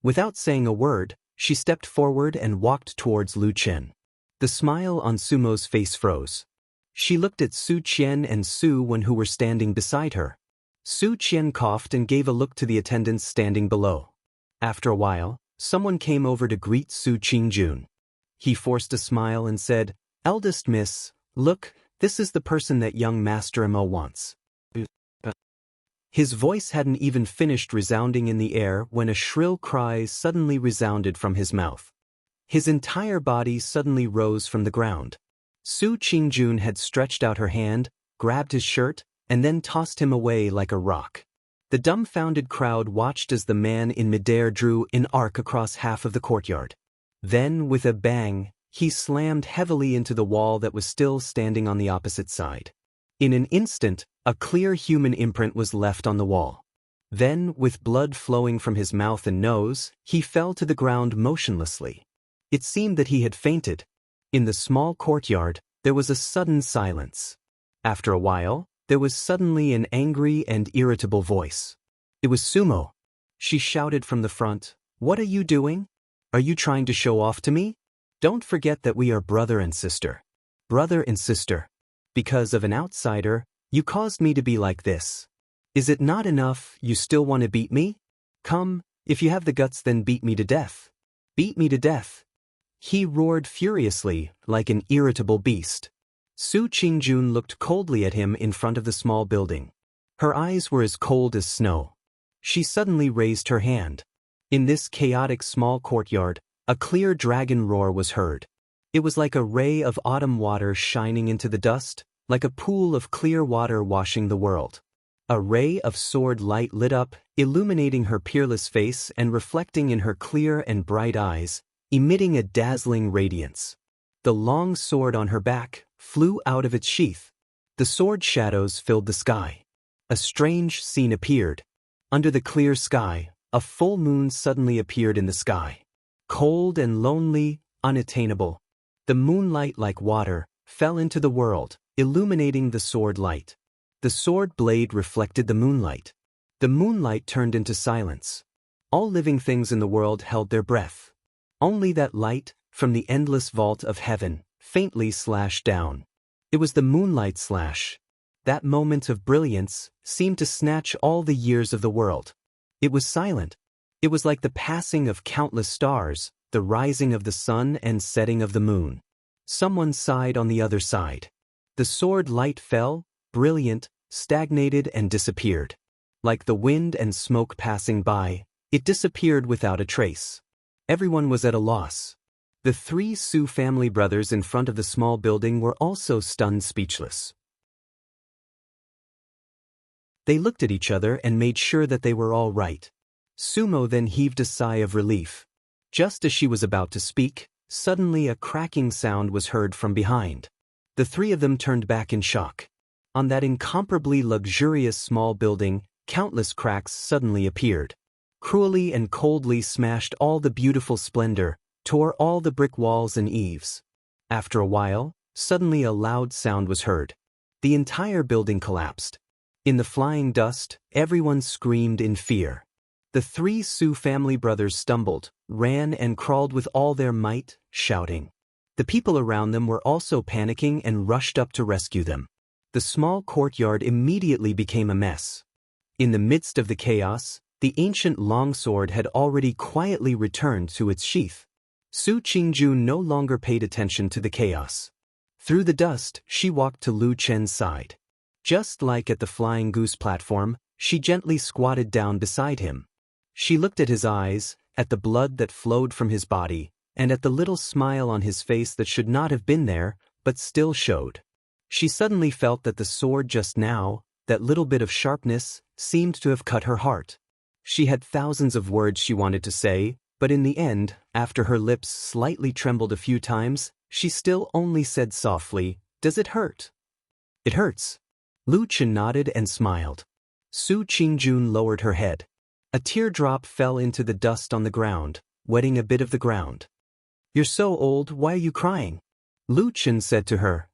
Without saying a word, she stepped forward and walked towards Lu Chen. The smile on Sumo's face froze. She looked at Su Qian and Su Wen who were standing beside her. Su Qian coughed and gave a look to the attendants standing below. After a while, someone came over to greet Su Qingjun. He forced a smile and said, "Eldest miss, look, this is the person that young Master Mo wants." His voice hadn't even finished resounding in the air when a shrill cry suddenly resounded from his mouth. His entire body suddenly rose from the ground. Su Qingjun had stretched out her hand, grabbed his shirt, and then tossed him away like a rock. The dumbfounded crowd watched as the man in midair drew an arc across half of the courtyard. Then, with a bang, he slammed heavily into the wall that was still standing on the opposite side. In an instant, a clear human imprint was left on the wall. Then, with blood flowing from his mouth and nose, he fell to the ground motionlessly. It seemed that he had fainted. In the small courtyard, there was a sudden silence. After a while, there was suddenly an angry and irritable voice. It was Sumo. She shouted from the front, "What are you doing? Are you trying to show off to me? Don't forget that we are brother and sister. Brother and sister. Because of an outsider, you caused me to be like this. Is it not enough you still want to beat me? Come, if you have the guts then beat me to death. Beat me to death." He roared furiously, like an irritable beast. Su Qingjun looked coldly at him in front of the small building. Her eyes were as cold as snow. She suddenly raised her hand. In this chaotic small courtyard, a clear dragon roar was heard. It was like a ray of autumn water shining into the dust, like a pool of clear water washing the world. A ray of sword light lit up, illuminating her peerless face and reflecting in her clear and bright eyes, emitting a dazzling radiance. The long sword on her back flew out of its sheath. The sword shadows filled the sky. A strange scene appeared. Under the clear sky, a full moon suddenly appeared in the sky. Cold and lonely, unattainable. The moonlight, like water, fell into the world, illuminating the sword light. The sword blade reflected the moonlight. The moonlight turned into silence. All living things in the world held their breath. Only that light, from the endless vault of heaven, faintly slashed down. It was the moonlight slash. That moment of brilliance seemed to snatch all the years of the world. It was silent. It was like the passing of countless stars, the rising of the sun and setting of the moon. Someone sighed on the other side. The sword light fell, brilliant, stagnated and disappeared. Like the wind and smoke passing by, it disappeared without a trace. Everyone was at a loss. The three Su family brothers in front of the small building were also stunned speechless. They looked at each other and made sure that they were all right. Sumo then heaved a sigh of relief. Just as she was about to speak, suddenly a cracking sound was heard from behind. The three of them turned back in shock. On that incomparably luxurious small building, countless cracks suddenly appeared. Cruelly and coldly smashed all the beautiful splendor, tore all the brick walls and eaves. After a while, suddenly a loud sound was heard. The entire building collapsed. In the flying dust, everyone screamed in fear. The three Su family brothers stumbled, ran and crawled with all their might, shouting. The people around them were also panicking and rushed up to rescue them. The small courtyard immediately became a mess. In the midst of the chaos, the ancient longsword had already quietly returned to its sheath. Su Qingjun no longer paid attention to the chaos. Through the dust, she walked to Lu Chen's side. Just like at the Flying Goose platform, she gently squatted down beside him. She looked at his eyes, at the blood that flowed from his body, and at the little smile on his face that should not have been there, but still showed. She suddenly felt that the sword just now, that little bit of sharpness, seemed to have cut her heart. She had thousands of words she wanted to say, but in the end, after her lips slightly trembled a few times, she still only said softly, "Does it hurt?" "It hurts." Lu Chen nodded and smiled. Su Qingjun lowered her head. A teardrop fell into the dust on the ground, wetting a bit of the ground. "You're so old, why are you crying?" Lu Chen said to her.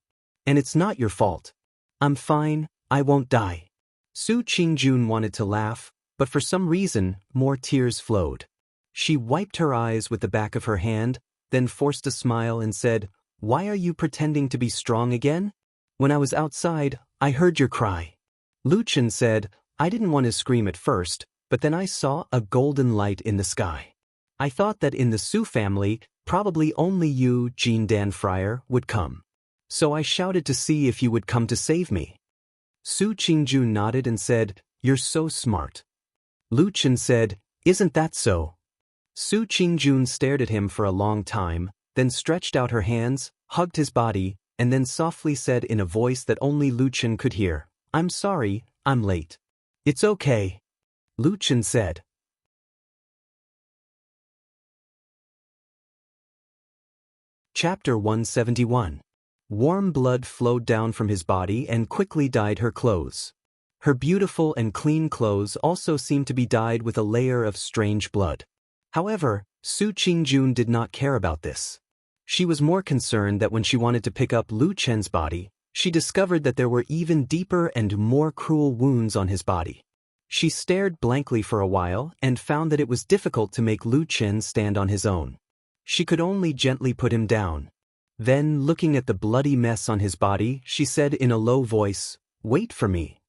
"And it's not your fault." "I'm fine, I won't die." Su Qingjun wanted to laugh, but for some reason, more tears flowed. She wiped her eyes with the back of her hand, then forced a smile and said, "Why are you pretending to be strong again? When I was outside, I heard your cry." Lu Chen said, "I didn't want to scream at first, but then I saw a golden light in the sky. I thought that in the Su family, probably only you, Jean Dan Friar, would come. So I shouted to see if you would come to save me." Su Qingjun nodded and said, "You're so smart." Lu Chen said, "Isn't that so?" Su Qingjun stared at him for a long time, then stretched out her hands, hugged his body, and then softly said in a voice that only Lu Chen could hear, "I'm sorry, I'm late." "It's okay," Lu Chen said. Chapter 171. Warm blood flowed down from his body and quickly dyed her clothes. Her beautiful and clean clothes also seemed to be dyed with a layer of strange blood. However, Su Qingjun did not care about this. She was more concerned that when she wanted to pick up Lu Chen's body, she discovered that there were even deeper and more cruel wounds on his body. She stared blankly for a while and found that it was difficult to make Lu Chen stand on his own. She could only gently put him down. Then, looking at the bloody mess on his body, she said in a low voice, "Wait for me."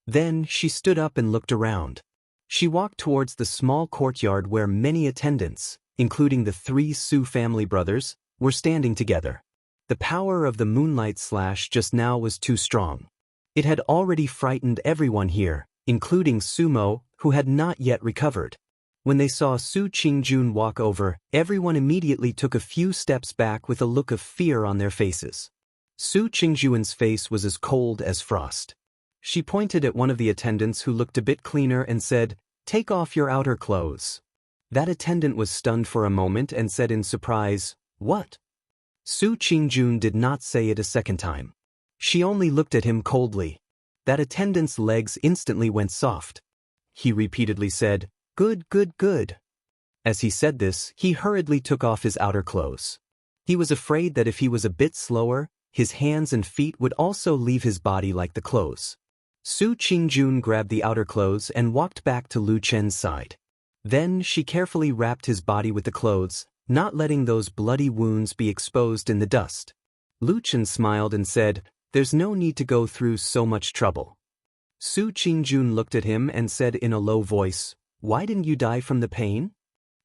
Then she stood up and looked around. She walked towards the small courtyard where many attendants, including the 3 Su family brothers, were standing together. The power of the moonlight slash just now was too strong. It had already frightened everyone here, including Sumo, who had not yet recovered. When they saw Su Qingjun walk over, everyone immediately took a few steps back with a look of fear on their faces. Su Qingjun's face was as cold as frost. She pointed at one of the attendants who looked a bit cleaner and said, "Take off your outer clothes." That attendant was stunned for a moment and said in surprise, "What?" Su Qingjun did not say it a second time. She only looked at him coldly. That attendant's legs instantly went soft. He repeatedly said, "Good, good, good." As he said this, he hurriedly took off his outer clothes. He was afraid that if he was a bit slower, his hands and feet would also leave his body like the clothes. Su Qingjun grabbed the outer clothes and walked back to Lu Chen's side. Then she carefully wrapped his body with the clothes, not letting those bloody wounds be exposed in the dust. Lu Chen smiled and said, "There's no need to go through so much trouble." Su Qingjun looked at him and said in a low voice, "Why didn't you die from the pain?"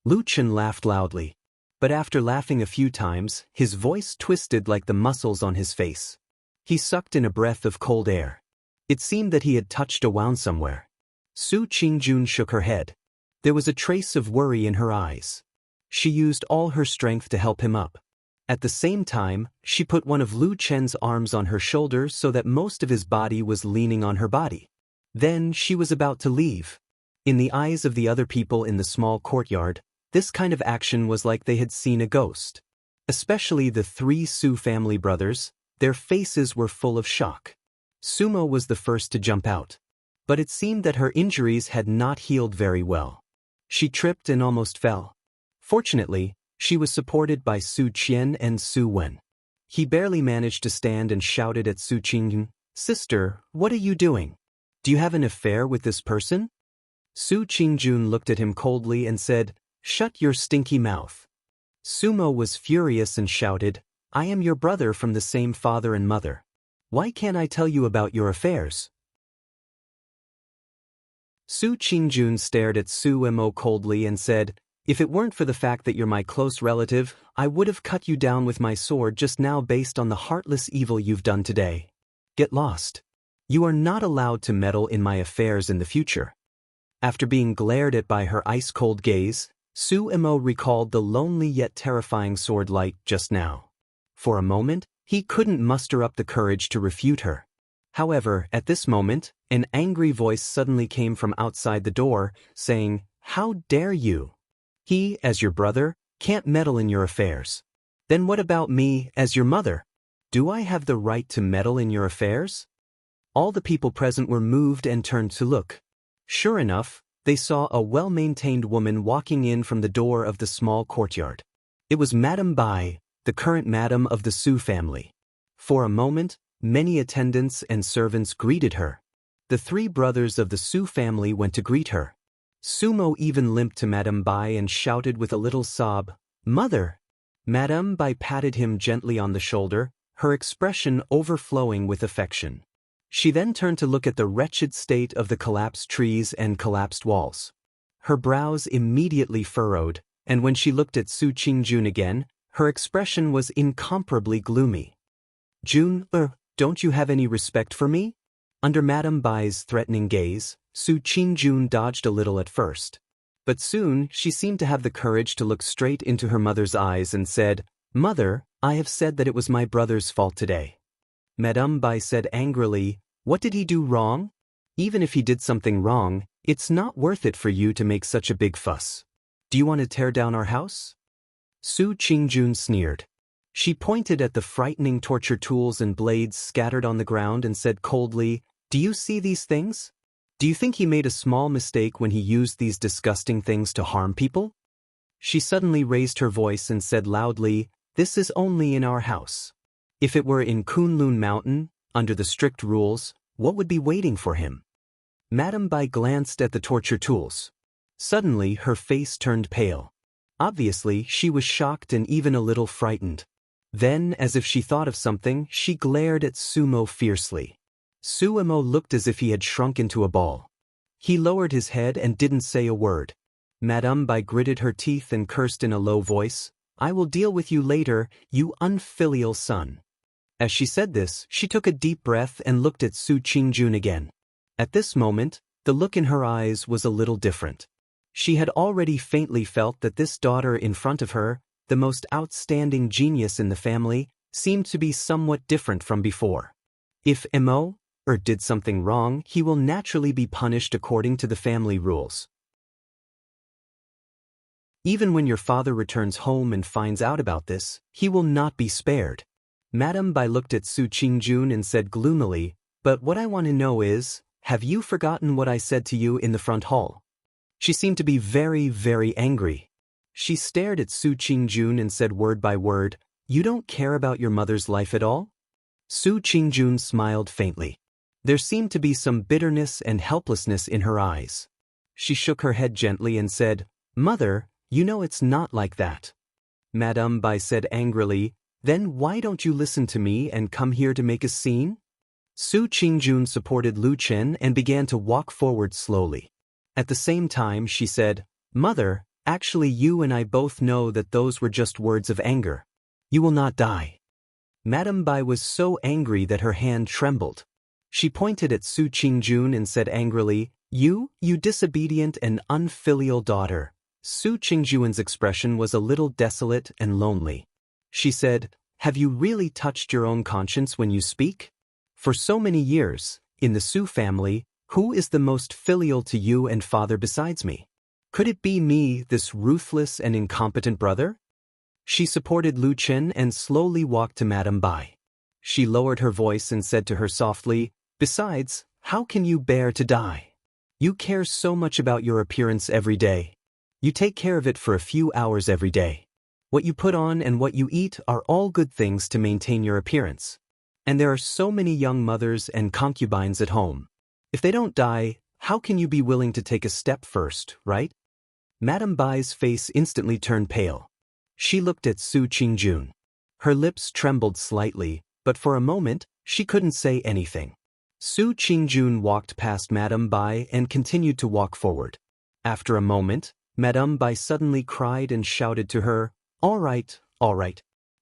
Lu Chen laughed loudly. But after laughing a few times, his voice twisted like the muscles on his face. He sucked in a breath of cold air. It seemed that he had touched a wound somewhere. Su Qingjun shook her head. There was a trace of worry in her eyes. She used all her strength to help him up. At the same time, she put one of Lu Chen's arms on her shoulder so that most of his body was leaning on her body. Then she was about to leave. In the eyes of the other people in the small courtyard, this kind of action was like they had seen a ghost. Especially the 3 Su family brothers, their faces were full of shock. Sumo was the first to jump out. But it seemed that her injuries had not healed very well. She tripped and almost fell. Fortunately, she was supported by Su Qian and Su Wen. He barely managed to stand and shouted at Su Qingjun, "Sister, what are you doing? Do you have an affair with this person?" Su Qingjun looked at him coldly and said, "Shut your stinky mouth." Sumo was furious and shouted, "I am your brother from the same father and mother. Why can't I tell you about your affairs?" Su Qingjun stared at Su Mo coldly and said, "If it weren't for the fact that you're my close relative, I would have cut you down with my sword just now based on the heartless evil you've done today. Get lost. You are not allowed to meddle in my affairs in the future." After being glared at by her ice-cold gaze, Su Mo recalled the lonely yet terrifying sword light just now. For a moment, he couldn't muster up the courage to refute her. However, at this moment, an angry voice suddenly came from outside the door, saying, "How dare you? He, as your brother, can't meddle in your affairs. Then what about me, as your mother? Do I have the right to meddle in your affairs?" All the people present were moved and turned to look. Sure enough, they saw a well-maintained woman walking in from the door of the small courtyard. It was Madame Bai, the current madam of the Su family. For a moment, many attendants and servants greeted her. The three brothers of the Su family went to greet her. Sumo even limped to Madame Bai and shouted with a little sob, "Mother!" Madame Bai patted him gently on the shoulder, her expression overflowing with affection. She then turned to look at the wretched state of the collapsed trees and collapsed walls. Her brows immediately furrowed, and when she looked at Su Qingjun again, her expression was incomparably gloomy. "Jun, don't you have any respect for me?" Under Madame Bai's threatening gaze, Su Qingjun dodged a little at first. But soon she seemed to have the courage to look straight into her mother's eyes and said, "Mother, I have said that it was my brother's fault today." Madame Bai said angrily, "What did he do wrong? Even if he did something wrong, it's not worth it for you to make such a big fuss. Do you want to tear down our house?" Su Qingjun sneered. She pointed at the frightening torture tools and blades scattered on the ground and said coldly, "Do you see these things? Do you think he made a small mistake when he used these disgusting things to harm people?" She suddenly raised her voice and said loudly, "This is only in our house. If it were in Kunlun Mountain, under the strict rules, what would be waiting for him?" Madame Bai glanced at the torture tools. Suddenly her face turned pale. Obviously, she was shocked and even a little frightened. Then, as if she thought of something, she glared at Sumo fiercely. Sumo looked as if he had shrunk into a ball. He lowered his head and didn't say a word. Madame Bai gritted her teeth and cursed in a low voice, "I will deal with you later, you unfilial son." As she said this, she took a deep breath and looked at Su Qingjun again. At this moment, the look in her eyes was a little different. She had already faintly felt that this daughter in front of her, the most outstanding genius in the family, seemed to be somewhat different from before. If Mo did something wrong, he will naturally be punished according to the family rules. Even when your father returns home and finds out about this, he will not be spared. Madame Bai looked at Su Qingjun and said gloomily, "But what I want to know is, have you forgotten what I said to you in the front hall?" She seemed to be very, very angry. She stared at Su Qingjun and said word by word, "You don't care about your mother's life at all?" Su Qingjun smiled faintly. There seemed to be some bitterness and helplessness in her eyes. She shook her head gently and said, "Mother, you know it's not like that." Madame Bai said angrily, "Then why don't you listen to me and come here to make a scene?" Su Qingjun supported Lu Chen and began to walk forward slowly. At the same time she said, "Mother, actually you and I both know that those were just words of anger. You will not die." Madame Bai was so angry that her hand trembled. She pointed at Su Qingjun and said angrily, You disobedient and unfilial daughter." Su Qingjun's expression was a little desolate and lonely. She said, "Have you really touched your own conscience when you speak? For so many years, in the Su family, who is the most filial to you and father besides me? Could it be me, this ruthless and incompetent brother?" She supported Lu Chen and slowly walked to Madame Bai. She lowered her voice and said to her softly, "Besides, how can you bear to die? You care so much about your appearance every day. You take care of it for a few hours every day. What you put on and what you eat are all good things to maintain your appearance. And there are so many young mothers and concubines at home. If they don't die, how can you be willing to take a step first, right?" Madame Bai's face instantly turned pale. She looked at Su Qingjun. Her lips trembled slightly, but for a moment, she couldn't say anything. Su Qingjun walked past Madame Bai and continued to walk forward. After a moment, Madame Bai suddenly cried and shouted to her, all right.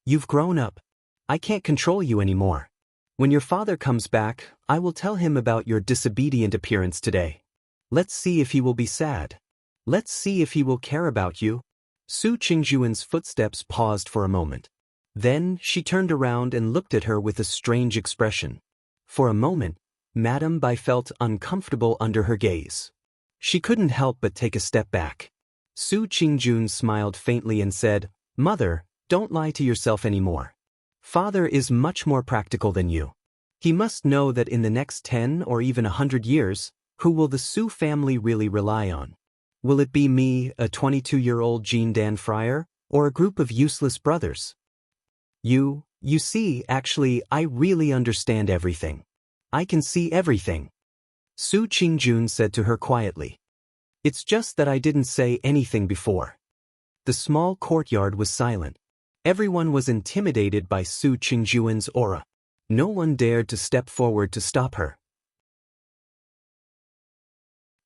You've grown up. I can't control you anymore. When your father comes back, I will tell him about your disobedient appearance today. Let's see if he will be sad. Let's see if he will care about you." Su Qingjun's footsteps paused for a moment. Then she turned around and looked at her with a strange expression. For a moment, Madame Bai felt uncomfortable under her gaze. She couldn't help but take a step back. Su Qingjun smiled faintly and said, "Mother, don't lie to yourself anymore. Father is much more practical than you. He must know that in the next 10 or even 100 years, Who will the Su family really rely on? Will it be me, a 22-year-old Jean Dan Friar, or a group of useless brothers? You see, actually, I really understand everything. I can see everything, Su Qingjun said to her quietly. It's just that I didn't say anything before. The small courtyard was silent. Everyone was intimidated by Su Qingjun's aura. No one dared to step forward to stop her.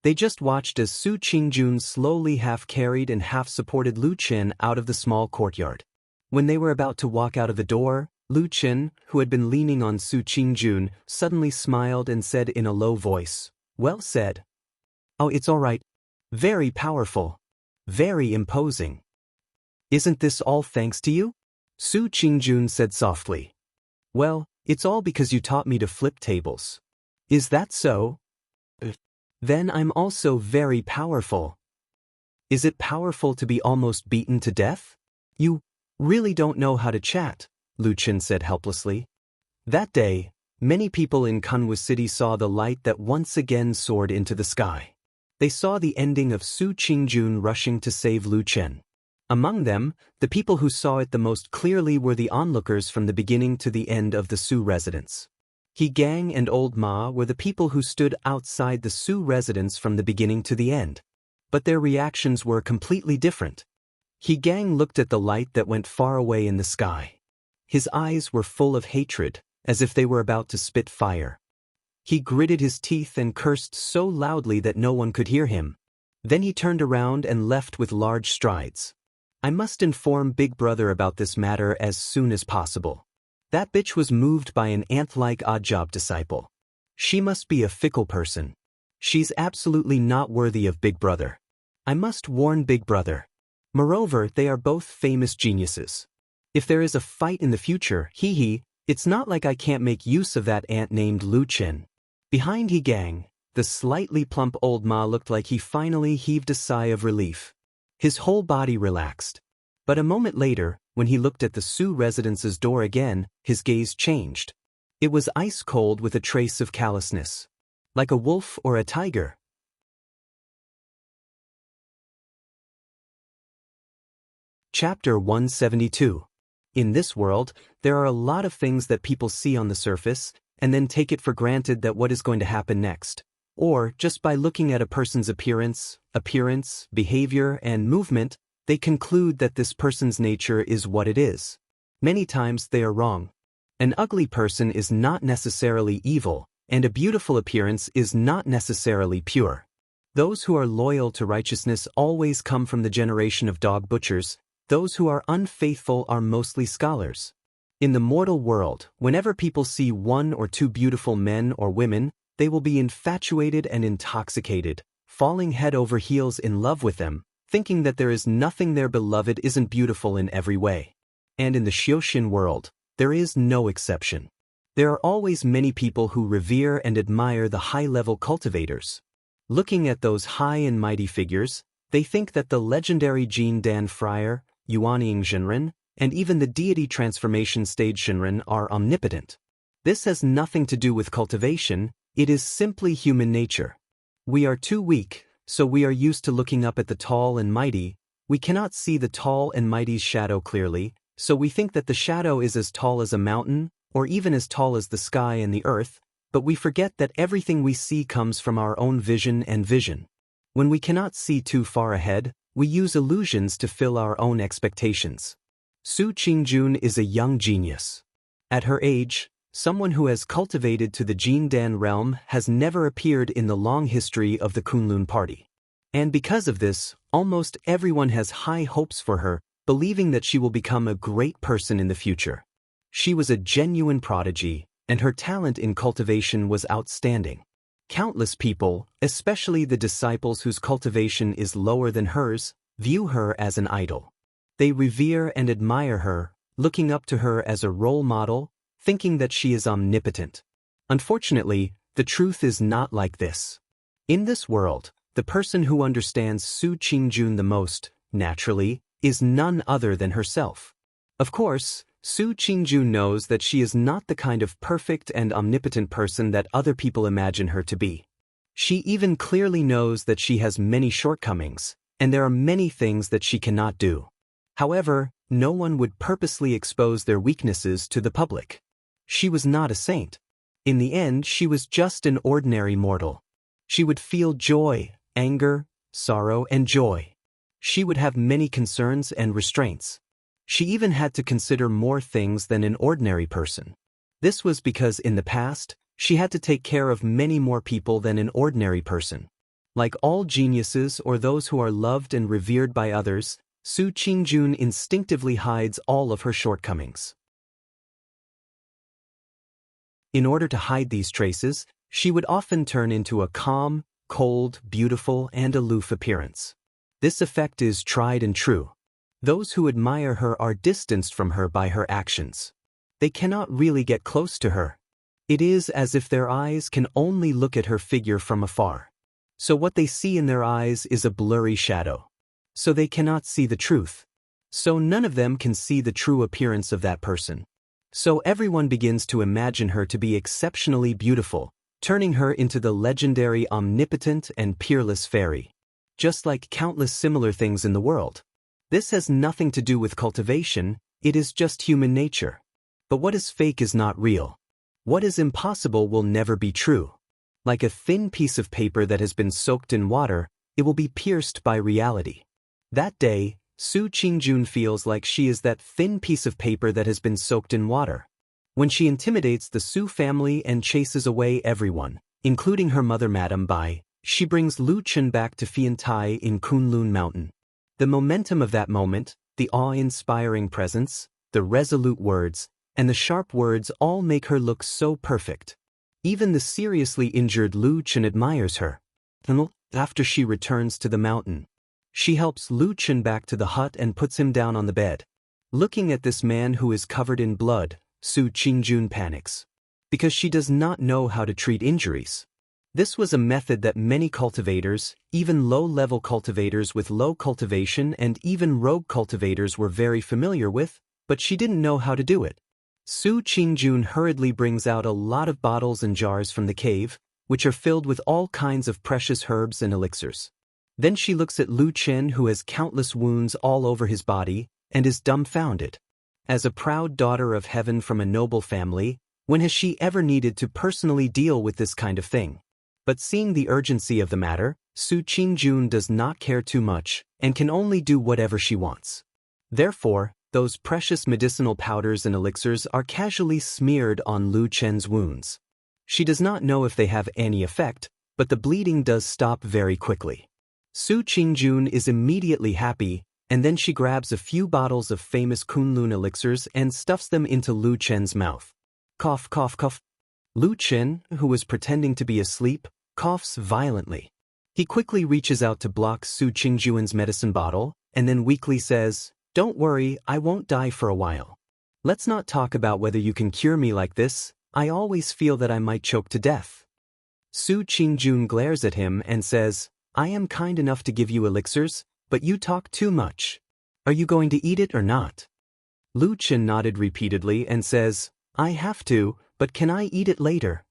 They just watched as Su Qingjun slowly half-carried and half-supported Lu Qin out of the small courtyard. When they were about to walk out of the door, Lu Qin, who had been leaning on Su Qingjun, suddenly smiled and said in a low voice, "Well said. Oh, it's all right. Very powerful. Very imposing. Isn't this all thanks to you?" Su Qingjun said softly. "Well, it's all because you taught me to flip tables." "Is that so?" "Then I'm also very powerful." "Is it powerful to be almost beaten to death?" "You really don't know how to chat," Lu Qin said helplessly. That day, many people in Kunwu City saw the light that once again soared into the sky. They saw the ending of Su Qingjun rushing to save Lu Qin. Among them, the people who saw it the most clearly were the onlookers from the beginning to the end of the Su residence. He Gang and Old Ma were the people who stood outside the Su residence from the beginning to the end. But their reactions were completely different. He Gang looked at the light that went far away in the sky. His eyes were full of hatred, as if they were about to spit fire. He gritted his teeth and cursed so loudly that no one could hear him. Then he turned around and left with large strides. "I must inform Big Brother about this matter as soon as possible. That bitch was moved by an ant-like oddjob disciple. She must be a fickle person. She's absolutely not worthy of Big Brother. I must warn Big Brother. Moreover, they are both famous geniuses. If there is a fight in the future, it's not like I can't make use of that ant named Lu Qin." Behind He Gang, the slightly plump old Ma looked like he finally heaved a sigh of relief. His whole body relaxed. But a moment later, when he looked at the Su residence's door again, his gaze changed. It was ice cold with a trace of callousness. Like a wolf or a tiger. Chapter 172. In this world, there are a lot of things that people see on the surface, and then take it for granted that what is going to happen next. Or, just by looking at a person's appearance, behavior, and movement, they conclude that this person's nature is what it is. Many times they are wrong. An ugly person is not necessarily evil, and a beautiful appearance is not necessarily pure. Those who are loyal to righteousness always come from the generation of dog butchers. Those who are unfaithful are mostly scholars. In the mortal world, whenever people see one or two beautiful men or women, they will be infatuated and intoxicated, falling head over heels in love with them, thinking that there is nothing their beloved isn't beautiful in every way. And in the Xiuxin world, there is no exception. There are always many people who revere and admire the high-level cultivators. Looking at those high and mighty figures, they think that the legendary Jean Dan Friar, Yuanying Shinran, and even the deity transformation stage Shinran are omnipotent. This has nothing to do with cultivation, it is simply human nature. We are too weak, so we are used to looking up at the tall and mighty. We cannot see the tall and mighty's shadow clearly, so we think that the shadow is as tall as a mountain, or even as tall as the sky and the earth, but we forget that everything we see comes from our own vision and vision. When we cannot see too far ahead, we use illusions to fill our own expectations. Su Qingjun is a young genius. At her age, someone who has cultivated to the Jin Dan realm has never appeared in the long history of the Kunlun party. And because of this, almost everyone has high hopes for her, believing that she will become a great person in the future. She was a genuine prodigy, and her talent in cultivation was outstanding. Countless people, especially the disciples whose cultivation is lower than hers, view her as an idol. They revere and admire her, looking up to her as a role model, thinking that she is omnipotent. Unfortunately, the truth is not like this. In this world, the person who understands Su Qingjun the most, naturally, is none other than herself. Of course, Su Qingjun knows that she is not the kind of perfect and omnipotent person that other people imagine her to be. She even clearly knows that she has many shortcomings, and there are many things that she cannot do. However, no one would purposely expose their weaknesses to the public. She was not a saint. In the end, she was just an ordinary mortal. She would feel joy, anger, sorrow, and joy. She would have many concerns and restraints. She even had to consider more things than an ordinary person. This was because in the past, she had to take care of many more people than an ordinary person. Like all geniuses or those who are loved and revered by others, Su Qingjun instinctively hides all of her shortcomings. In order to hide these traces, she would often turn into a calm, cold, beautiful, and aloof appearance. This effect is tried and true. Those who admire her are distanced from her by her actions. They cannot really get close to her. It is as if their eyes can only look at her figure from afar. So what they see in their eyes is a blurry shadow. So they cannot see the truth. So none of them can see the true appearance of that person. So everyone begins to imagine her to be exceptionally beautiful, turning her into the legendary omnipotent and peerless fairy. Just like countless similar things in the world. This has nothing to do with cultivation, it is just human nature. But what is fake is not real. What is impossible will never be true. Like a thin piece of paper that has been soaked in water, it will be pierced by reality. That day, Su Qingjun feels like she is that thin piece of paper that has been soaked in water. When she intimidates the Su family and chases away everyone, including her mother Madame Bai, she brings Lu Chen back to Fiantai in Kunlun Mountain. The momentum of that moment, the awe-inspiring presence, the resolute words, and the sharp words all make her look so perfect. Even the seriously injured Lu Chen admires her. After she returns to the mountain, she helps Lu Chen back to the hut and puts him down on the bed. Looking at this man who is covered in blood, Su Qingjun panics. Because she does not know how to treat injuries. This was a method that many cultivators, even low-level cultivators with low cultivation and even rogue cultivators were very familiar with, but she didn't know how to do it. Su Qingjun hurriedly brings out a lot of bottles and jars from the cave, which are filled with all kinds of precious herbs and elixirs. Then she looks at Lu Chen, who has countless wounds all over his body, and is dumbfounded. As a proud daughter of heaven from a noble family, when has she ever needed to personally deal with this kind of thing? But seeing the urgency of the matter, Su Qingjun does not care too much, and can only do whatever she wants. Therefore, those precious medicinal powders and elixirs are casually smeared on Lu Chen's wounds. She does not know if they have any effect, but the bleeding does stop very quickly. Su Qingjun is immediately happy, and then she grabs a few bottles of famous Kunlun elixirs and stuffs them into Lu Chen's mouth. Cough, cough, cough. Lu Chen, who was pretending to be asleep, coughs violently. He quickly reaches out to block Su Qingjun's medicine bottle, and then weakly says, "Don't worry, I won't die for a while. Let's not talk about whether you can cure me like this, I always feel that I might choke to death." Su Qingjun glares at him and says, "I am kind enough to give you elixirs, but you talk too much. Are you going to eat it or not?" Lu Chen nodded repeatedly and says, "I have to, but can I eat it later?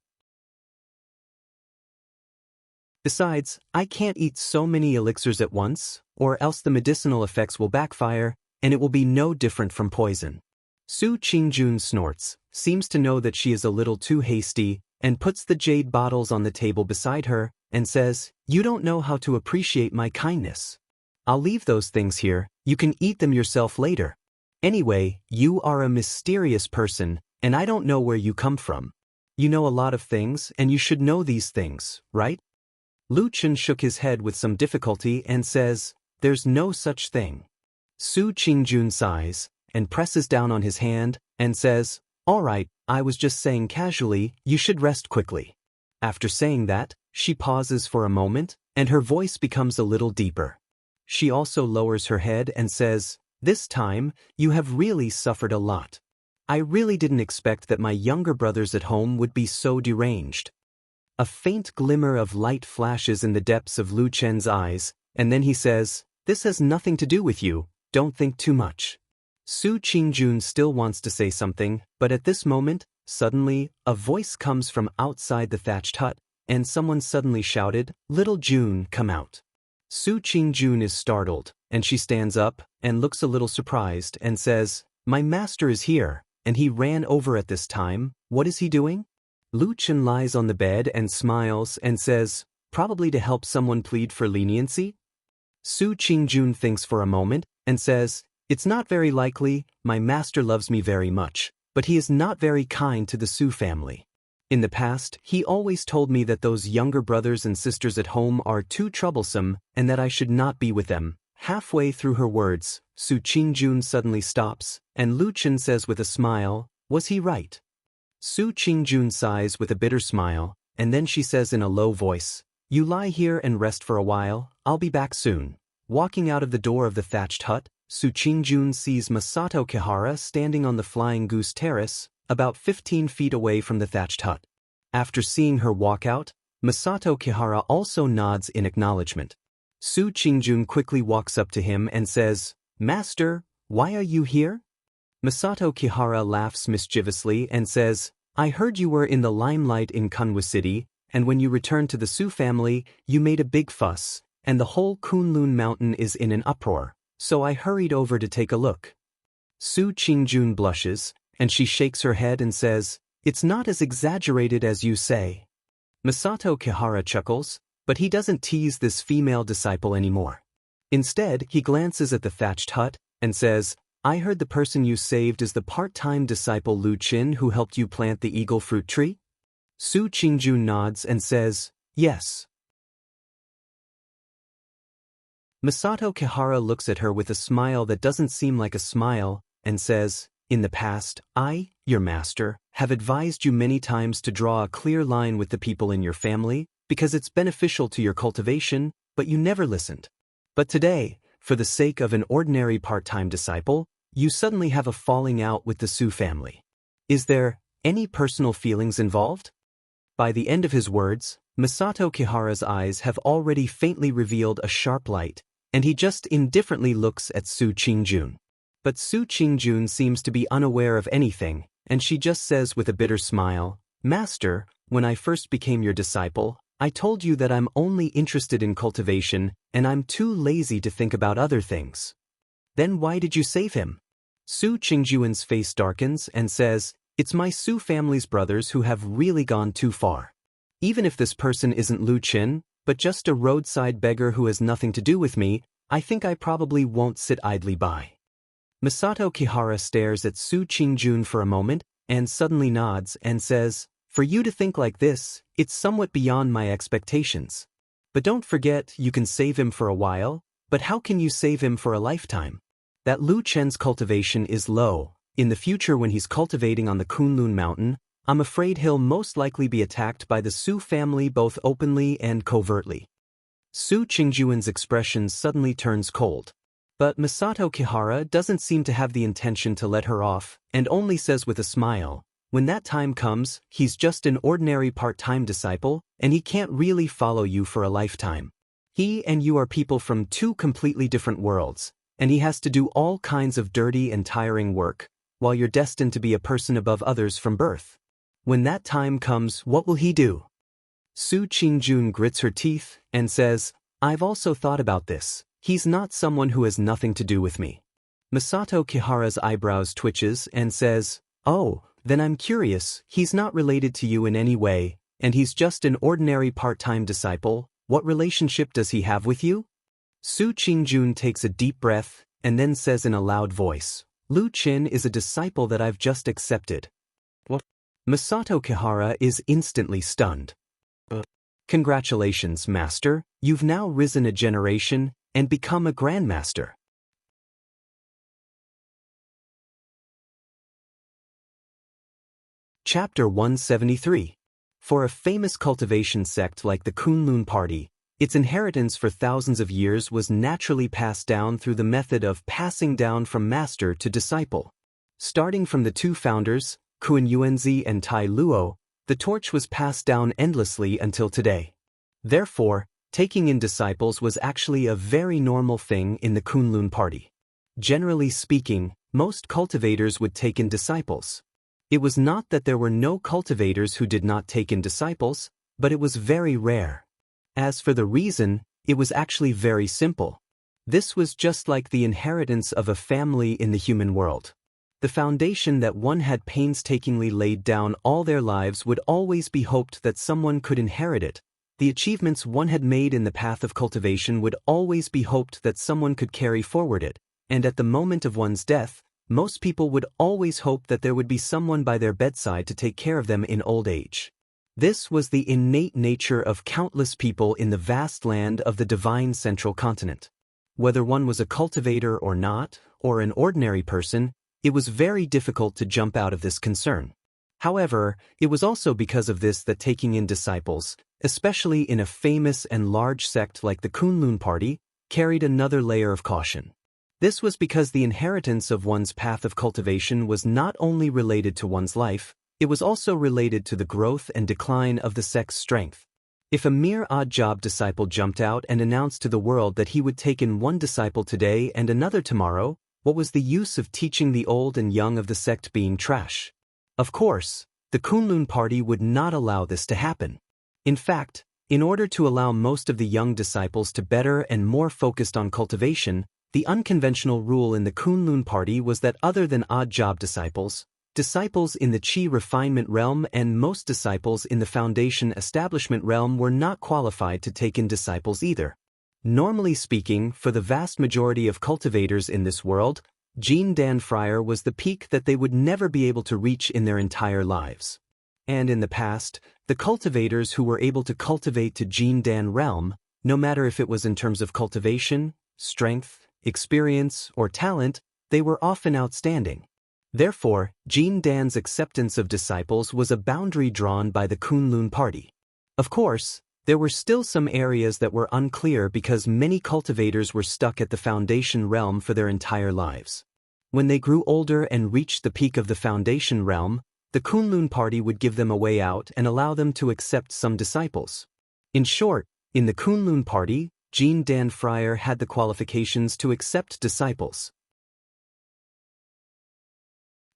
Besides, I can't eat so many elixirs at once, or else the medicinal effects will backfire, and it will be no different from poison." Su Qingjun snorts, seems to know that she is a little too hasty, and puts the jade bottles on the table beside her, and says, "You don't know how to appreciate my kindness. I'll leave those things here, you can eat them yourself later. Anyway, you are a mysterious person, and I don't know where you come from. You know a lot of things, and you should know these things, right?" Lu Chen shook his head with some difficulty and says, "There's no such thing." Su Qingjun sighs, and presses down on his hand, and says, "All right, I was just saying casually, you should rest quickly." After saying that, she pauses for a moment, and her voice becomes a little deeper. She also lowers her head and says, "This time, you have really suffered a lot. I really didn't expect that my younger brothers at home would be so deranged." A faint glimmer of light flashes in the depths of Lu Chen's eyes, and then he says, "This has nothing to do with you, don't think too much." Su Qingjun still wants to say something, but at this moment, suddenly, a voice comes from outside the thatched hut, and someone suddenly shouted, "Little June, come out." Su Qingjun is startled, and she stands up, and looks a little surprised, and says, "My master is here, and he ran over at this time. What is he doing?" Lu Chen lies on the bed and smiles and says, "Probably to help someone plead for leniency." Su Qingjun thinks for a moment, and says, "It's not very likely. My master loves me very much, but he is not very kind to the Su family. In the past, he always told me that those younger brothers and sisters at home are too troublesome and that I should not be with them." Halfway through her words, Su Qingjun suddenly stops, and Lu Chen says with a smile, "Was he right?" Su Qingjun sighs with a bitter smile, and then she says in a low voice, "You lie here and rest for a while, I'll be back soon." Walking out of the door of the thatched hut, Su Qingjun sees Masato Kihara standing on the Flying Goose Terrace, about 15 feet away from the thatched hut. After seeing her walk out, Masato Kihara also nods in acknowledgement. Su Qingjun quickly walks up to him and says, "Master, why are you here?" Masato Kihara laughs mischievously and says, "I heard you were in the limelight in Kunwa City, and when you returned to the Su family, you made a big fuss, and the whole Kunlun Mountain is in an uproar, so I hurried over to take a look." Su Qingjun blushes, and she shakes her head and says, "It's not as exaggerated as you say." Masato Kihara chuckles, but he doesn't tease this female disciple anymore. Instead, he glances at the thatched hut and says, "I heard the person you saved is the part-time disciple Lu Chen who helped you plant the eagle fruit tree?" Su Qingjun nods and says, "Yes." Masato Kihara looks at her with a smile that doesn't seem like a smile, and says, "In the past, I, your master, have advised you many times to draw a clear line with the people in your family, because it's beneficial to your cultivation, but you never listened. But today, for the sake of an ordinary part-time disciple, you suddenly have a falling out with the Su family. Is there any personal feelings involved?" By the end of his words, Masato Kihara's eyes have already faintly revealed a sharp light, and he just indifferently looks at Su Qingjun. But Su Qingjun seems to be unaware of anything, and she just says with a bitter smile, "Master, when I first became your disciple, I told you that I'm only interested in cultivation, and I'm too lazy to think about other things. Then why did you save him?" Su Qingjun's face darkens and says, "It's my Su family's brothers who have really gone too far. Even if this person isn't Lu Chen, but just a roadside beggar who has nothing to do with me, I think I probably won't sit idly by." Masato Kihara stares at Su Qingjun for a moment, and suddenly nods and says, "For you to think like this, it's somewhat beyond my expectations. But don't forget you can save him for a while, but how can you save him for a lifetime? That Lu Chen's cultivation is low. In the future when he's cultivating on the Kunlun Mountain, I'm afraid he'll most likely be attacked by the Su family both openly and covertly." Su Qingjun's expression suddenly turns cold. But Masato Kihara doesn't seem to have the intention to let her off, and only says with a smile, "When that time comes, he's just an ordinary part-time disciple, and he can't really follow you for a lifetime. He and you are people from two completely different worlds, and he has to do all kinds of dirty and tiring work, while you're destined to be a person above others from birth. When that time comes, what will he do?" Su Qingjun grits her teeth and says, "I've also thought about this. He's not someone who has nothing to do with me." Masato Kihara's eyebrows twitches and says, "Oh, then I'm curious, he's not related to you in any way, and he's just an ordinary part-time disciple. What relationship does he have with you?" Su Qingjun takes a deep breath, and then says in a loud voice, "Lu Chen is a disciple that I've just accepted." What? Masato Kihara is instantly stunned. "Congratulations, master, you've now risen a generation, and become a grandmaster." Chapter 173. For a famous cultivation sect like the Kunlun Party, its inheritance for thousands of years was naturally passed down through the method of passing down from master to disciple. Starting from the two founders, Kun Yuanzi and Tai Luo, the torch was passed down endlessly until today. Therefore, taking in disciples was actually a very normal thing in the Kunlun Party. Generally speaking, most cultivators would take in disciples. It was not that there were no cultivators who did not take in disciples, but it was very rare. As for the reason, it was actually very simple. This was just like the inheritance of a family in the human world. The foundation that one had painstakingly laid down all their lives would always be hoped that someone could inherit it. The achievements one had made in the path of cultivation would always be hoped that someone could carry forward it, and at the moment of one's death, most people would always hope that there would be someone by their bedside to take care of them in old age. This was the innate nature of countless people in the vast land of the divine central continent. Whether one was a cultivator or not, or an ordinary person, it was very difficult to jump out of this concern. However, it was also because of this that taking in disciples, especially in a famous and large sect like the Kunlun party, carried another layer of caution. This was because the inheritance of one's path of cultivation was not only related to one's life, it was also related to the growth and decline of the sect's strength. If a mere odd-job disciple jumped out and announced to the world that he would take in one disciple today and another tomorrow, what was the use of teaching the old and young of the sect being trash? Of course, the Kunlun party would not allow this to happen. In fact, in order to allow most of the young disciples to better and more focused on cultivation, the unconventional rule in the Kunlun party was that other than odd-job disciples, disciples in the Qi refinement realm and most disciples in the foundation establishment realm were not qualified to take in disciples either. Normally speaking, for the vast majority of cultivators in this world, Jin Dan Friar was the peak that they would never be able to reach in their entire lives. And in the past, the cultivators who were able to cultivate to Jin Dan realm, no matter if it was in terms of cultivation, strength, experience, or talent, they were often outstanding. Therefore, Jin Dan's acceptance of disciples was a boundary drawn by the Kunlun party. Of course, there were still some areas that were unclear because many cultivators were stuck at the foundation realm for their entire lives. When they grew older and reached the peak of the foundation realm, the Kunlun party would give them a way out and allow them to accept some disciples. In short, in the Kunlun party, Jin Dan Friar had the qualifications to accept disciples.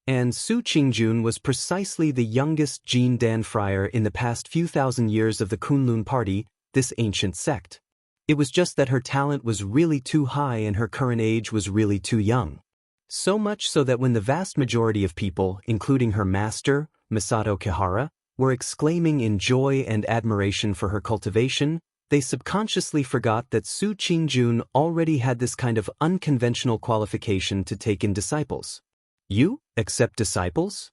And Su Qingjun was precisely the youngest Jin Dan Friar in the past few thousand years of the Kunlun party, this ancient sect. It was just that her talent was really too high and her current age was really too young. So much so that when the vast majority of people, including her master, Masato Kihara, were exclaiming in joy and admiration for her cultivation, they subconsciously forgot that Su Qingjun already had this kind of unconventional qualification to take in disciples. You accept disciples?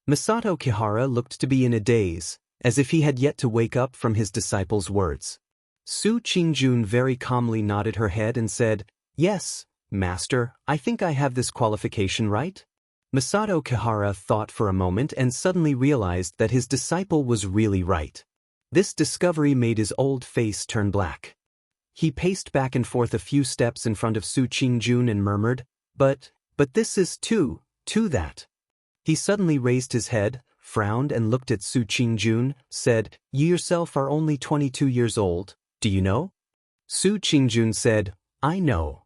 Masato Kihara looked to be in a daze, as if he had yet to wake up from his disciple's words. Su Qingjun very calmly nodded her head and said, "Yes, Master, I think I have this qualification right." Masato Kihara thought for a moment and suddenly realized that his disciple was really right. This discovery made his old face turn black. He paced back and forth a few steps in front of Su Qingjun and murmured, But this is too that. He suddenly raised his head, frowned and looked at Su Qingjun, said, "You yourself are only 22 years old, do you know?" Su Qingjun said, "I know."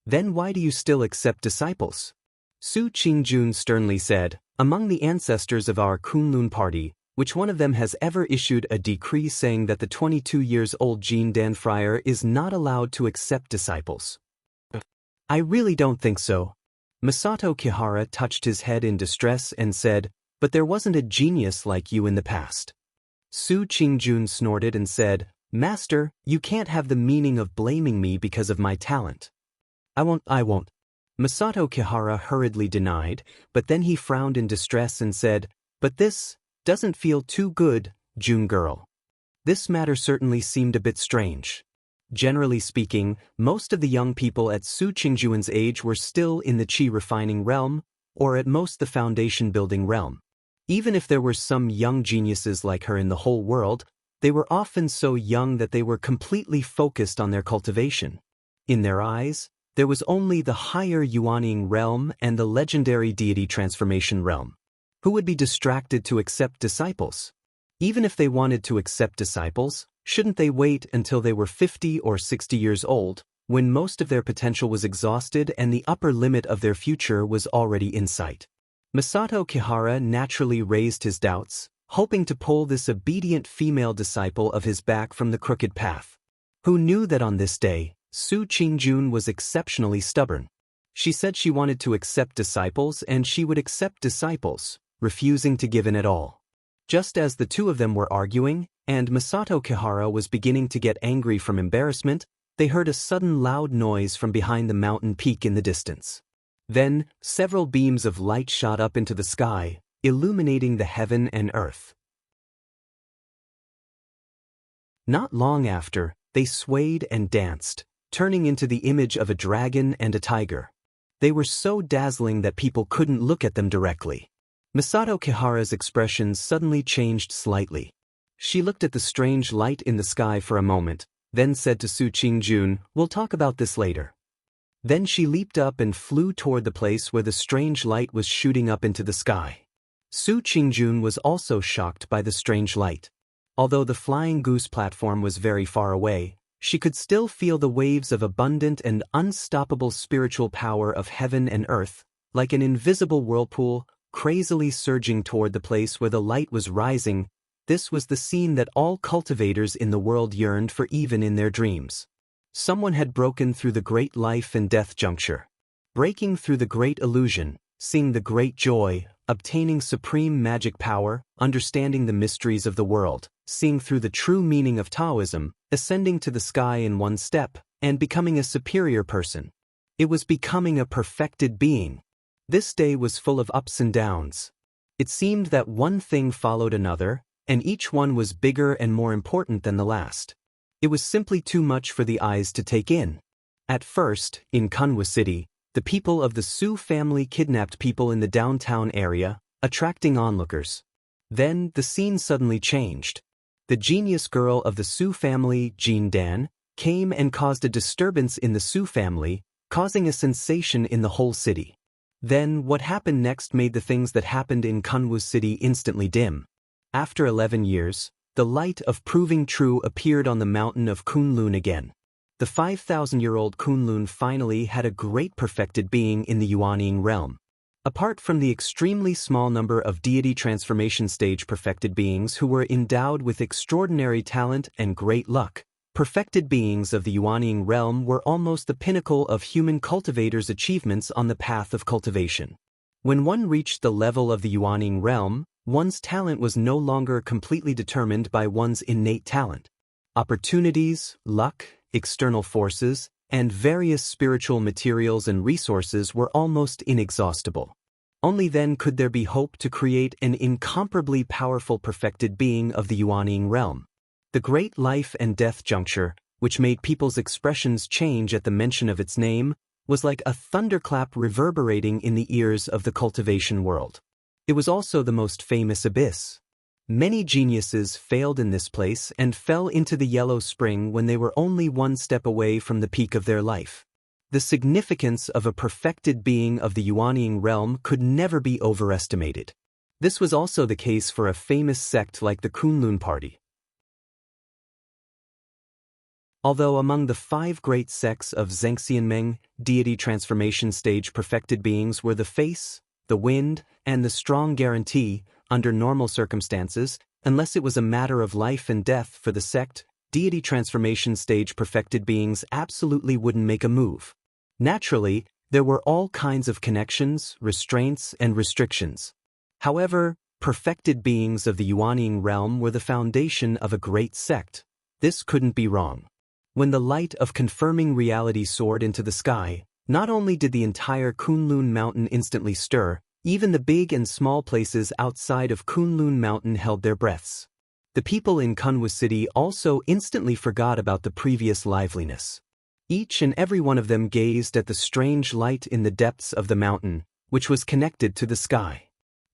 "Then why do you still accept disciples?" Su Qingjun sternly said, "Among the ancestors of our Kunlun party, which one of them has ever issued a decree saying that the 22 years old Jin Dan Friar is not allowed to accept disciples?" "I really don't think so." Masato Kihara touched his head in distress and said, "But there wasn't a genius like you in the past." Su Qingjun snorted and said, "Master, you can't have the meaning of blaming me because of my talent." I won't. Masato Kihara hurriedly denied, but then he frowned in distress and said, "But this doesn't feel too good, June girl." This matter certainly seemed a bit strange. Generally speaking, most of the young people at Su Qingjun's age were still in the Qi refining realm, or at most the foundation building realm. Even if there were some young geniuses like her in the whole world, they were often so young that they were completely focused on their cultivation. In their eyes, there was only the higher Yuanying realm and the legendary deity transformation realm. Who would be distracted to accept disciples? Even if they wanted to accept disciples, shouldn't they wait until they were 50 or 60 years old, when most of their potential was exhausted and the upper limit of their future was already in sight? Masato Kihara naturally raised his doubts, hoping to pull this obedient female disciple of his back from the crooked path. Who knew that on this day, Su Qingjun was exceptionally stubborn. She said she wanted to accept disciples and she would accept disciples, refusing to give in at all. Just as the two of them were arguing, and Masato Kihara was beginning to get angry from embarrassment, they heard a sudden loud noise from behind the mountain peak in the distance. Then, several beams of light shot up into the sky, illuminating the heaven and earth. Not long after, they swayed and danced, turning into the image of a dragon and a tiger. They were so dazzling that people couldn't look at them directly. Masato Kihara's expression suddenly changed slightly. She looked at the strange light in the sky for a moment, then said to Su Qingjun, "We'll talk about this later." Then she leaped up and flew toward the place where the strange light was shooting up into the sky. Su Qingjun was also shocked by the strange light. Although the flying goose platform was very far away, she could still feel the waves of abundant and unstoppable spiritual power of heaven and earth, like an invisible whirlpool, crazily surging toward the place where the light was rising. This was the scene that all cultivators in the world yearned for even in their dreams. Someone had broken through the great life and death juncture. Breaking through the great illusion, seeing the great joy, obtaining supreme magic power, understanding the mysteries of the world, seeing through the true meaning of Taoism, ascending to the sky in one step, and becoming a superior person. It was becoming a perfected being. This day was full of ups and downs. It seemed that one thing followed another, and each one was bigger and more important than the last. It was simply too much for the eyes to take in. At first, in Kunwa City, the people of the Su family kidnapped people in the downtown area, attracting onlookers. Then, the scene suddenly changed. The genius girl of the Su family, Jean Dan, came and caused a disturbance in the Su family, causing a sensation in the whole city. Then, what happened next made the things that happened in Kunwa City instantly dim. After 11 years, the light of proving true appeared on the mountain of Kunlun again. The 5,000-year-old Kunlun finally had a great perfected being in the Yuanying realm. Apart from the extremely small number of deity transformation stage perfected beings who were endowed with extraordinary talent and great luck, perfected beings of the Yuanying realm were almost the pinnacle of human cultivators' achievements on the path of cultivation. When one reached the level of the Yuanying realm, one's talent was no longer completely determined by one's innate talent. Opportunities, luck, external forces, and various spiritual materials and resources were almost inexhaustible. Only then could there be hope to create an incomparably powerful perfected being of the Yuanying realm. The great life and death juncture, which made people's expressions change at the mention of its name, was like a thunderclap reverberating in the ears of the cultivation world. It was also the most famous abyss. Many geniuses failed in this place and fell into the yellow spring when they were only one step away from the peak of their life. The significance of a perfected being of the Yuanying realm could never be overestimated. This was also the case for a famous sect like the Kunlun party. Although among the 5 great sects of Zhengxianmeng, deity transformation stage perfected beings were the face, the wind, and the strong guarantee, under normal circumstances, unless it was a matter of life and death for the sect, deity transformation stage perfected beings absolutely wouldn't make a move. Naturally, there were all kinds of connections, restraints, and restrictions. However, perfected beings of the Yuanying realm were the foundation of a great sect. This couldn't be wrong. When the light of confirming reality soared into the sky, not only did the entire Kunlun mountain instantly stir, even the big and small places outside of Kunlun mountain held their breaths. The people in Kunwa City also instantly forgot about the previous liveliness. Each and every one of them gazed at the strange light in the depths of the mountain, which was connected to the sky.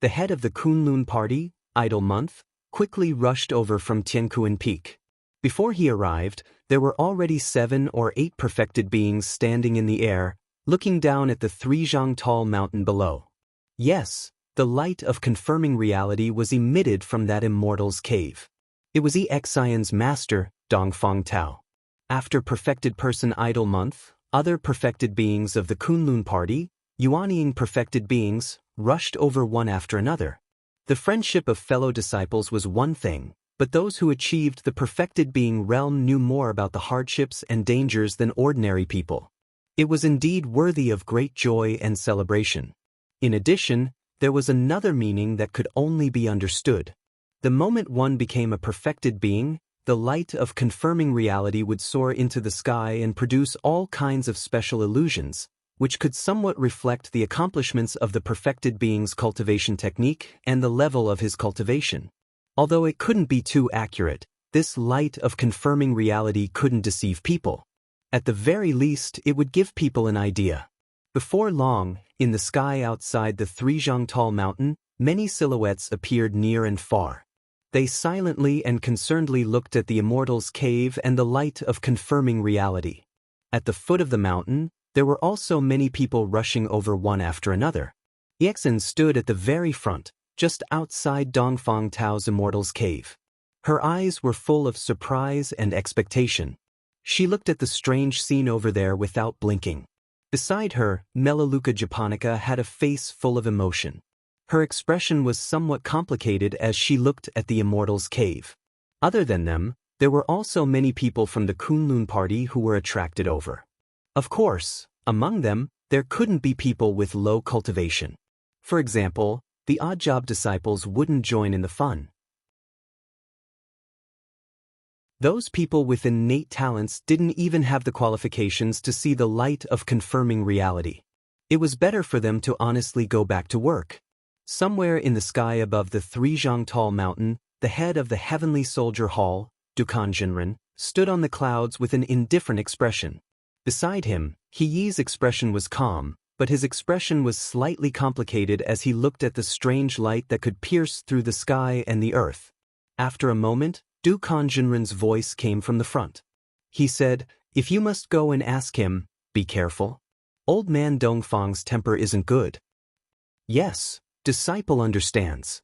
The head of the Kunlun party, Idle Month, quickly rushed over from Tiankuan Peak. Before he arrived, there were already 7 or 8 perfected beings standing in the air, looking down at the 3 tall mountain below. Yes, the light of confirming reality was emitted from that immortal's cave. It was Exian's master, Dongfang Tao. After perfected person Idle Month, other perfected beings of the Kunlun party, Yuanying perfected beings, rushed over one after another. The friendship of fellow disciples was one thing, but those who achieved the perfected being realm knew more about the hardships and dangers than ordinary people. It was indeed worthy of great joy and celebration. In addition, there was another meaning that could only be understood. The moment one became a perfected being, the light of confirming reality would soar into the sky and produce all kinds of special illusions, which could somewhat reflect the accomplishments of the perfected being's cultivation technique and the level of his cultivation. Although it couldn't be too accurate, this light of confirming reality couldn't deceive people. At the very least, it would give people an idea. Before long, in the sky outside the Three-Zhang-Tall mountain, many silhouettes appeared near and far. They silently and concernedly looked at the immortal's cave and the light of confirming reality. At the foot of the mountain, there were also many people rushing over one after another. Yexin stood at the very front, just outside Dongfang Tao's immortal's cave. Her eyes were full of surprise and expectation. She looked at the strange scene over there without blinking. Beside her, Melaleuca japonica had a face full of emotion. Her expression was somewhat complicated as she looked at the immortal's cave. Other than them, there were also many people from the Kunlun party who were attracted over. Of course, among them, there couldn't be people with low cultivation. For example, the odd job disciples wouldn't join in the fun. Those people with innate talents didn't even have the qualifications to see the light of confirming reality. It was better for them to honestly go back to work. Somewhere in the sky above the Three-Zhang-Tall mountain, the head of the Heavenly Soldier Hall, Dukan Jinren, stood on the clouds with an indifferent expression. Beside him, He Yi's expression was calm, but his expression was slightly complicated as he looked at the strange light that could pierce through the sky and the earth. After a moment, Dukan Jinren's voice came from the front. He said, "If you must go and ask him, be careful. Old man Dongfang's temper isn't good." "Yes, disciple understands."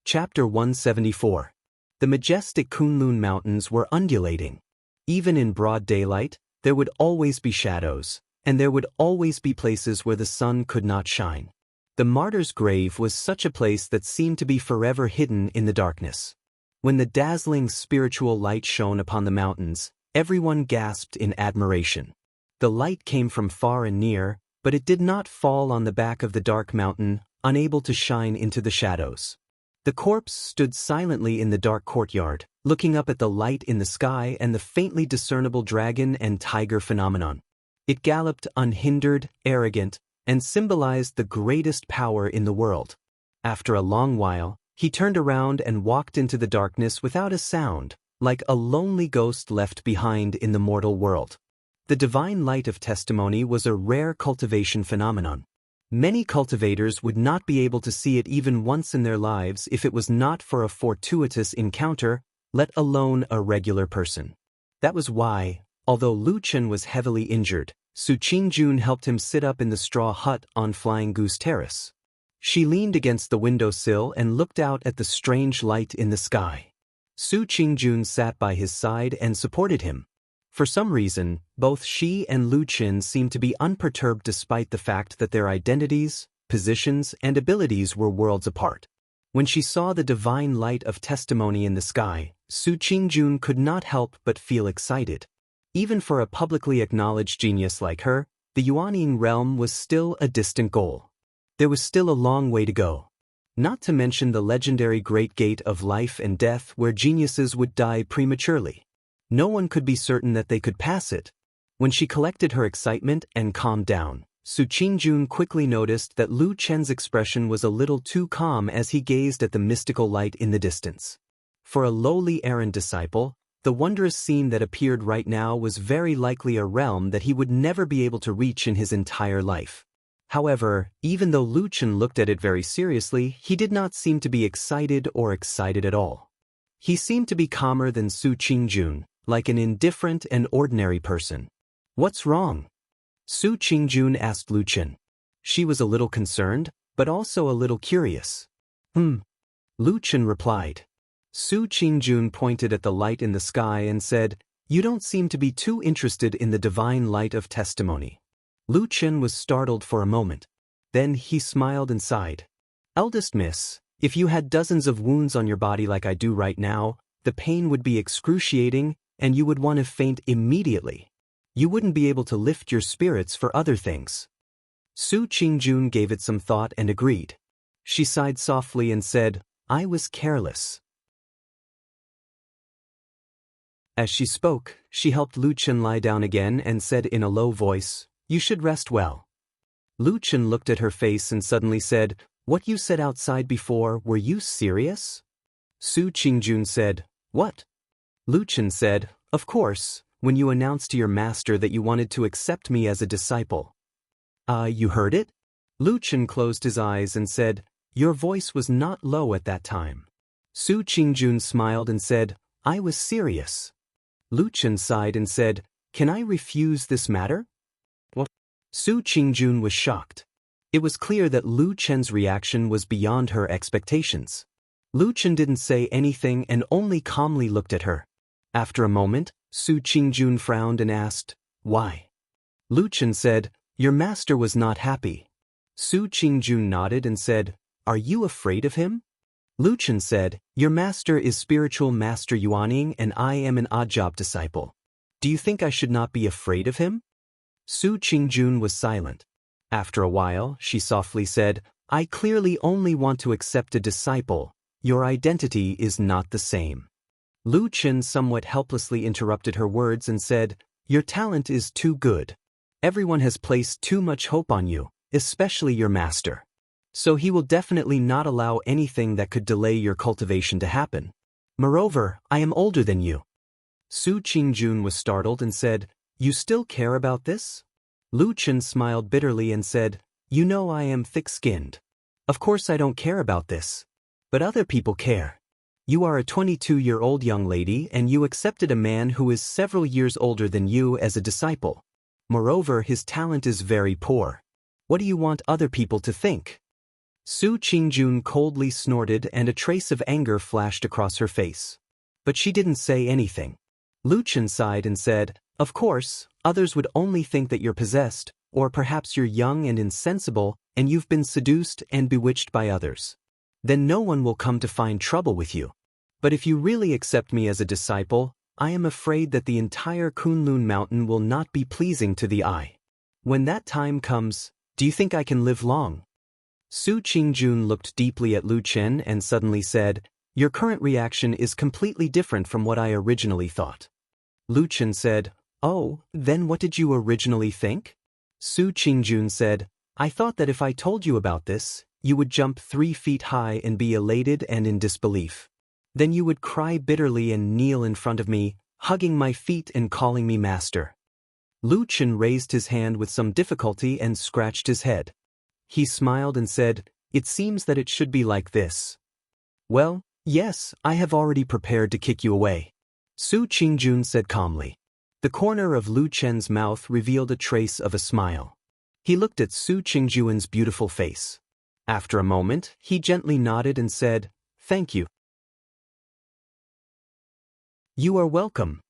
Chapter 174. The majestic Kunlun Mountains were undulating. Even in broad daylight, there would always be shadows, and there would always be places where the sun could not shine. The martyr's grave was such a place that seemed to be forever hidden in the darkness. When the dazzling spiritual light shone upon the mountains, everyone gasped in admiration. The light came from far and near, but it did not fall on the back of the dark mountain, unable to shine into the shadows. The corpse stood silently in the dark courtyard, looking up at the light in the sky and the faintly discernible dragon and tiger phenomenon. It galloped unhindered, arrogant, and symbolized the greatest power in the world. After a long while, he turned around and walked into the darkness without a sound, like a lonely ghost left behind in the mortal world. The divine light of testimony was a rare cultivation phenomenon. Many cultivators would not be able to see it even once in their lives if it was not for a fortuitous encounter, let alone a regular person. That was why, although Lu Chen was heavily injured, Su Qingjun helped him sit up in the straw hut on Flying Goose Terrace. She leaned against the windowsill and looked out at the strange light in the sky. Su Qingjun sat by his side and supported him. For some reason, both she and Lu Chen seemed to be unperturbed despite the fact that their identities, positions, and abilities were worlds apart. When she saw the divine light of testimony in the sky, Su Qingjun could not help but feel excited. Even for a publicly acknowledged genius like her, the Yuanying realm was still a distant goal. There was still a long way to go. Not to mention the legendary Great Gate of Life and Death where geniuses would die prematurely. No one could be certain that they could pass it. When she collected her excitement and calmed down, Su Qingjun quickly noticed that Lu Chen's expression was a little too calm as he gazed at the mystical light in the distance. For a lowly errand disciple, the wondrous scene that appeared right now was very likely a realm that he would never be able to reach in his entire life. However, even though Lu Chen looked at it very seriously, he did not seem to be excited at all. He seemed to be calmer than Su Qingjun, like an indifferent and ordinary person. "What's wrong?" Su Qingjun asked Lu Chen. She was a little concerned, but also a little curious. Lu Chen replied. Su Qingjun pointed at the light in the sky and said, "You don't seem to be too interested in the divine light of testimony." Lu Chen was startled for a moment. Then he smiled and sighed. Eldest miss, if you had dozens of wounds on your body like I do right now, the pain would be excruciating, and you would want to faint immediately. You wouldn't be able to lift your spirits for other things. Su Qingjun gave it some thought and agreed. She sighed softly and said, I was careless. As she spoke, she helped Lu Chen lie down again and said in a low voice, You should rest well. Lu Chen looked at her face and suddenly said, What you said outside before, were you serious? Su Qingjun said, What? Lu Chen said, Of course, when you announced to your master that you wanted to accept me as a disciple. You heard it? Lu Chen closed his eyes and said, Your voice was not low at that time. Su Qingjun smiled and said, I was serious. Lu Chen sighed and said, Can I refuse this matter? What? Su Qingjun was shocked. It was clear that Lu Chen's reaction was beyond her expectations. Lu Chen didn't say anything and only calmly looked at her. After a moment, Su Qingjun frowned and asked, Why? Lu Chen said, Your master was not happy. Su Qingjun nodded and said, Are you afraid of him? Lu Chen said, Your master is spiritual master Yuaning and I am an odd-job disciple. Do you think I should not be afraid of him? Su Qingjun was silent. After a while, she softly said, I clearly only want to accept a disciple. Your identity is not the same. Lu Chen somewhat helplessly interrupted her words and said, Your talent is too good. Everyone has placed too much hope on you, especially your master. So he will definitely not allow anything that could delay your cultivation to happen. Moreover, I am older than you. Su Qingjun was startled and said, You still care about this? Lu Chen smiled bitterly and said, You know I am thick-skinned. Of course I don't care about this. But other people care. You are a 22-year-old young lady and you accepted a man who is several years older than you as a disciple. Moreover, his talent is very poor. What do you want other people to think? Su Qingjun coldly snorted and a trace of anger flashed across her face. But she didn't say anything. Lu Chen sighed and said, Of course, others would only think that you're possessed, or perhaps you're young and insensible, and you've been seduced and bewitched by others. Then no one will come to find trouble with you. But if you really accept me as a disciple, I am afraid that the entire Kunlun Mountain will not be pleasing to the eye. When that time comes, do you think I can live long? Su Qingjun looked deeply at Lu Chen and suddenly said, Your current reaction is completely different from what I originally thought. Lu Chen said, Oh, then what did you originally think? Su Qingjun said, I thought that if I told you about this, you would jump 3 feet high and be elated and in disbelief. Then you would cry bitterly and kneel in front of me, hugging my feet and calling me master. Lu Chen raised his hand with some difficulty and scratched his head. He smiled and said, It seems that it should be like this. Well, yes, I have already prepared to kick you away. Su Qingjun said calmly. The corner of Lu Chen's mouth revealed a trace of a smile. He looked at Su Qingjun's beautiful face. After a moment, he gently nodded and said, Thank you. You are welcome.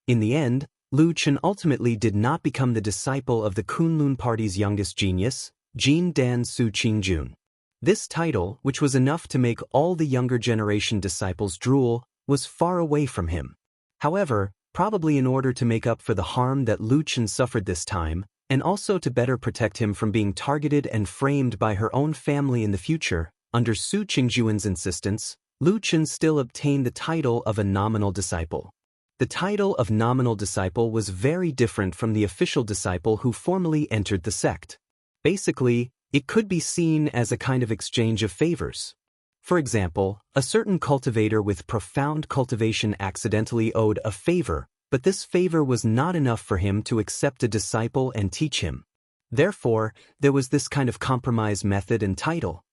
In the end, Lu Chen ultimately did not become the disciple of the Kunlun Party's youngest genius, Jin Dan Su Qingjun. This title, which was enough to make all the younger generation disciples drool, was far away from him. However, probably in order to make up for the harm that Lu Chen suffered this time, and also to better protect him from being targeted and framed by her own family in the future, under Su Qingjun's insistence, Lu Chen still obtained the title of a nominal disciple. The title of nominal disciple was very different from the official disciple who formally entered the sect. Basically, it could be seen as a kind of exchange of favors. For example, a certain cultivator with profound cultivation accidentally owed a favor, but this favor was not enough for him to accept a disciple and teach him. Therefore, there was this kind of compromise method and title.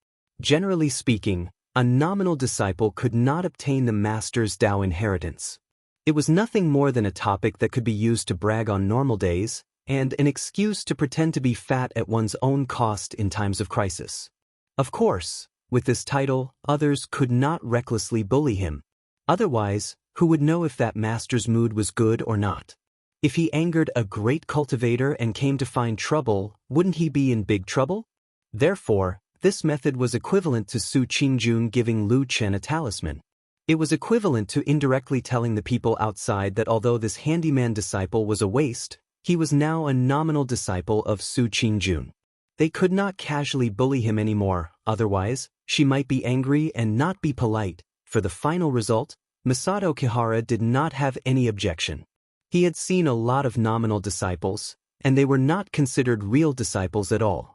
Generally speaking, a nominal disciple could not obtain the master's Tao inheritance. It was nothing more than a topic that could be used to brag on normal days, and an excuse to pretend to be fat at one's own cost in times of crisis. Of course, with this title, others could not recklessly bully him. Otherwise, who would know if that master's mood was good or not? If he angered a great cultivator and came to find trouble, wouldn't he be in big trouble? Therefore, this method was equivalent to Su Qingjun giving Lu Chen a talisman. It was equivalent to indirectly telling the people outside that although this handyman disciple was a waste, he was now a nominal disciple of Su Qingjun. They could not casually bully him anymore, otherwise, she might be angry and not be polite. For the final result, Masato Kihara did not have any objection. He had seen a lot of nominal disciples, and they were not considered real disciples at all.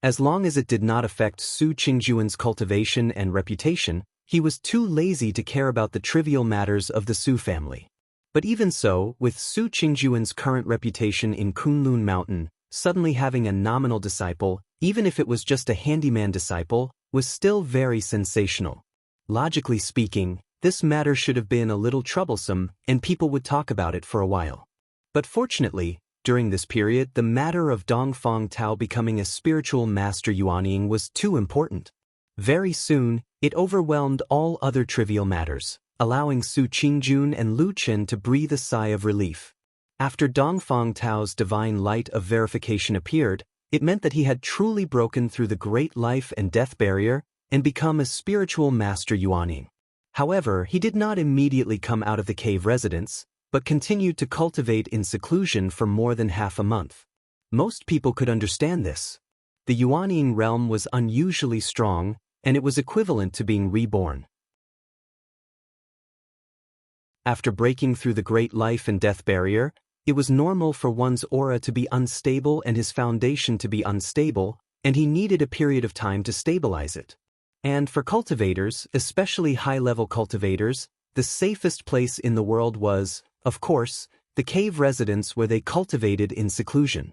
As long as it did not affect Su Qingjuan's cultivation and reputation, he was too lazy to care about the trivial matters of the Su family. But even so, with Su Qingjuan's current reputation in Kunlun Mountain, suddenly having a nominal disciple, even if it was just a handyman disciple, was still very sensational. Logically speaking, this matter should have been a little troublesome, and people would talk about it for a while. But fortunately, during this period, the matter of Dongfang Tao becoming a spiritual master Yuanying was too important. Very soon, it overwhelmed all other trivial matters, allowing Su Qingjun and Lu Chen to breathe a sigh of relief. After Dongfang Tao's divine light of verification appeared, it meant that he had truly broken through the great life and death barrier and become a spiritual master Yuanying. However, he did not immediately come out of the cave residence, but continued to cultivate in seclusion for more than half a month. Most people could understand this. The Yuanying realm was unusually strong, and it was equivalent to being reborn. After breaking through the great life and death barrier, it was normal for one's aura to be unstable and his foundation to be unstable, and he needed a period of time to stabilize it. And for cultivators, especially high-level cultivators, the safest place in the world was, of course, the cave residence where they cultivated in seclusion.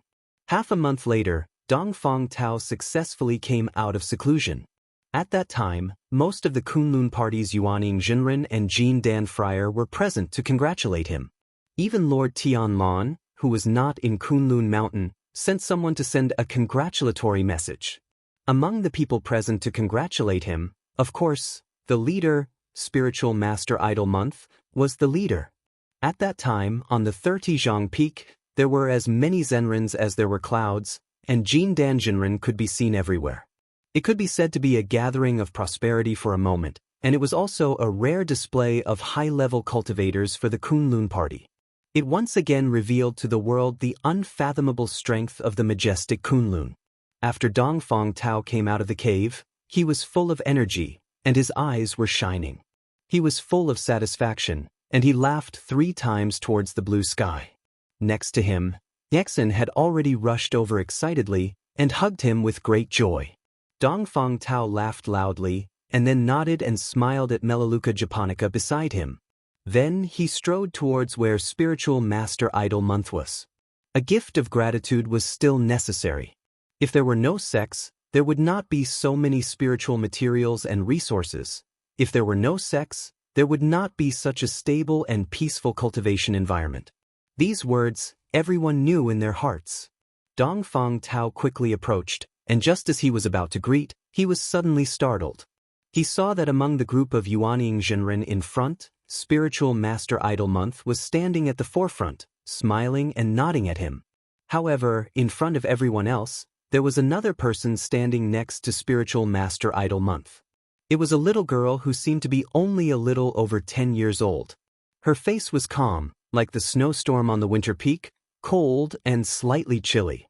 Half a month later, Dongfang Tao successfully came out of seclusion. At that time, most of the Kunlun party's Yuanying Jinren and Jin Dan Friar were present to congratulate him. Even Lord Tianlan, who was not in Kunlun Mountain, sent someone to send a congratulatory message. Among the people present to congratulate him, of course, the leader, Spiritual Master Idol Month, was the leader. At that time, on the 30-Zhang Peak, there were as many Zenrins as there were clouds, and Jin Dan Jinren could be seen everywhere. It could be said to be a gathering of prosperity for a moment, and it was also a rare display of high-level cultivators for the Kunlun party. It once again revealed to the world the unfathomable strength of the majestic Kunlun. After Dongfang Tao came out of the cave, he was full of energy, and his eyes were shining. He was full of satisfaction, and he laughed 3 times towards the blue sky. Next to him, Yexin had already rushed over excitedly and hugged him with great joy. Dongfang Tao laughed loudly, and then nodded and smiled at Melaleuca japonica beside him. Then he strode towards where Spiritual Master Idol Month was. A gift of gratitude was still necessary. If there were no sex, there would not be so many spiritual materials and resources. If there were no sex, there would not be such a stable and peaceful cultivation environment. These words, everyone knew in their hearts. Dongfang Tao quickly approached, and just as he was about to greet, he was suddenly startled. He saw that among the group of Yuanying Jinren in front, Spiritual Master Idol Month was standing at the forefront, smiling and nodding at him. However, in front of everyone else, there was another person standing next to Spiritual Master Idol Month. It was a little girl who seemed to be only a little over 10 years old. Her face was calm, like the snowstorm on the winter peak, cold and slightly chilly.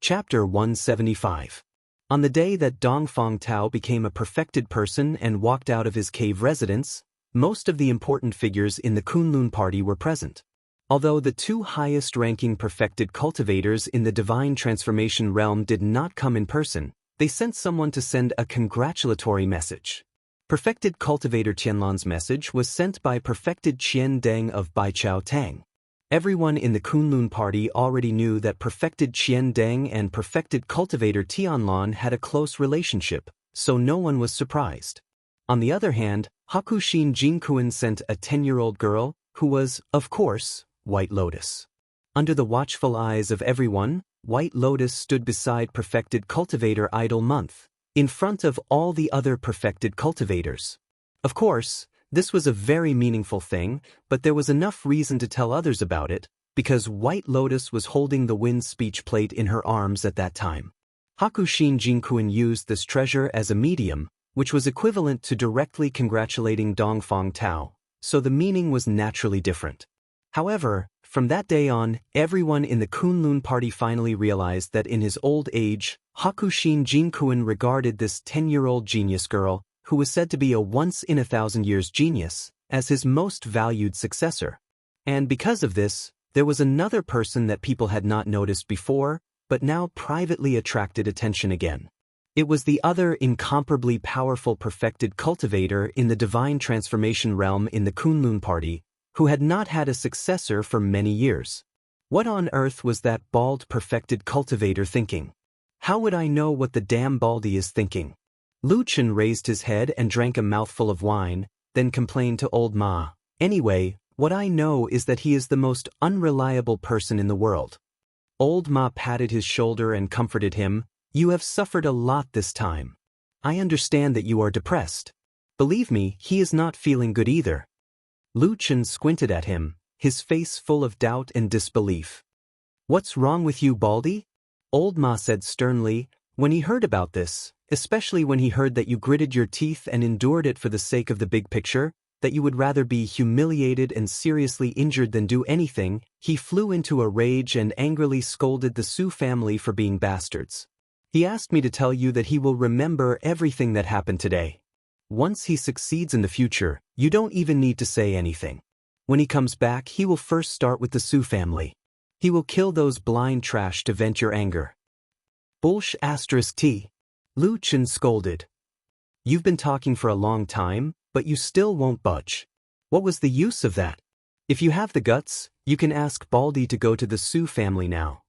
Chapter 175. On the day that Dongfang Tao became a perfected person and walked out of his cave residence, most of the important figures in the Kunlun party were present. Although the 2 highest-ranking perfected cultivators in the divine transformation realm did not come in person, they sent someone to send a congratulatory message. Perfected cultivator Tianlan's message was sent by perfected Qian Deng of Baichao Tang. Everyone in the Kunlun party already knew that perfected Qian Deng and perfected cultivator Tianlan had a close relationship, so no one was surprised. On the other hand, Hakushin Jinkuan sent a 10-year-old girl, who was, of course, White Lotus. Under the watchful eyes of everyone, White Lotus stood beside perfected cultivator Idol Month, in front of all the other perfected cultivators. Of course, this was a very meaningful thing, but there was enough reason to tell others about it, because White Lotus was holding the wind speech plate in her arms at that time. Hakushin Jinkuin used this treasure as a medium, which was equivalent to directly congratulating Dongfang Tao, so the meaning was naturally different. However, from that day on, everyone in the Kunlun party finally realized that in his old age, Hakushin Jinkuin regarded this 10-year-old genius girl, who was said to be a once-in-a-thousand-years genius, as his most valued successor. And because of this, there was another person that people had not noticed before, but now privately attracted attention again. It was the other incomparably powerful perfected cultivator in the divine transformation realm in the Kunlun party, who had not had a successor for many years. What on earth was that bald perfected cultivator thinking? How would I know what the damn baldy is thinking? Lu Chen raised his head and drank a mouthful of wine, then complained to old Ma. Anyway, what I know is that he is the most unreliable person in the world. Old Ma patted his shoulder and comforted him. You have suffered a lot this time. I understand that you are depressed. Believe me, he is not feeling good either. Lu Chen squinted at him, his face full of doubt and disbelief. What's wrong with you, Baldy? Old Ma said sternly, when he heard about this, especially when he heard that you gritted your teeth and endured it for the sake of the big picture, that you would rather be humiliated and seriously injured than do anything, he flew into a rage and angrily scolded the Su family for being bastards. He asked me to tell you that he will remember everything that happened today. Once he succeeds in the future, you don't even need to say anything. When he comes back, he will first start with the Su family. He will kill those blind trash to vent your anger. Bullsh*T. Lu Chen scolded. You've been talking for a long time, but you still won't budge. What was the use of that? If you have the guts, you can ask Baldy to go to the Su family now.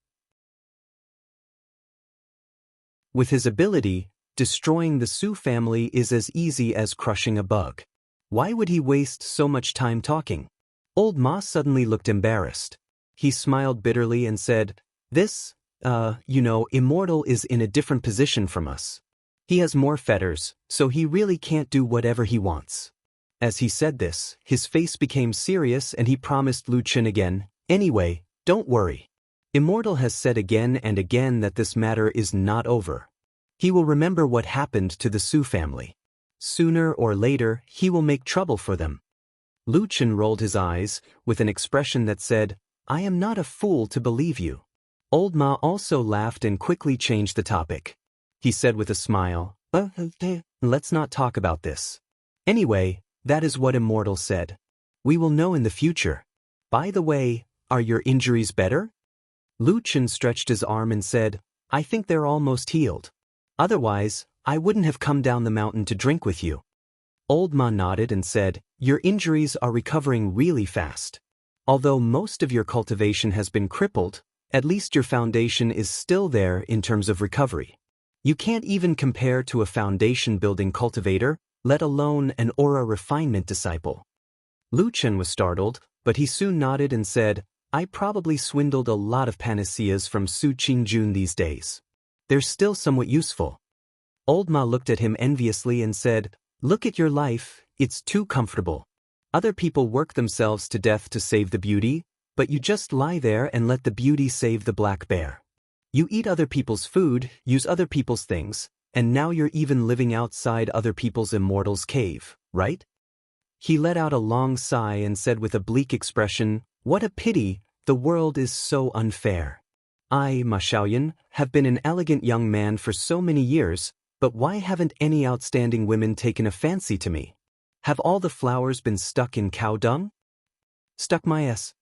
With his ability, destroying the Su family is as easy as crushing a bug. Why would he waste so much time talking? Old Ma suddenly looked embarrassed. He smiled bitterly and said, This, Immortal is in a different position from us. He has more fetters, so he really can't do whatever he wants. As he said this, his face became serious and he promised Lu Chen again, Anyway, don't worry. Immortal has said again and again that this matter is not over. He will remember what happened to the Su family. Sooner or later, he will make trouble for them. Lu Chen rolled his eyes, with an expression that said, I am not a fool to believe you. Old Ma also laughed and quickly changed the topic. He said with a smile, Let's not talk about this. Anyway, that is what Immortal said. We will know in the future. By the way, are your injuries better? Lu Chen stretched his arm and said, I think they're almost healed. Otherwise, I wouldn't have come down the mountain to drink with you. Old Ma nodded and said, Your injuries are recovering really fast. Although most of your cultivation has been crippled, at least your foundation is still there in terms of recovery. You can't even compare to a foundation-building cultivator, let alone an aura refinement disciple. Lu Chen was startled, but he soon nodded and said, I probably swindled a lot of panaceas from Su Qingjun these days. They're still somewhat useful. Old Ma looked at him enviously and said, Look at your life, it's too comfortable. Other people work themselves to death to save the beauty, but you just lie there and let the beauty save the black bear. You eat other people's food, use other people's things, and now you're even living outside other people's immortal's cave, right? He let out a long sigh and said with a bleak expression, What a pity, the world is so unfair. I, Ma Xiaoyan, have been an elegant young man for so many years, but why haven't any outstanding women taken a fancy to me? Have all the flowers been stuck in cow dung? Stuck my ass.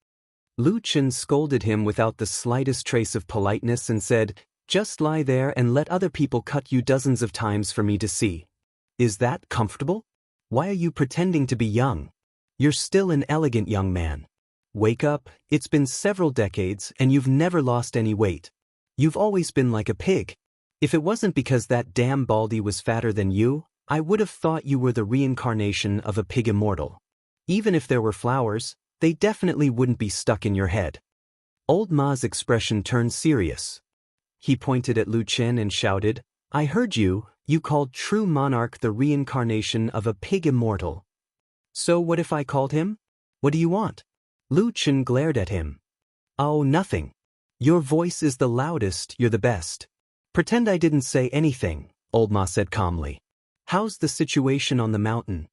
Lu Chen scolded him without the slightest trace of politeness and said, Just lie there and let other people cut you dozens of times for me to see. Is that comfortable? Why are you pretending to be young? You're still an elegant young man. Wake up, it's been several decades and you've never lost any weight. You've always been like a pig. If it wasn't because that damn Baldy was fatter than you, I would have thought you were the reincarnation of a pig immortal. Even if there were flowers, they definitely wouldn't be stuck in your head. Old Ma's expression turned serious. He pointed at Lu Chen and shouted, I heard you, You called true monarch the reincarnation of a pig immortal. So what if I called him? What do you want? Lu Chen glared at him. Oh, nothing. Your voice is the loudest, you're the best. Pretend I didn't say anything, Old Ma said calmly. How's the situation on the mountain?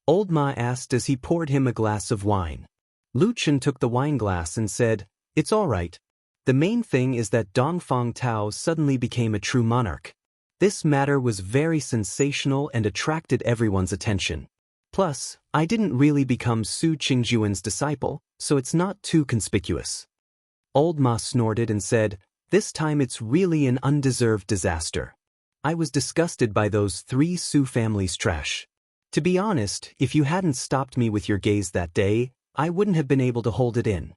Old Ma asked as he poured him a glass of wine. Lu Chen took the wine glass and said, It's all right. The main thing is that Dongfang Tao suddenly became a true monarch. This matter was very sensational and attracted everyone's attention. Plus, I didn't really become Su Qingjuan's disciple, so it's not too conspicuous. Old Ma snorted and said, This time it's really an undeserved disaster. I was disgusted by those 3 Su families' trash. To be honest, if you hadn't stopped me with your gaze that day, I wouldn't have been able to hold it in.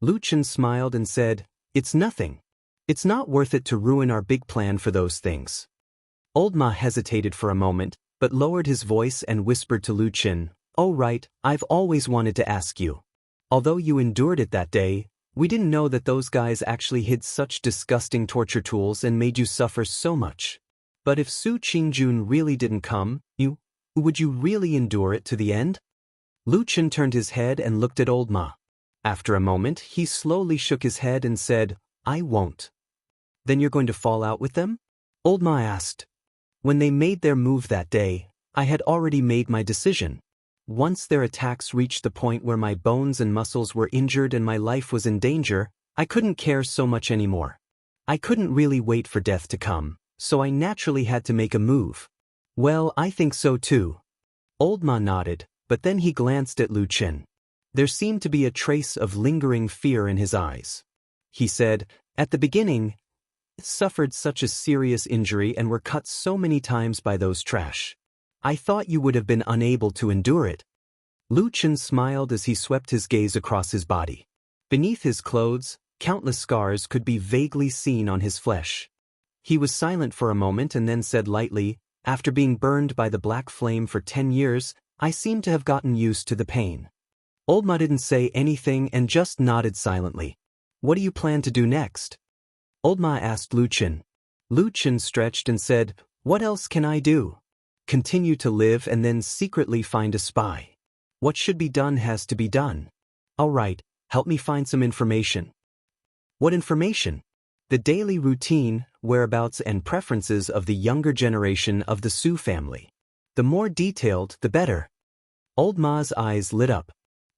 Lu Chen smiled and said, It's nothing. It's not worth it to ruin our big plan for those things. Old Ma hesitated for a moment, but lowered his voice and whispered to Lu Chen, Oh right, I've always wanted to ask you. Although you endured it that day, we didn't know that those guys actually hid such disgusting torture tools and made you suffer so much. But if Su Qingjun really didn't come, would you really endure it to the end? Lu Chen turned his head and looked at Old Ma. After a moment, he slowly shook his head and said, I won't. Then you're going to fall out with them? Old Ma asked. When they made their move that day, I had already made my decision. Once their attacks reached the point where my bones and muscles were injured and my life was in danger, I couldn't care so much anymore. I couldn't really wait for death to come, so I naturally had to make a move. Well, I think so too. Old Ma nodded, but then he glanced at Lu Chen. There seemed to be a trace of lingering fear in his eyes. He said, At the beginning, suffered such a serious injury and were cut so many times by those trash. I thought you would have been unable to endure it. Lu Chen smiled as he swept his gaze across his body. Beneath his clothes, countless scars could be vaguely seen on his flesh. He was silent for a moment and then said lightly, After being burned by the black flame for 10 years, I seem to have gotten used to the pain. Old Ma didn't say anything and just nodded silently. What do you plan to do next? Old Ma asked Lu Chen. Lu Chen stretched and said, What else can I do? Continue to live and then secretly find a spy. What should be done has to be done. All right, help me find some information. What information? The daily routine, whereabouts and preferences of the younger generation of the Su family. The more detailed, the better. Old Ma's eyes lit up.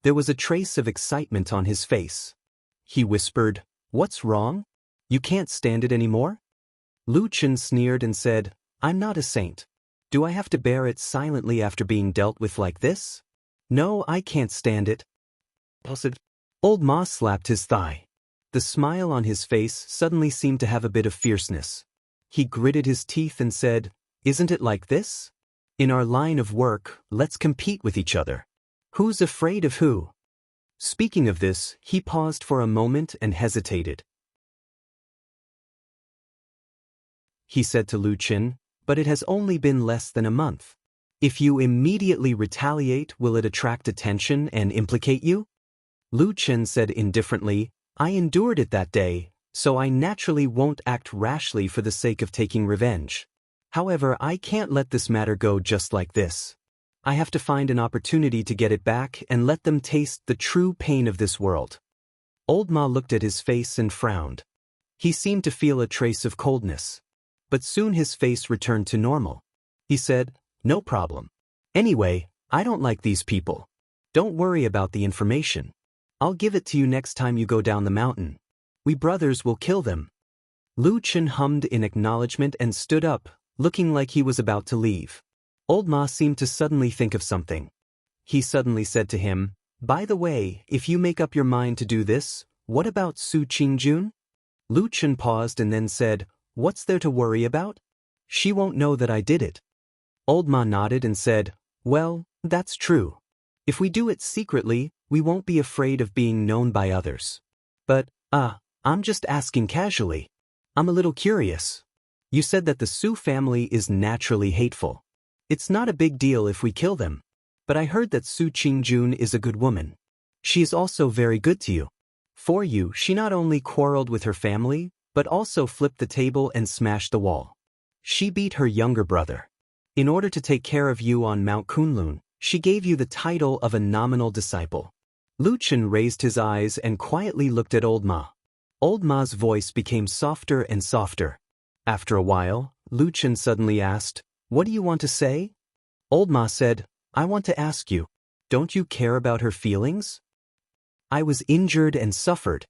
There was a trace of excitement on his face. He whispered, What's wrong? You can't stand it anymore? Lu Chen sneered and said, I'm not a saint. Do I have to bear it silently after being dealt with like this? No, I can't stand it. Old Ma slapped his thigh. The smile on his face suddenly seemed to have a bit of fierceness. He gritted his teeth and said, Isn't it like this? In our line of work, let's compete with each other. Who's afraid of who? Speaking of this, he paused for a moment and hesitated. He said to Lu Chen, But it has only been less than a month. If you immediately retaliate, will it attract attention and implicate you? Lu Chen said indifferently, I endured it that day, so I naturally won't act rashly for the sake of taking revenge. However, I can't let this matter go just like this. I have to find an opportunity to get it back and let them taste the true pain of this world. Old Ma looked at his face and frowned. He seemed to feel a trace of coldness. But soon his face returned to normal. He said, No problem. Anyway, I don't like these people. Don't worry about the information. I'll give it to you next time you go down the mountain. We brothers will kill them. Lu Chen hummed in acknowledgement and stood up, looking like he was about to leave. Old Ma seemed to suddenly think of something. He suddenly said to him, By the way, if you make up your mind to do this, what about Su Qingjun? Lu Chen paused and then said, What's there to worry about? She won't know that I did it. Old Ma nodded and said, Well, that's true. If we do it secretly, we won't be afraid of being known by others. But, I'm just asking casually. I'm a little curious. You said that the Su family is naturally hateful. It's not a big deal if we kill them. But I heard that Su Qingjun is a good woman. She is also very good to you. For you, she not only quarreled with her family, but also flipped the table and smashed the wall. She beat her younger brother. In order to take care of you on Mount Kunlun, she gave you the title of a nominal disciple. Lu Chen raised his eyes and quietly looked at Old Ma. Old Ma's voice became softer and softer. After a while, Lu Chen suddenly asked, "What do you want to say?" Old Ma said, "I want to ask you, don't you care about her feelings? I was injured and suffered.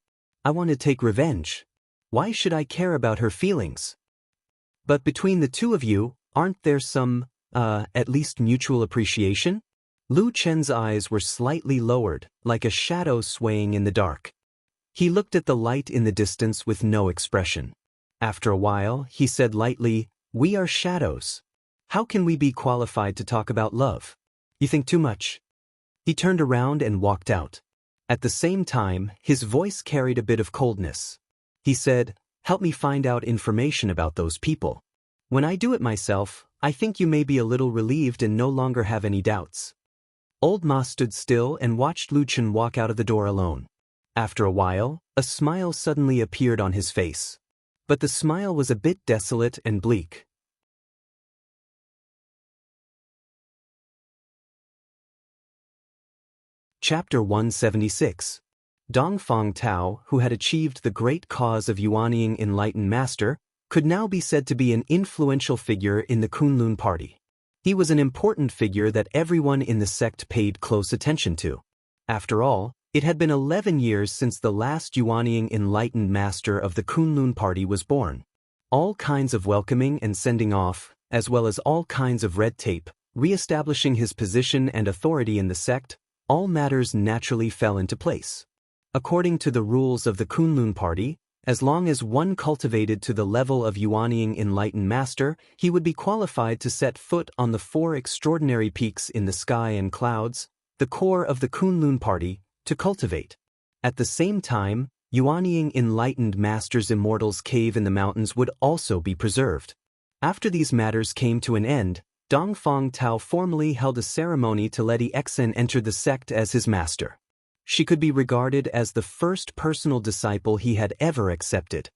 I want to take revenge. Why should I care about her feelings? But between the two of you, aren't there some, at least mutual appreciation?" Lu Chen's eyes were slightly lowered, like a shadow swaying in the dark. He looked at the light in the distance with no expression. After a while, he said lightly, "We are shadows. How can we be qualified to talk about love? You think too much." He turned around and walked out. At the same time, his voice carried a bit of coldness. He said, "Help me find out information about those people. When I do it myself, I think you may be a little relieved and no longer have any doubts." Old Ma stood still and watched Lu Chen walk out of the door alone. After a while, a smile suddenly appeared on his face. But the smile was a bit desolate and bleak. Chapter 176. Dongfang Tao, who had achieved the great cause of Yuanying Enlightened Master, could now be said to be an influential figure in the Kunlun party. He was an important figure that everyone in the sect paid close attention to. After all, it had been 11 years since the last Yuanying Enlightened Master of the Kunlun party was born. All kinds of welcoming and sending off, as well as all kinds of red tape, re-establishing his position and authority in the sect, all matters naturally fell into place. According to the rules of the Kunlun party, as long as one cultivated to the level of Yuanying Enlightened Master, he would be qualified to set foot on the 4 extraordinary peaks in the sky and clouds, the core of the Kunlun party, to cultivate. At the same time, Yuanying Enlightened Master's Immortal's Cave in the mountains would also be preserved. After these matters came to an end, Dongfang Tao formally held a ceremony to let Exen enter the sect as his master. She could be regarded as the first personal disciple he had ever accepted.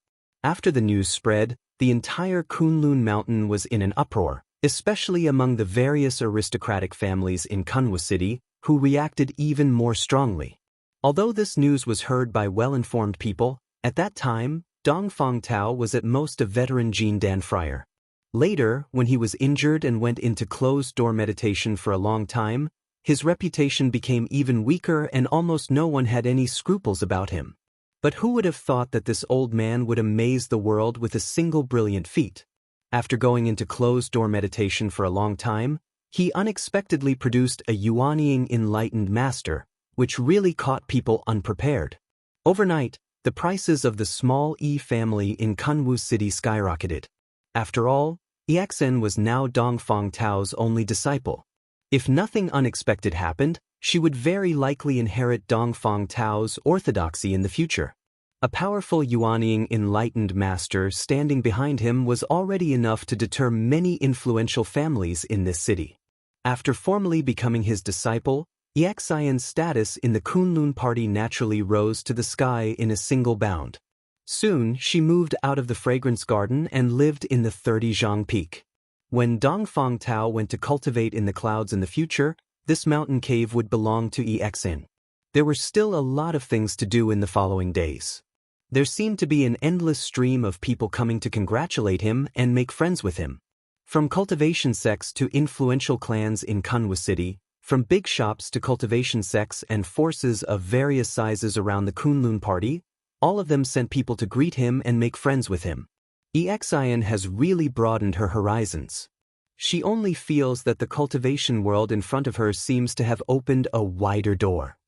After the news spread, the entire Kunlun Mountain was in an uproar, especially among the various aristocratic families in Kunwu City, who reacted even more strongly. Although this news was heard by well-informed people, at that time, Dongfang Tao was at most a veteran Jin Dan friar. Later, when he was injured and went into closed-door meditation for a long time, his reputation became even weaker and almost no one had any scruples about him. But who would have thought that this old man would amaze the world with a single brilliant feat? After going into closed-door meditation for a long time, he unexpectedly produced a Yuanying Enlightened Master, which really caught people unprepared. Overnight, the prices of the small E family in Kunwu City skyrocketed. After all, Exen was now Dongfang Tao's only disciple. If nothing unexpected happened, she would very likely inherit Dongfang Tao's orthodoxy in the future. A powerful Yuanying Enlightened Master standing behind him was already enough to deter many influential families in this city. After formally becoming his disciple, Exen's status in the Kunlun party naturally rose to the sky in a single bound. Soon, she moved out of the fragrance garden and lived in the 30 Zhang Peak. When Dongfang Tao went to cultivate in the clouds in the future, this mountain cave would belong to Exen. There were still a lot of things to do in the following days. There seemed to be an endless stream of people coming to congratulate him and make friends with him. From cultivation sects to influential clans in Kunwu City, from big shops to cultivation sects and forces of various sizes around the Kunlun party, all of them sent people to greet him and make friends with him. Exen has really broadened her horizons. She only feels that the cultivation world in front of her seems to have opened a wider door.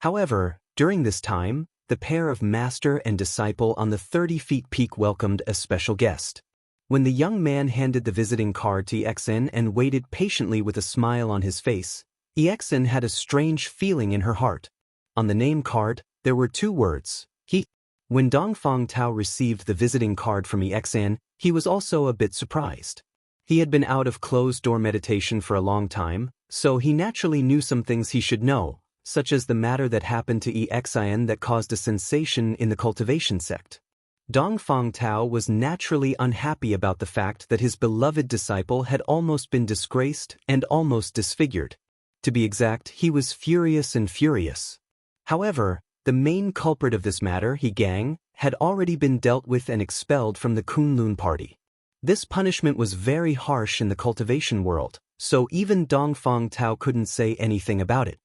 However, during this time, the pair of master and disciple on the 30 feet peak welcomed a special guest. When the young man handed the visiting card to Exen and waited patiently with a smile on his face, Exen had a strange feeling in her heart. On the name card, there were 2 words, he. When Dongfang Tao received the visiting card from Exen, he was also a bit surprised. He had been out of closed-door meditation for a long time, so he naturally knew some things he should know, such as the matter that happened to Exin that caused a sensation in the cultivation sect. Dongfang Tao was naturally unhappy about the fact that his beloved disciple had almost been disgraced and almost disfigured. To be exact, he was furious and furious. However, the main culprit of this matter, He Gang, had already been dealt with and expelled from the Kunlun party. This punishment was very harsh in the cultivation world, so even Dongfang Tao couldn't say anything about it.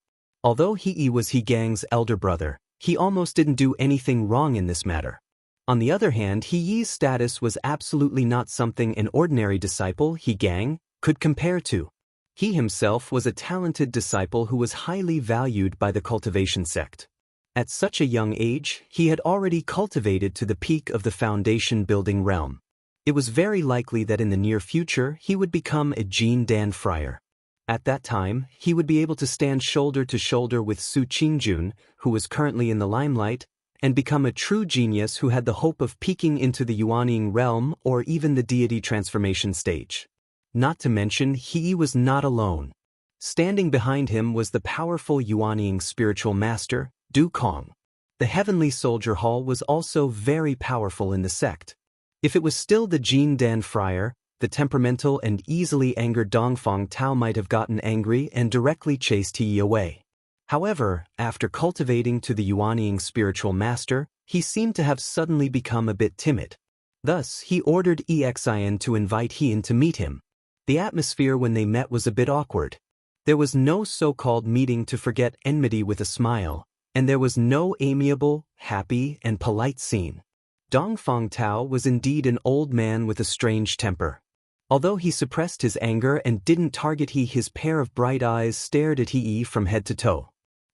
Although He was He Gang's elder brother, he almost didn't do anything wrong in this matter. On the other hand, He Yi's status was absolutely not something an ordinary disciple, He Gang, could compare to. He himself was a talented disciple who was highly valued by the cultivation sect. At such a young age, he had already cultivated to the peak of the foundation-building realm. It was very likely that in the near future he would become a Jin Dan friar. At that time, he would be able to stand shoulder to shoulder with Su Qingjun, who was currently in the limelight, and become a true genius who had the hope of peaking into the Yuanying realm or even the deity transformation stage. Not to mention, He was not alone. Standing behind him was the powerful Yuanying spiritual master, Du Kong. The Heavenly Soldier Hall was also very powerful in the sect. If it was still the Jin Dan friar, the temperamental and easily angered Dongfang Tao might have gotten angry and directly chased He away. However, after cultivating to the Yuanying spiritual master, he seemed to have suddenly become a bit timid. Thus, he ordered Exin to invite He in to meet him. The atmosphere when they met was a bit awkward. There was no so-called meeting to forget enmity with a smile, and there was no amiable, happy, and polite scene. Dongfang Tao was indeed an old man with a strange temper. Although he suppressed his anger and didn't target He, his pair of bright eyes stared at He from head to toe.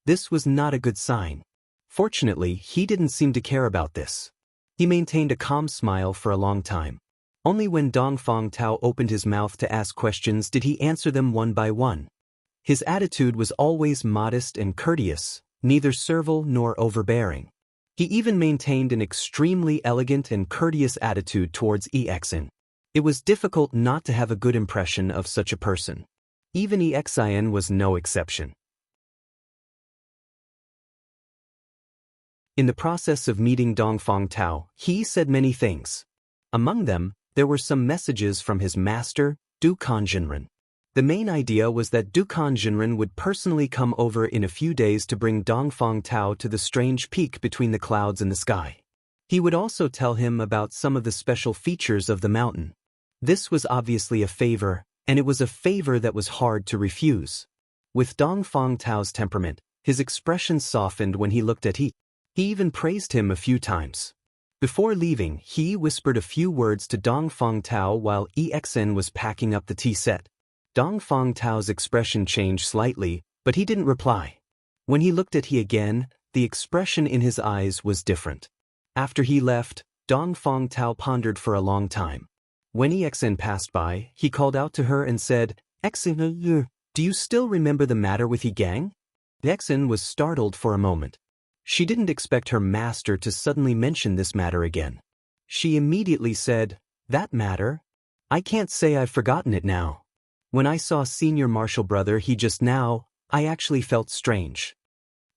This was not a good sign. Fortunately, He didn't seem to care about this. He maintained a calm smile for a long time. Only when Dongfang Tao opened his mouth to ask questions did he answer them one by one. His attitude was always modest and courteous, neither servile nor overbearing. He even maintained an extremely elegant and courteous attitude towards Exin. It was difficult not to have a good impression of such a person. Even Exin was no exception. In the process of meeting Dongfang Tao, He said many things. Among them, there were some messages from his master, Du Kanjinren. The main idea was that Du Kanjinren would personally come over in a few days to bring Dongfang Tao to the strange peak between the clouds and the sky. He would also tell him about some of the special features of the mountain. This was obviously a favor, and it was a favor that was hard to refuse. With Dongfang Tao's temperament, his expression softened when he looked at He. He even praised him a few times. Before leaving, He whispered a few words to Dongfang Tao while Exin was packing up the tea set. Dongfang Tao's expression changed slightly, but he didn't reply. When he looked at He again, the expression in his eyes was different. After he left, Dongfang Tao pondered for a long time. When Exin passed by, he called out to her and said, "Exin, do you still remember the matter with He Gang?" Exin was startled for a moment. She didn't expect her master to suddenly mention this matter again. She immediately said, "That matter? I can't say I've forgotten it now. When I saw Senior Marshal Brother He just now, I actually felt strange."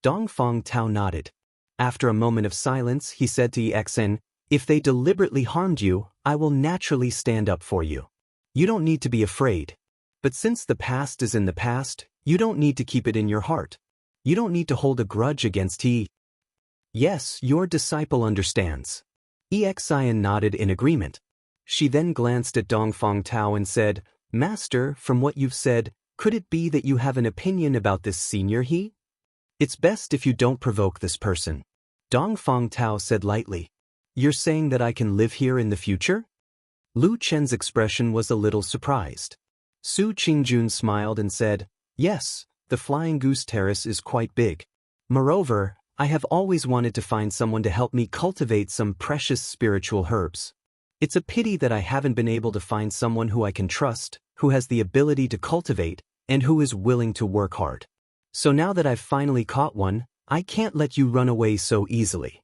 Dongfang Tao nodded. After a moment of silence, he said to Exin, "If they deliberately harmed you, I will naturally stand up for you. You don't need to be afraid. But since the past is in the past, you don't need to keep it in your heart. You don't need to hold a grudge against He." "Yes, your disciple understands." Exin nodded in agreement. She then glanced at Dongfang Tao and said, "Master, from what you've said, could it be that you have an opinion about this Senior He? It's best if you don't provoke this person." Dongfang Tao said lightly, "You're saying that I can live here in the future?" Lu Chen's expression was a little surprised. Su Qingjun smiled and said, "Yes, the Flying Goose Terrace is quite big. Moreover, I have always wanted to find someone to help me cultivate some precious spiritual herbs. It's a pity that I haven't been able to find someone who I can trust, who has the ability to cultivate, and who is willing to work hard. So now that I've finally caught one, I can't let you run away so easily."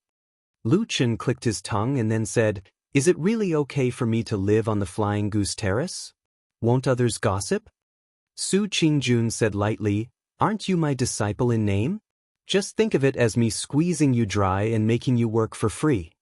Lu Chen clicked his tongue and then said, "Is it really okay for me to live on the Flying Goose Terrace? Won't others gossip?" Su Qingjun said lightly, "Aren't you my disciple in name? Just think of it as me squeezing you dry and making you work for free.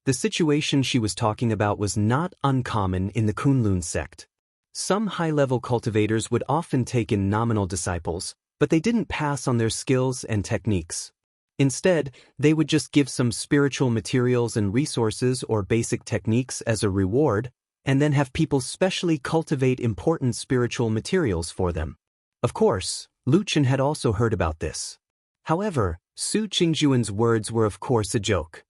The situation she was talking about was not uncommon in the Kunlun sect. Some high-level cultivators would often take in nominal disciples, but they didn't pass on their skills and techniques. Instead, they would just give some spiritual materials and resources or basic techniques as a reward, and then have people specially cultivate important spiritual materials for them. Of course, Lu Chen had also heard about this. However, Su Qingjuan's words were of course a joke.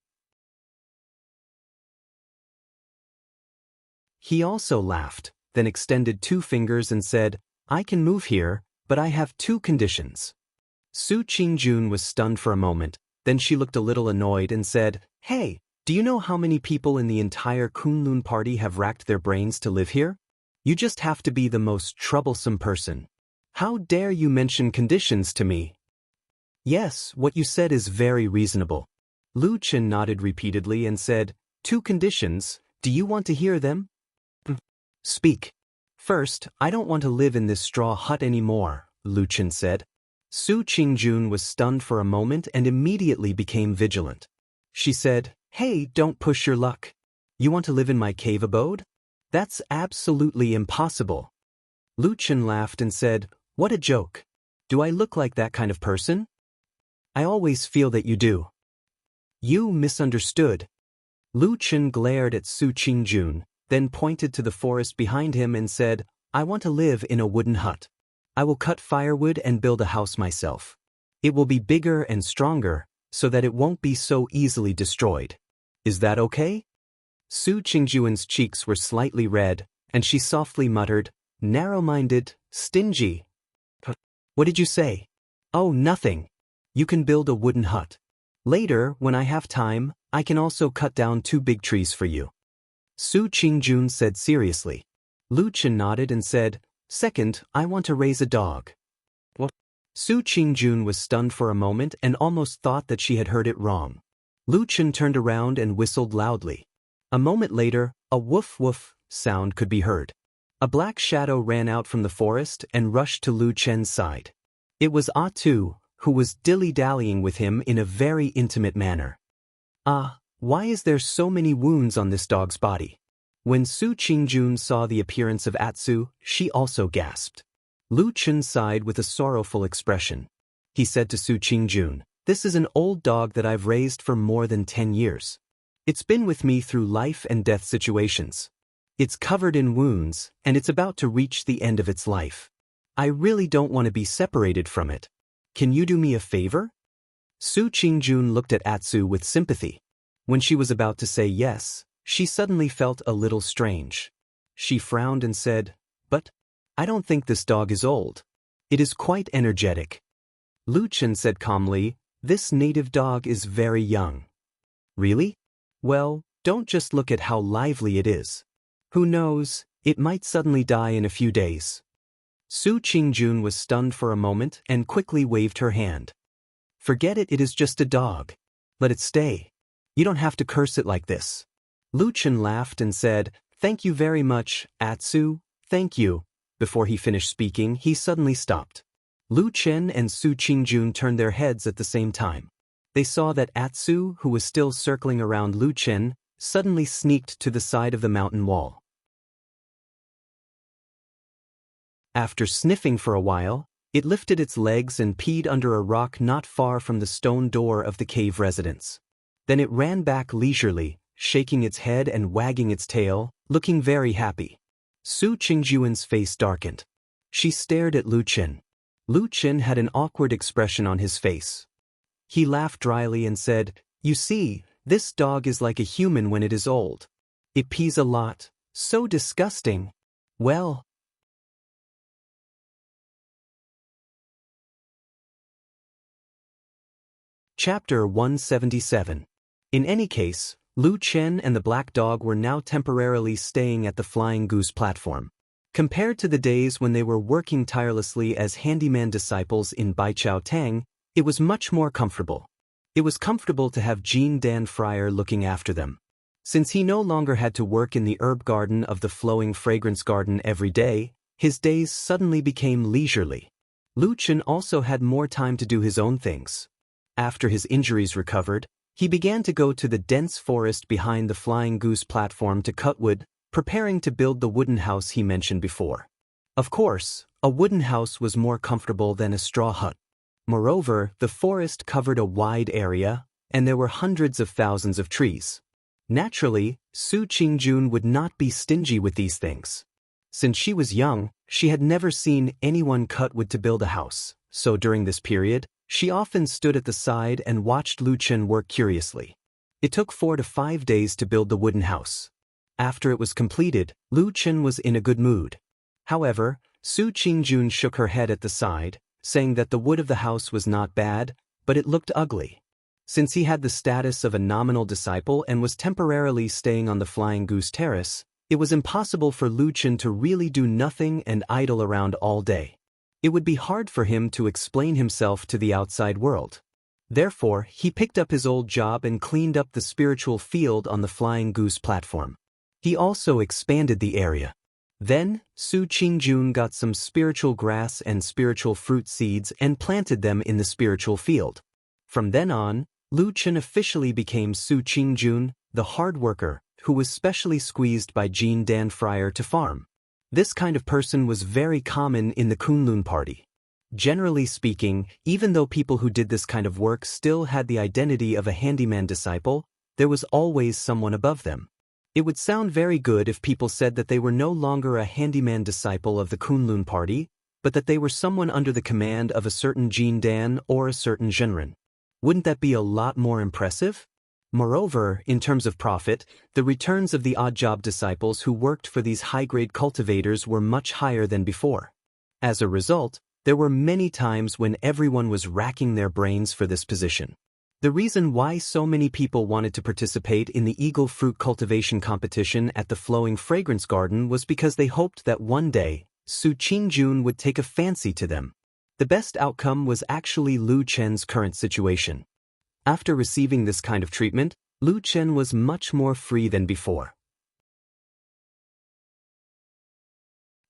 He also laughed, then extended 2 fingers and said, "I can move here, but I have 2 conditions." Su Qingjun was stunned for a moment, then she looked a little annoyed and said, "Hey, do you know how many people in the entire Kunlun party have racked their brains to live here? You just have to be the most troublesome person. How dare you mention conditions to me?" "Yes, what you said is very reasonable." Lu Chen nodded repeatedly and said, "2 conditions, do you want to hear them?" "Speak." "First, I don't want to live in this straw hut anymore," Lu Chen said. Su Qingjun was stunned for a moment and immediately became vigilant. She said, "Hey, don't push your luck. You want to live in my cave abode? That's absolutely impossible." Lu Chen laughed and said, "What a joke. Do I look like that kind of person?" "I always feel that you do." "You misunderstood." Lu Chen glared at Su Qingjun, then pointed to the forest behind him and said, "I want to live in a wooden hut. I will cut firewood and build a house myself. It will be bigger and stronger, so that it won't be so easily destroyed. Is that okay?" Su Qingjuan's cheeks were slightly red, and she softly muttered, "Narrow-minded, stingy." "What did you say?" "Oh, nothing. You can build a wooden hut. Later, when I have time, I can also cut down 2 big trees for you." Su Qingjun said seriously. Lu Chen nodded and said, "Second, I want to raise a dog." "What?" Su Qingjun was stunned for a moment and almost thought that she had heard it wrong. Lu Chen turned around and whistled loudly. A moment later, a woof-woof sound could be heard. A black shadow ran out from the forest and rushed to Lu Chen's side. It was Ah Tu, who was dilly-dallying with him in a very intimate manner. "Ah, why is there so many wounds on this dog's body?" When Su Qingjun saw the appearance of Atsu, she also gasped. Lu Chen sighed with a sorrowful expression. He said to Su Qingjun, "This is an old dog that I've raised for more than 10 years. It's been with me through life and death situations. It's covered in wounds, and it's about to reach the end of its life. I really don't want to be separated from it. Can you do me a favor?" Su Qingjun looked at Atsu with sympathy. When she was about to say yes, she suddenly felt a little strange. She frowned and said, "But I don't think this dog is old. It is quite energetic." Lu Chen said calmly, "This native dog is very young." "Really? Well, don't just look at how lively it is. Who knows, it might suddenly die in a few days." Su Qingjun was stunned for a moment and quickly waved her hand. "Forget it, it is just a dog. Let it stay. You don't have to curse it like this." Lu Chen laughed and said, "Thank you very much, Atsu, thank you." Before he finished speaking, he suddenly stopped. Lu Chen and Su Qingjun turned their heads at the same time. They saw that Atsu, who was still circling around Lu Chen, suddenly sneaked to the side of the mountain wall. After sniffing for a while, it lifted its legs and peed under a rock not far from the stone door of the cave residence. Then it ran back leisurely, shaking its head and wagging its tail, looking very happy. Su Qingjuan's face darkened. She stared at Lu Chen. Lu Chen had an awkward expression on his face. He laughed dryly and said, "You see, this dog is like a human when it is old. It pees a lot. So disgusting. Well." Chapter 177. In any case, Lu Chen and the black dog were now temporarily staying at the Flying Goose platform. Compared to the days when they were working tirelessly as handyman disciples in Baichao Tang, it was much more comfortable. It was comfortable to have Jean Dan Fryer looking after them. Since he no longer had to work in the herb garden of the flowing fragrance garden every day, his days suddenly became leisurely. Lu Chen also had more time to do his own things. After his injuries recovered, he began to go to the dense forest behind the Flying Goose platform to cut wood, preparing to build the wooden house he mentioned before. Of course, a wooden house was more comfortable than a straw hut. Moreover, the forest covered a wide area, and there were hundreds of thousands of trees. Naturally, Su Qingjun would not be stingy with these things. Since she was young, she had never seen anyone cut wood to build a house, so during this period, she often stood at the side and watched Lu Chen work curiously. It took 4 to 5 days to build the wooden house. After it was completed, Lu Chen was in a good mood. However, Su Qingjun shook her head at the side, saying that the wood of the house was not bad, but it looked ugly. Since he had the status of a nominal disciple and was temporarily staying on the Flying Goose Terrace, it was impossible for Lu Chen to really do nothing and idle around all day. It would be hard for him to explain himself to the outside world. Therefore, he picked up his old job and cleaned up the spiritual field on the Flying Goose platform. He also expanded the area. Then, Su Qingjun got some spiritual grass and spiritual fruit seeds and planted them in the spiritual field. From then on, Lu Chen officially became Su Qingjun, the hard worker, who was specially squeezed by Jean Dan Friar to farm. This kind of person was very common in the Kunlun party. Generally speaking, even though people who did this kind of work still had the identity of a handyman disciple, there was always someone above them. It would sound very good if people said that they were no longer a handyman disciple of the Kunlun party, but that they were someone under the command of a certain Jean Dan or a certain Zhenren. Wouldn't that be a lot more impressive? Moreover, in terms of profit, the returns of the odd job disciples who worked for these high-grade cultivators were much higher than before. As a result, there were many times when everyone was racking their brains for this position. The reason why so many people wanted to participate in the eagle fruit cultivation competition at the Flowing Fragrance Garden was because they hoped that one day, Su Qingjun would take a fancy to them. The best outcome was actually Lu Chen's current situation. After receiving this kind of treatment, Lu Chen was much more free than before.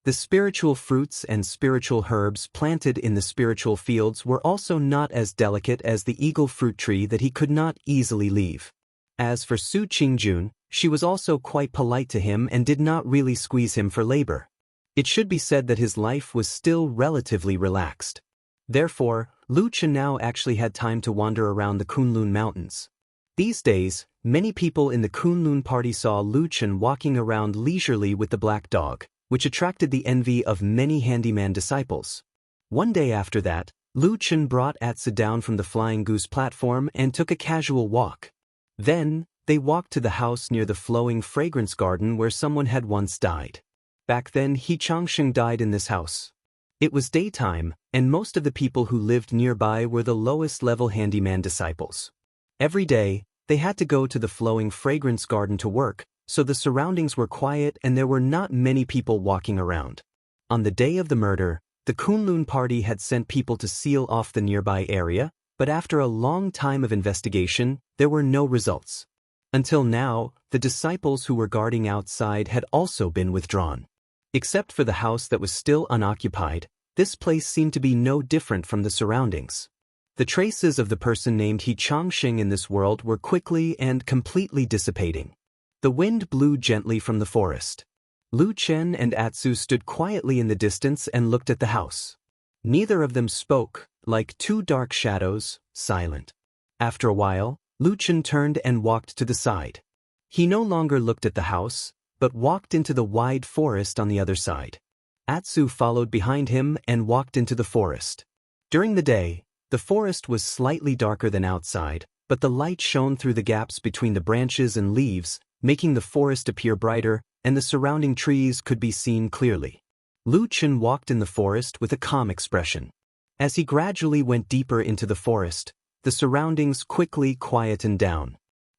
The spiritual fruits and spiritual herbs planted in the spiritual fields were also not as delicate as the eagle fruit tree that he could not easily leave. As for Su Qingjun, she was also quite polite to him and did not really squeeze him for labor. It should be said that his life was still relatively relaxed. Therefore, Lu Chen now actually had time to wander around the Kunlun Mountains. These days, many people in the Kunlun party saw Lu Chen walking around leisurely with the black dog, which attracted the envy of many handyman disciples. One day after that, Lu Chen brought Atsu down from the Flying Goose platform and took a casual walk. Then, they walked to the house near the Flowing Fragrance Garden where someone had once died. Back then, He Changsheng died in this house. It was daytime, and most of the people who lived nearby were the lowest-level handyman disciples. Every day, they had to go to the Flowing Fragrance Garden to work, so the surroundings were quiet and there were not many people walking around. On the day of the murder, the Kunlun party had sent people to seal off the nearby area, but after a long time of investigation, there were no results. Until now, the disciples who were guarding outside had also been withdrawn. Except for the house that was still unoccupied, this place seemed to be no different from the surroundings. The traces of the person named He Changsheng in this world were quickly and completely dissipating. The wind blew gently from the forest. Lu Chen and Atsu stood quietly in the distance and looked at the house. Neither of them spoke, like two dark shadows, silent. After a while, Lu Chen turned and walked to the side. He no longer looked at the house, but walked into the wide forest on the other side. Atsu followed behind him and walked into the forest. During the day, the forest was slightly darker than outside, but the light shone through the gaps between the branches and leaves, making the forest appear brighter, and the surrounding trees could be seen clearly. Lu Chen walked in the forest with a calm expression. As he gradually went deeper into the forest, the surroundings quickly quietened down.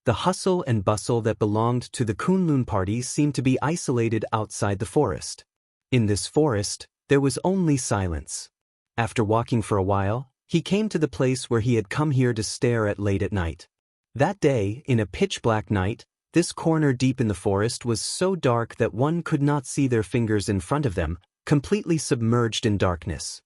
The hustle and bustle that belonged to the Kunlun party seemed to be isolated outside the forest. In this forest, there was only silence. After walking for a while, he came to the place where he had come here to stare at late at night. That day, in a pitch-black night, this corner deep in the forest was so dark that one could not see their fingers in front of them, completely submerged in darkness.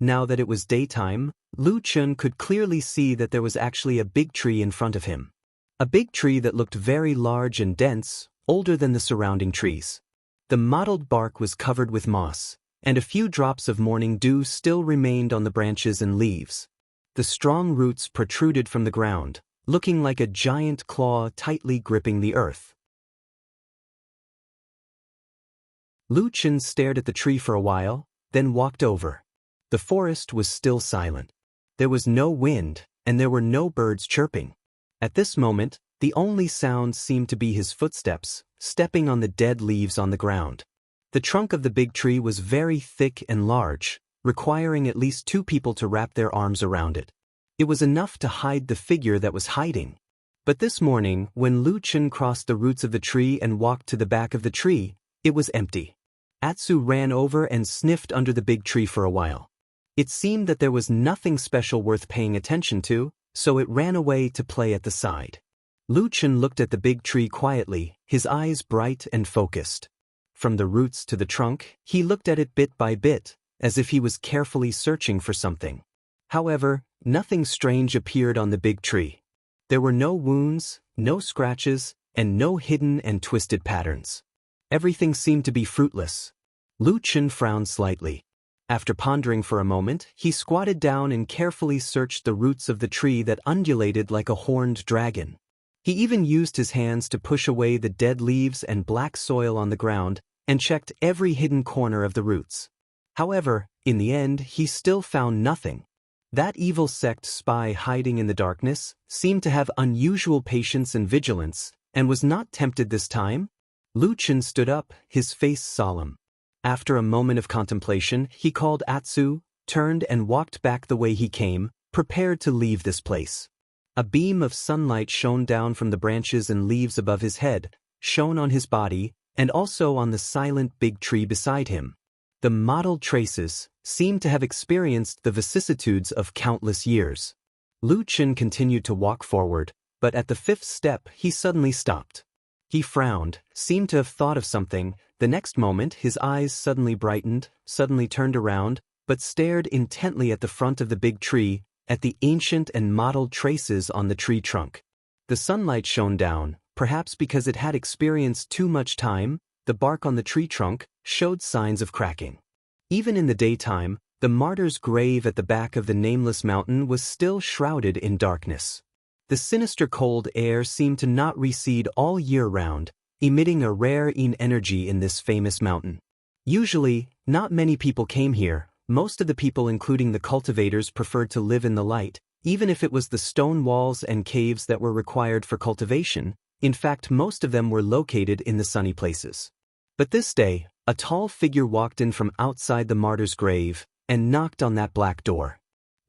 Now that it was daytime, Lu Chun could clearly see that there was actually a big tree in front of him. A big tree that looked very large and dense, older than the surrounding trees. The mottled bark was covered with moss, and a few drops of morning dew still remained on the branches and leaves. The strong roots protruded from the ground, looking like a giant claw tightly gripping the earth. Lu Chun stared at the tree for a while, then walked over. The forest was still silent. There was no wind, and there were no birds chirping. At this moment, the only sound seemed to be his footsteps, stepping on the dead leaves on the ground. The trunk of the big tree was very thick and large, requiring at least 2 people to wrap their arms around it. It was enough to hide the figure that was hiding. But this morning, when Lu Chun crossed the roots of the tree and walked to the back of the tree, it was empty. Atsu ran over and sniffed under the big tree for a while. It seemed that there was nothing special worth paying attention to, so it ran away to play at the side. Lu Chun looked at the big tree quietly, his eyes bright and focused. From the roots to the trunk, he looked at it bit by bit, as if he was carefully searching for something. However, nothing strange appeared on the big tree. There were no wounds, no scratches, and no hidden and twisted patterns. Everything seemed to be fruitless. Lu Chun frowned slightly. After pondering for a moment, he squatted down and carefully searched the roots of the tree that undulated like a horned dragon. He even used his hands to push away the dead leaves and black soil on the ground, and checked every hidden corner of the roots. However, in the end, he still found nothing. That evil sect spy hiding in the darkness seemed to have unusual patience and vigilance, and was not tempted this time. Lu Chun stood up, his face solemn. After a moment of contemplation, he called Atsu, turned and walked back the way he came, prepared to leave this place. A beam of sunlight shone down from the branches and leaves above his head, shone on his body, and also on the silent big tree beside him. The mottled traces seemed to have experienced the vicissitudes of countless years. Lu Chun continued to walk forward, but at the 5th step he suddenly stopped. He frowned, seemed to have thought of something. The next moment his eyes suddenly brightened, suddenly turned around, but stared intently at the front of the big tree, at the ancient and mottled traces on the tree trunk. The sunlight shone down, perhaps because it had experienced too much time. The bark on the tree trunk showed signs of cracking. Even in the daytime, the martyr's grave at the back of the nameless mountain was still shrouded in darkness. The sinister cold air seemed to not recede all year round, emitting a rare energy in this famous mountain. Usually, not many people came here. Most of the people, including the cultivators, preferred to live in the light, even if it was the stone walls and caves that were required for cultivation. In fact, most of them were located in the sunny places. But this day, a tall figure walked in from outside the martyr's grave and knocked on that black door.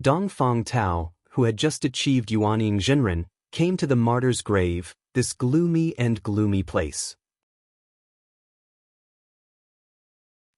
Dongfang Tao, who had just achieved Yuanying Zhenren, came to the martyr's grave, this gloomy place.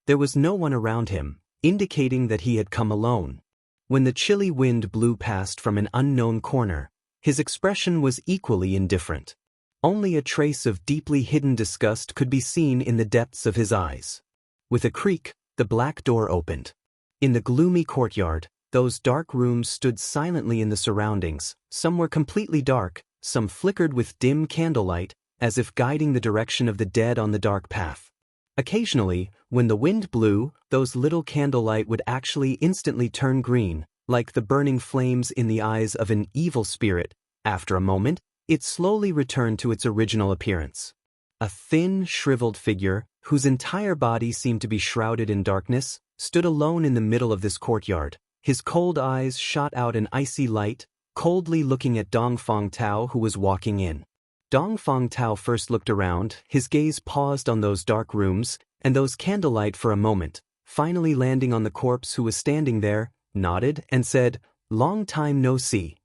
There was no one around him, indicating that he had come alone. When the chilly wind blew past from an unknown corner, his expression was equally indifferent. Only a trace of deeply hidden disgust could be seen in the depths of his eyes. With a creak, the black door opened. In the gloomy courtyard, those dark rooms stood silently in the surroundings. Some were completely dark, some flickered with dim candlelight, as if guiding the direction of the dead on the dark path. Occasionally, when the wind blew, those little candlelight would actually instantly turn green, like the burning flames in the eyes of an evil spirit. After a moment, it slowly returned to its original appearance. A thin, shriveled figure, whose entire body seemed to be shrouded in darkness, stood alone in the middle of this courtyard. His cold eyes shot out an icy light, coldly looking at Dongfang Tao, who was walking in. Dongfang Tao first looked around, his gaze paused on those dark rooms and those candlelight for a moment, finally landing on the corpse who was standing there, nodded and said, "Long time no see."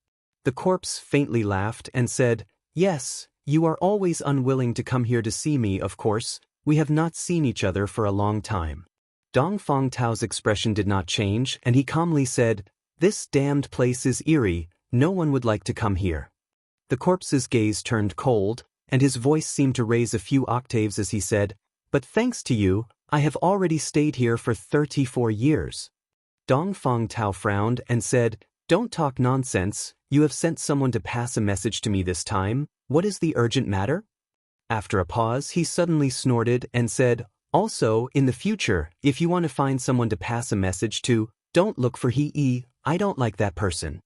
The corpse faintly laughed and said, "Yes, you are always unwilling to come here to see me, of course. We have not seen each other for a long time." Dongfang Tao's expression did not change, and he calmly said, "This damned place is eerie, no one would like to come here." The corpse's gaze turned cold, and his voice seemed to raise a few octaves as he said, "But thanks to you, I have already stayed here for 34 years. Dong Fong Tao frowned and said, "Don't talk nonsense, you have sent someone to pass a message to me this time, what is the urgent matter?" After a pause, he suddenly snorted and said, "Also, in the future, if you want to find someone to pass a message to, don't look for he, I don't like that person."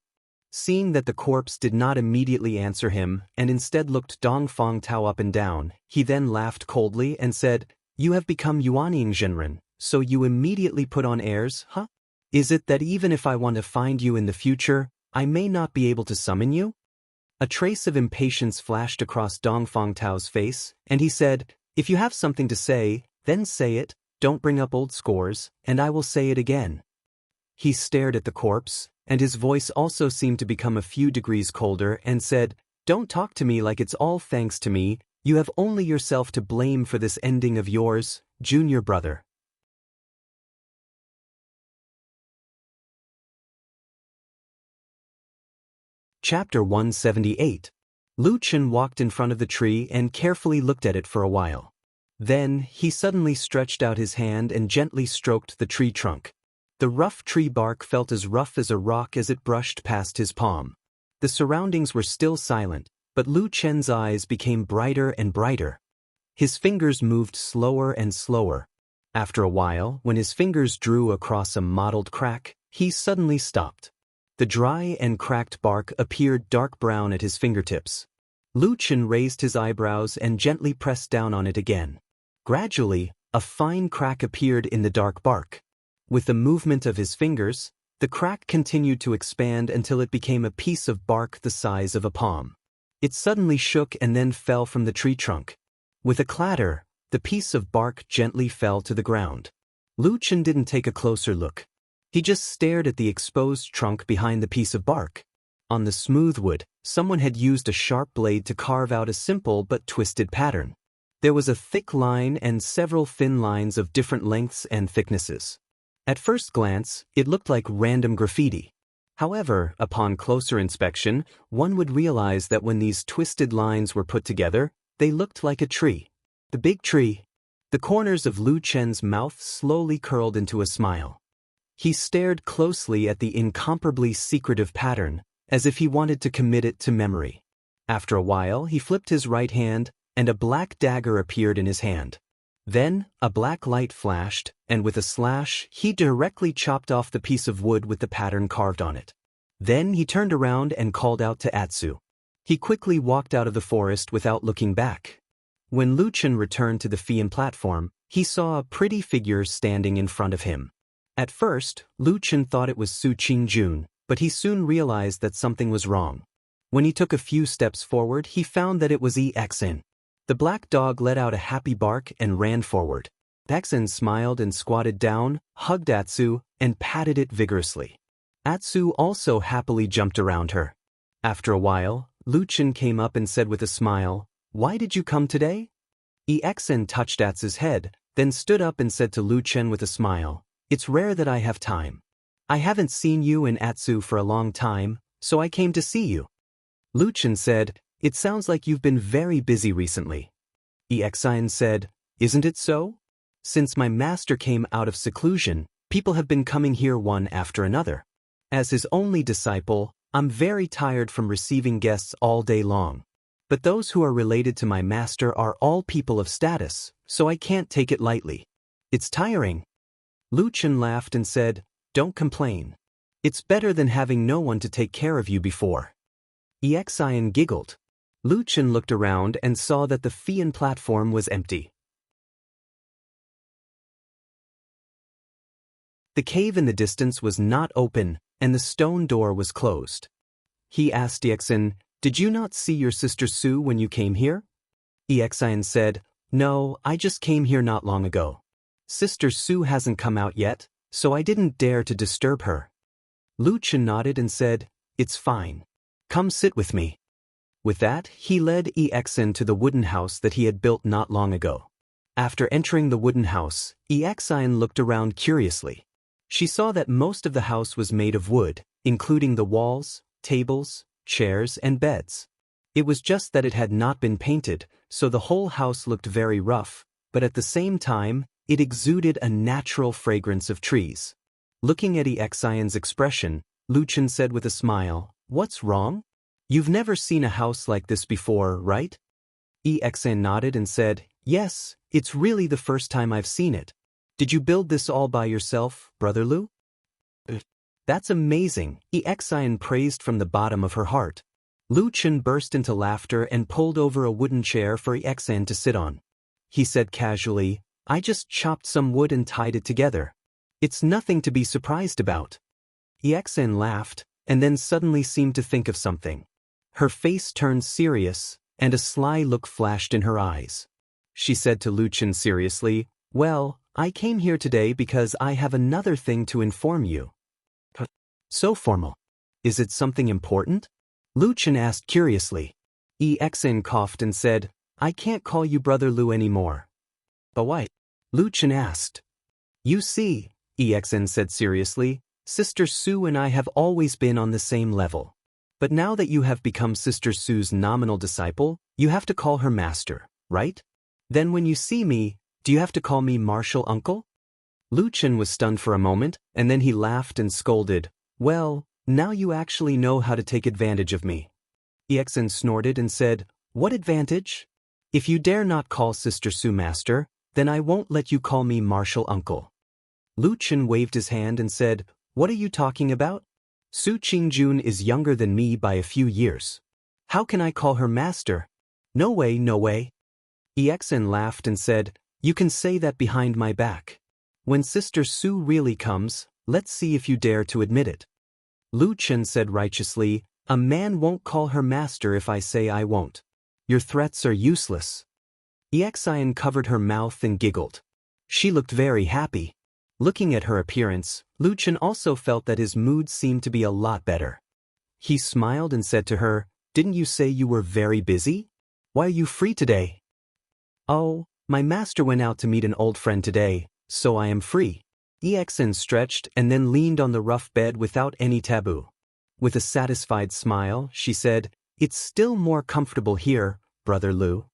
Seeing that the corpse did not immediately answer him and instead looked Dong Fong Tao up and down, he then laughed coldly and said, "You have become Yuanying Zhenren, so you immediately put on airs, huh? Is it that even if I want to find you in the future, I may not be able to summon you?" A trace of impatience flashed across Dong Fong Tao's face, and he said, "If you have something to say, then say it, don't bring up old scores, and I will say it again." He stared at the corpse, and his voice also seemed to become a few degrees colder and said, "Don't talk to me like it's all thanks to me, you have only yourself to blame for this ending of yours, junior brother." Chapter 178. Lu Chen walked in front of the tree and carefully looked at it for a while. Then, he suddenly stretched out his hand and gently stroked the tree trunk. The rough tree bark felt as rough as a rock as it brushed past his palm. The surroundings were still silent, but Lu Chen's eyes became brighter and brighter. His fingers moved slower and slower. After a while, when his fingers drew across a mottled crack, he suddenly stopped. The dry and cracked bark appeared dark brown at his fingertips. Lu Chen raised his eyebrows and gently pressed down on it again. Gradually, a fine crack appeared in the dark bark. With the movement of his fingers, the crack continued to expand until it became a piece of bark the size of a palm. It suddenly shook and then fell from the tree trunk. With a clatter, the piece of bark gently fell to the ground. Lu Chen didn't take a closer look. He just stared at the exposed trunk behind the piece of bark. On the smooth wood, someone had used a sharp blade to carve out a simple but twisted pattern. There was a thick line and several thin lines of different lengths and thicknesses. At first glance, it looked like random graffiti. However, upon closer inspection, one would realize that when these twisted lines were put together, they looked like a tree. The big tree. The corners of Lu Chen's mouth slowly curled into a smile. He stared closely at the incomparably secretive pattern, as if he wanted to commit it to memory. After a while, he flipped his right hand, and a black dagger appeared in his hand. Then, a black light flashed, and with a slash, he directly chopped off the piece of wood with the pattern carved on it. Then he turned around and called out to Atsu. He quickly walked out of the forest without looking back. When Lu Chen returned to the Fian platform, he saw a pretty figure standing in front of him. At first, Lu Chen thought it was Su Qingjun, but he soon realized that something was wrong. When he took a few steps forward, he found that it was Exin. The black dog let out a happy bark and ran forward. Exin smiled and squatted down, hugged Atsu, and patted it vigorously. Atsu also happily jumped around her. After a while, Lu Chen came up and said with a smile, "Why did you come today?" Exin touched Atsu's head, then stood up and said to Lu Chen with a smile, "It's rare that I have time. I haven't seen you and Atsu for a long time, so I came to see you." Lu Chen said, "It sounds like you've been very busy recently." Exin said, "Isn't it so? Since my master came out of seclusion, people have been coming here one after another. As his only disciple, I'm very tired from receiving guests all day long. But those who are related to my master are all people of status, so I can't take it lightly. It's tiring." Lu Chen laughed and said, "Don't complain. It's better than having no one to take care of you before." Exin giggled. Lu Chen looked around and saw that the Fian platform was empty. The cave in the distance was not open, and the stone door was closed. He asked Exin, "Did you not see your sister Su when you came here?" Exin said, "No, I just came here not long ago. Sister Su hasn't come out yet, so I didn't dare to disturb her." Lu Chen nodded and said, "It's fine. Come sit with me." With that, he led Exin to the wooden house that he had built not long ago. After entering the wooden house, Exin looked around curiously. She saw that most of the house was made of wood, including the walls, tables, chairs, and beds. It was just that it had not been painted, so the whole house looked very rough, but at the same time, it exuded a natural fragrance of trees. Looking at Exian's expression, Lu Chen said with a smile, "What's wrong? You've never seen a house like this before, right?" Exian nodded and said, "Yes, it's really the first time I've seen it. Did you build this all by yourself, Brother Lu?" "That's amazing," Exian praised from the bottom of her heart. Lu Chen burst into laughter and pulled over a wooden chair for Exian to sit on. He said casually, "I just chopped some wood and tied it together. It's nothing to be surprised about." Exian laughed, and then suddenly seemed to think of something. Her face turned serious, and a sly look flashed in her eyes. She said to Lu Chen seriously, "Well, I came here today because I have another thing to inform you." "So formal. Is it something important?" Lu Chen asked curiously. Exian coughed and said, "I can't call you Brother Lu anymore." "But why?" Lu Chen asked. "You see," Exian said seriously, "Sister Su and I have always been on the same level. But now that you have become Sister Su's nominal disciple, you have to call her master, right? Then when you see me, do you have to call me martial uncle?" Lu Chen was stunned for a moment, and then he laughed and scolded, "Well, now you actually know how to take advantage of me." Exian snorted and said, "What advantage? If you dare not call Sister Su master, then I won't let you call me martial uncle." Lu Chen waved his hand and said, "What are you talking about? Su Qingjun is younger than me by a few years. How can I call her master? No way, no way." Exian laughed and said, "You can say that behind my back. When Sister Su really comes, let's see if you dare to admit it." Lu Chen said righteously, "A man won't call her master if I say I won't. Your threats are useless." Exian covered her mouth and giggled. She looked very happy. Looking at her appearance, Lu Chen also felt that his mood seemed to be a lot better. He smiled and said to her, "Didn't you say you were very busy? Why are you free today?" "Oh, my master went out to meet an old friend today, so I am free." Exian stretched and then leaned on the rough bed without any taboo. With a satisfied smile, she said, "It's still more comfortable here, Brother Lu."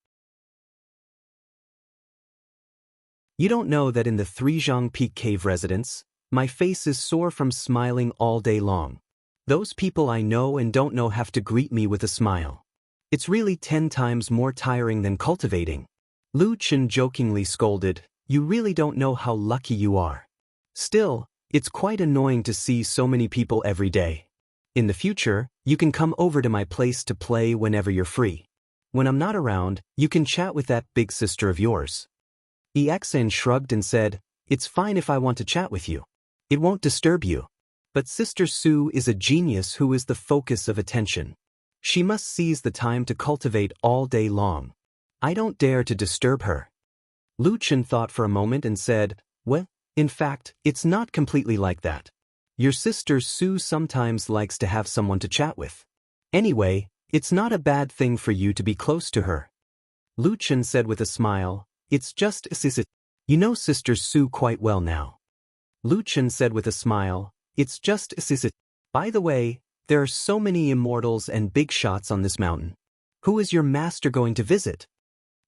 You don't know that in the Threezhong Peak Cave residence, my face is sore from smiling all day long. Those people I know and don't know have to greet me with a smile. It's really 10 times more tiring than cultivating. Lu Chen jokingly scolded, "You really don't know how lucky you are. Still, it's quite annoying to see so many people every day. In the future, you can come over to my place to play whenever you're free. When I'm not around, you can chat with that big sister of yours." Exian shrugged and said, "It's fine if I want to chat with you. It won't disturb you. But Sister Su is a genius who is the focus of attention. She must seize the time to cultivate all day long. I don't dare to disturb her." Lu Chen thought for a moment and said, "Well, in fact, it's not completely like that. Your sister Su sometimes likes to have someone to chat with. Anyway, it's not a bad thing for you to be close to her." Lu Chen said with a smile, "It's just it. You know Sister Su quite well now." Lu Chen said with a smile, "It's just it. By the way, there are so many immortals and big shots on this mountain. Who is your master going to visit?"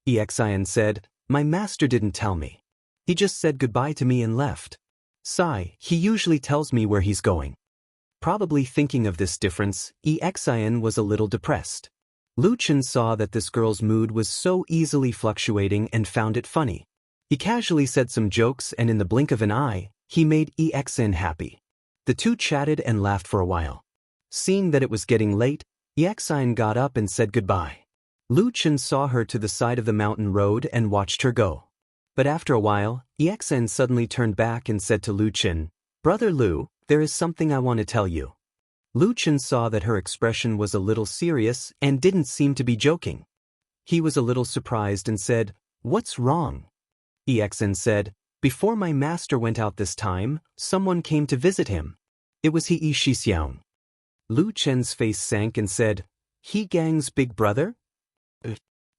Exian said, "My master didn't tell me. He just said goodbye to me and left. Sigh, he usually tells me where he's going." Probably thinking of this difference, Exian was a little depressed. Lu Chen saw that this girl's mood was so easily fluctuating and found it funny. He casually said some jokes and in the blink of an eye, he made Exian happy. The two chatted and laughed for a while. Seeing that it was getting late, Exian got up and said goodbye. Lu Chen saw her to the side of the mountain road and watched her go. But after a while, Exian suddenly turned back and said to Lu Chen, "Brother Lu, there is something I want to tell you." Lu Chen saw that her expression was a little serious and didn't seem to be joking. He was a little surprised and said, "What's wrong?" Exian said, "Before my master went out this time, someone came to visit him. It was He Shixiang." Lu Chen's face sank and said, "He Gang's big brother?"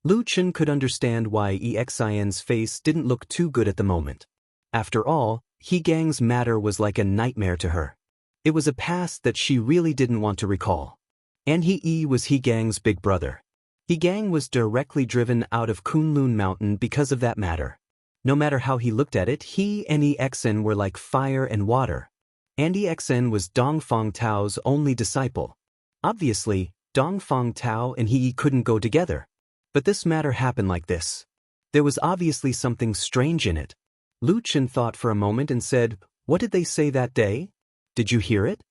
Lu Chen could understand why Exian's face didn't look too good at the moment. After all, He Gang's matter was like a nightmare to her. It was a past that she really didn't want to recall. And He was He Gang's big brother. He Gang was directly driven out of Kunlun Mountain because of that matter. No matter how he looked at it, he and Exian were like fire and water. and EXN was Dongfang Tao's only disciple. Obviously, Dongfang Tao and he couldn't go together. But this matter happened like this. There was obviously something strange in it. Lu Chen thought for a moment and said, "What did they say that day? Did you hear it?"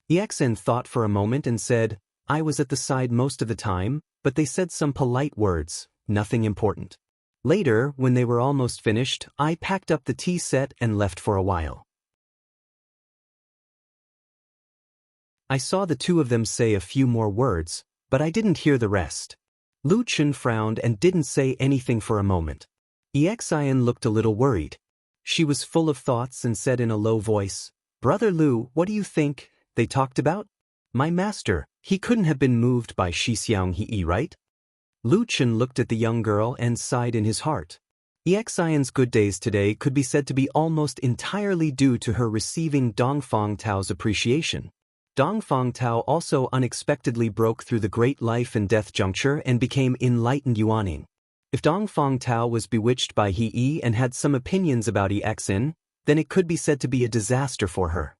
EXN thought for a moment and said, "I was at the side most of the time, but they said some polite words, nothing important. Later, when they were almost finished, I packed up the tea set and left for a while. I saw the two of them say a few more words, but I didn't hear the rest." Lu Chen frowned and didn't say anything for a moment. EXIN looked a little worried. She was full of thoughts and said in a low voice, "Brother Lu, what do you think they talked about? My master, he couldn't have been moved by Shixiang He, right?" Lu Chen looked at the young girl and sighed in his heart. EXIN's good days today could be said to be almost entirely due to her receiving Dongfang Tao's appreciation. Dongfang Tao also unexpectedly broke through the great life and death juncture and became enlightened Yuaning. If Dongfang Tao was bewitched by He and had some opinions about EXIN, then it could be said to be a disaster for her.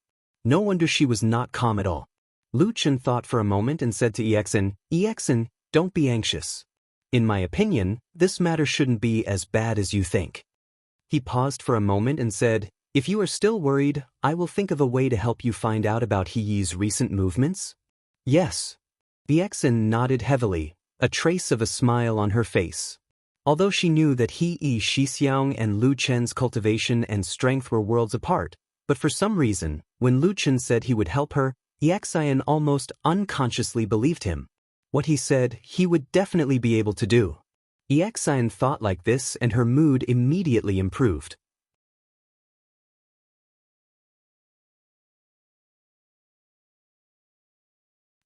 No wonder she was not calm at all. Lu Chen thought for a moment and said to EXIN, "EXIN, don't be anxious. In my opinion, this matter shouldn't be as bad as you think." He paused for a moment and said, "If you are still worried, I will think of a way to help you find out about He's recent movements." "Yes." EXIN nodded heavily, a trace of a smile on her face. Although she knew that Shixiang and Lu Chen's cultivation and strength were worlds apart, but for some reason, when Lu Chen said he would help her, EXIN almost unconsciously believed him. What he said, he would definitely be able to do. EXIN thought like this and her mood immediately improved.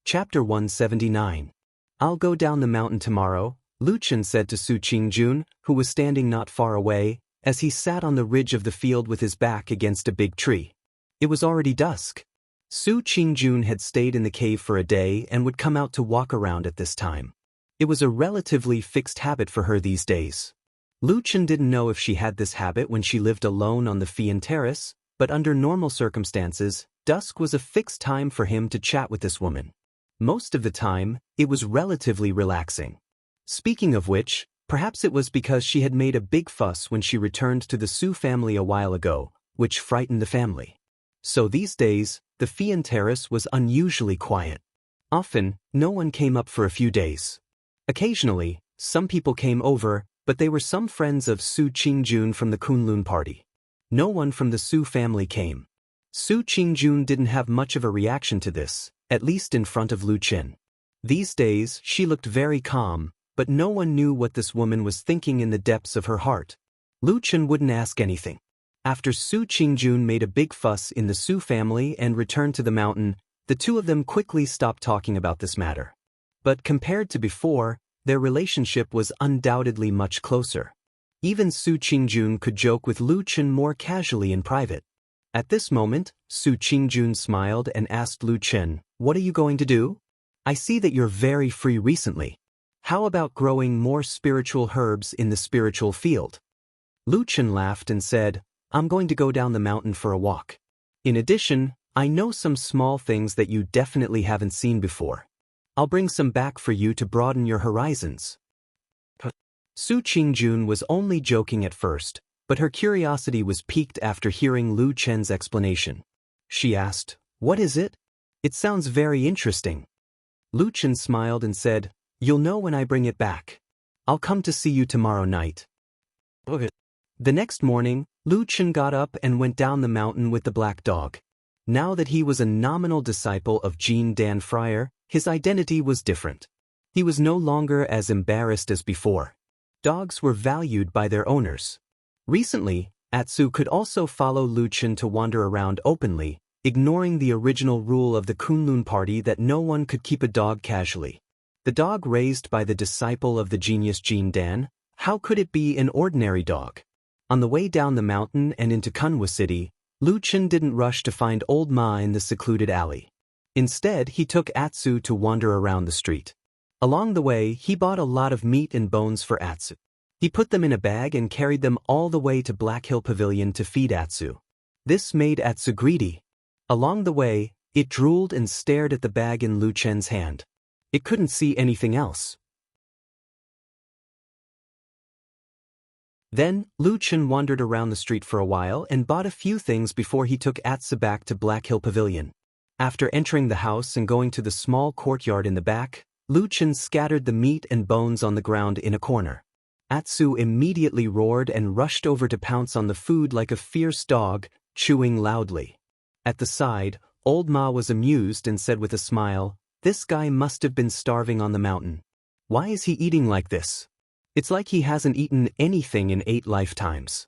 Chapter 179. "I'll go down the mountain tomorrow," Lu Chen said to Su Qingjun, who was standing not far away, as he sat on the ridge of the field with his back against a big tree. It was already dusk. Su Qingjun had stayed in the cave for a day and would come out to walk around at this time. It was a relatively fixed habit for her these days. Lu Chen didn't know if she had this habit when she lived alone on the Fian Terrace, but under normal circumstances, dusk was a fixed time for him to chat with this woman. Most of the time, it was relatively relaxing. Speaking of which, perhaps it was because she had made a big fuss when she returned to the Su family a while ago, which frightened the family. So these days, the Fian Terrace was unusually quiet. Often, no one came up for a few days. Occasionally, some people came over, but they were some friends of Su Qingjun from the Kunlun party. No one from the Su family came. Su Qingjun didn't have much of a reaction to this, at least in front of Lu Chen. These days, she looked very calm, but no one knew what this woman was thinking in the depths of her heart. Lu Chen wouldn't ask anything. After Su Qingjun made a big fuss in the Su family and returned to the mountain, the two of them quickly stopped talking about this matter. But compared to before, their relationship was undoubtedly much closer. Even Su Qingjun could joke with Lu Chen more casually in private. At this moment, Su Qingjun smiled and asked Lu Chen, "What are you going to do? I see that you're very free recently. How about growing more spiritual herbs in the spiritual field?" Lu Chen laughed and said, "I'm going to go down the mountain for a walk. In addition, I know some small things that you definitely haven't seen before. I'll bring some back for you to broaden your horizons." Su Qingjun was only joking at first, but her curiosity was piqued after hearing Lu Chen's explanation. She asked, "What is it? It sounds very interesting." Lu Chen smiled and said, "You'll know when I bring it back. I'll come to see you tomorrow night." Okay. The next morning, Lu Chen got up and went down the mountain with the black dog. Now that he was a nominal disciple of Jin Dan Friar, his identity was different. He was no longer as embarrassed as before. Dogs were valued by their owners. Recently, Atsu could also follow Lu Chen to wander around openly, ignoring the original rule of the Kunlun party that no one could keep a dog casually. The dog raised by the disciple of the genius Jin Dan, how could it be an ordinary dog? On the way down the mountain and into Kunwa City, Lu Chen didn't rush to find old Ma in the secluded alley. Instead, he took Atsu to wander around the street. Along the way, he bought a lot of meat and bones for Atsu. He put them in a bag and carried them all the way to Black Hill Pavilion to feed Atsu. This made Atsu greedy. Along the way, it drooled and stared at the bag in Lu Chen's hand. It couldn't see anything else. Then, Lu Chen wandered around the street for a while and bought a few things before he took Atsu back to Black Hill Pavilion. After entering the house and going to the small courtyard in the back, Lu Chen scattered the meat and bones on the ground in a corner. Atsu immediately roared and rushed over to pounce on the food like a fierce dog, chewing loudly. At the side, Old Ma was amused and said with a smile, "This guy must have been starving on the mountain. Why is he eating like this? It's like he hasn't eaten anything in 8 lifetimes."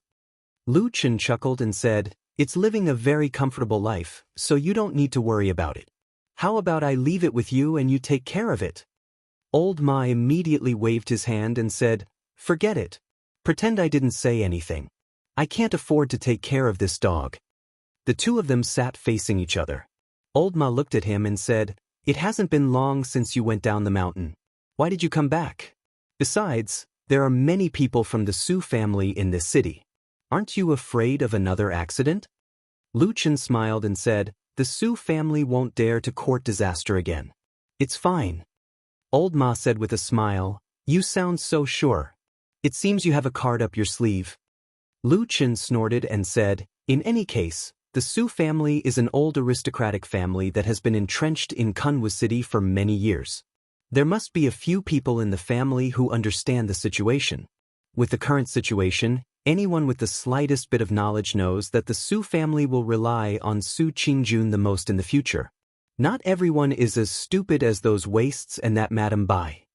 Lu Chen chuckled and said, "It's living a very comfortable life, so you don't need to worry about it. How about I leave it with you and you take care of it?" Old Ma immediately waved his hand and said, "Forget it. Pretend I didn't say anything. I can't afford to take care of this dog." The two of them sat facing each other. Old Ma looked at him and said, "It hasn't been long since you went down the mountain. Why did you come back? Besides, there are many people from the Su family in this city. Aren't you afraid of another accident?" Lu Chen smiled and said, "The Su family won't dare to court disaster again. It's fine." Old Ma said with a smile, "You sound so sure. It seems you have a card up your sleeve." Lu Chen snorted and said, "In any case, the Su family is an old aristocratic family that has been entrenched in Kunwu City for many years. There must be a few people in the family who understand the situation. With the current situation, anyone with the slightest bit of knowledge knows that the Su family will rely on Su Qingjun the most in the future. Not everyone is as stupid as those wastes and that Madame Bai."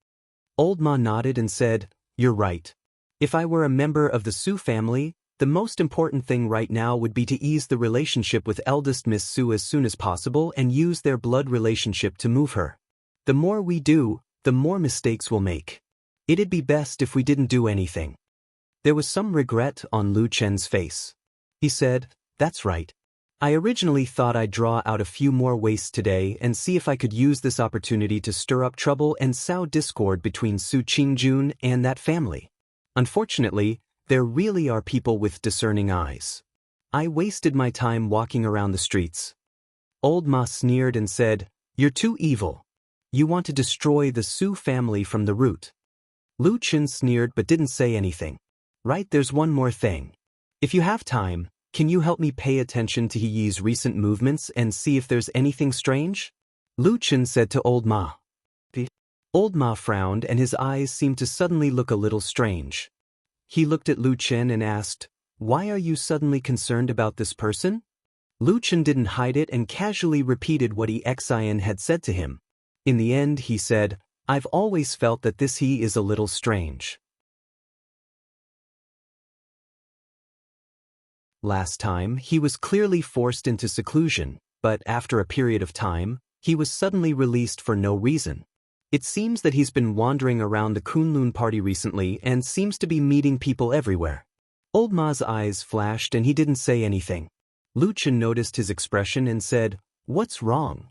Old Ma nodded and said, "You're right. If I were a member of the Su family, the most important thing right now would be to ease the relationship with eldest Miss Su as soon as possible and use their blood relationship to move her. The more we do, the more mistakes we'll make. It'd be best if we didn't do anything." There was some regret on Lu Chen's face. He said, "That's right. I originally thought I'd draw out a few more wastes today and see if I could use this opportunity to stir up trouble and sow discord between Su Qingjun and that family. Unfortunately, there really are people with discerning eyes. I wasted my time walking around the streets." Old Ma sneered and said, "You're too evil. You want to destroy the Su family from the root." Lu Chen sneered but didn't say anything. "Right, there's one more thing. If you have time, can you help me pay attention to He Yi's recent movements and see if there's anything strange?" Lu Chen said to Old Ma. Old Ma frowned and his eyes seemed to suddenly look a little strange. He looked at Lu Chen and asked, "Why are you suddenly concerned about this person?" Lu Chen didn't hide it and casually repeated what Xian had said to him. In the end, he said, "I've always felt that this He is a little strange." Last time, he was clearly forced into seclusion, but after a period of time, he was suddenly released for no reason. It seems that he's been wandering around the Kunlun party recently and seems to be meeting people everywhere. Old Ma's eyes flashed and he didn't say anything. Lu Chen noticed his expression and said, "What's wrong?"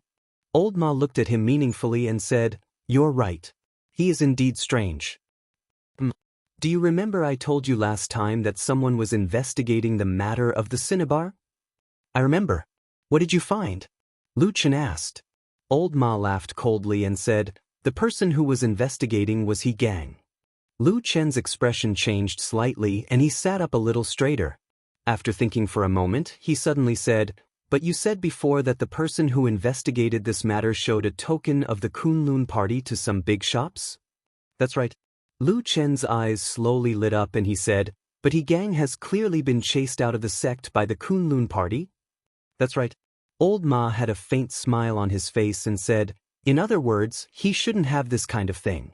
Old Ma looked at him meaningfully and said, "You're right. He is indeed strange. Do you remember I told you last time that someone was investigating the matter of the cinnabar?" "I remember. What did you find?" Lu Chen asked. Old Ma laughed coldly and said, "The person who was investigating was He Gang." Lu Chen's expression changed slightly and he sat up a little straighter. After thinking for a moment, he suddenly said, "But you said before that the person who investigated this matter showed a token of the Kunlun party to some big shops?" "That's right." Lu Chen's eyes slowly lit up and he said, "But He Gang has clearly been chased out of the sect by the Kunlun party?" "That's right." Old Ma had a faint smile on his face and said, "In other words, he shouldn't have this kind of thing."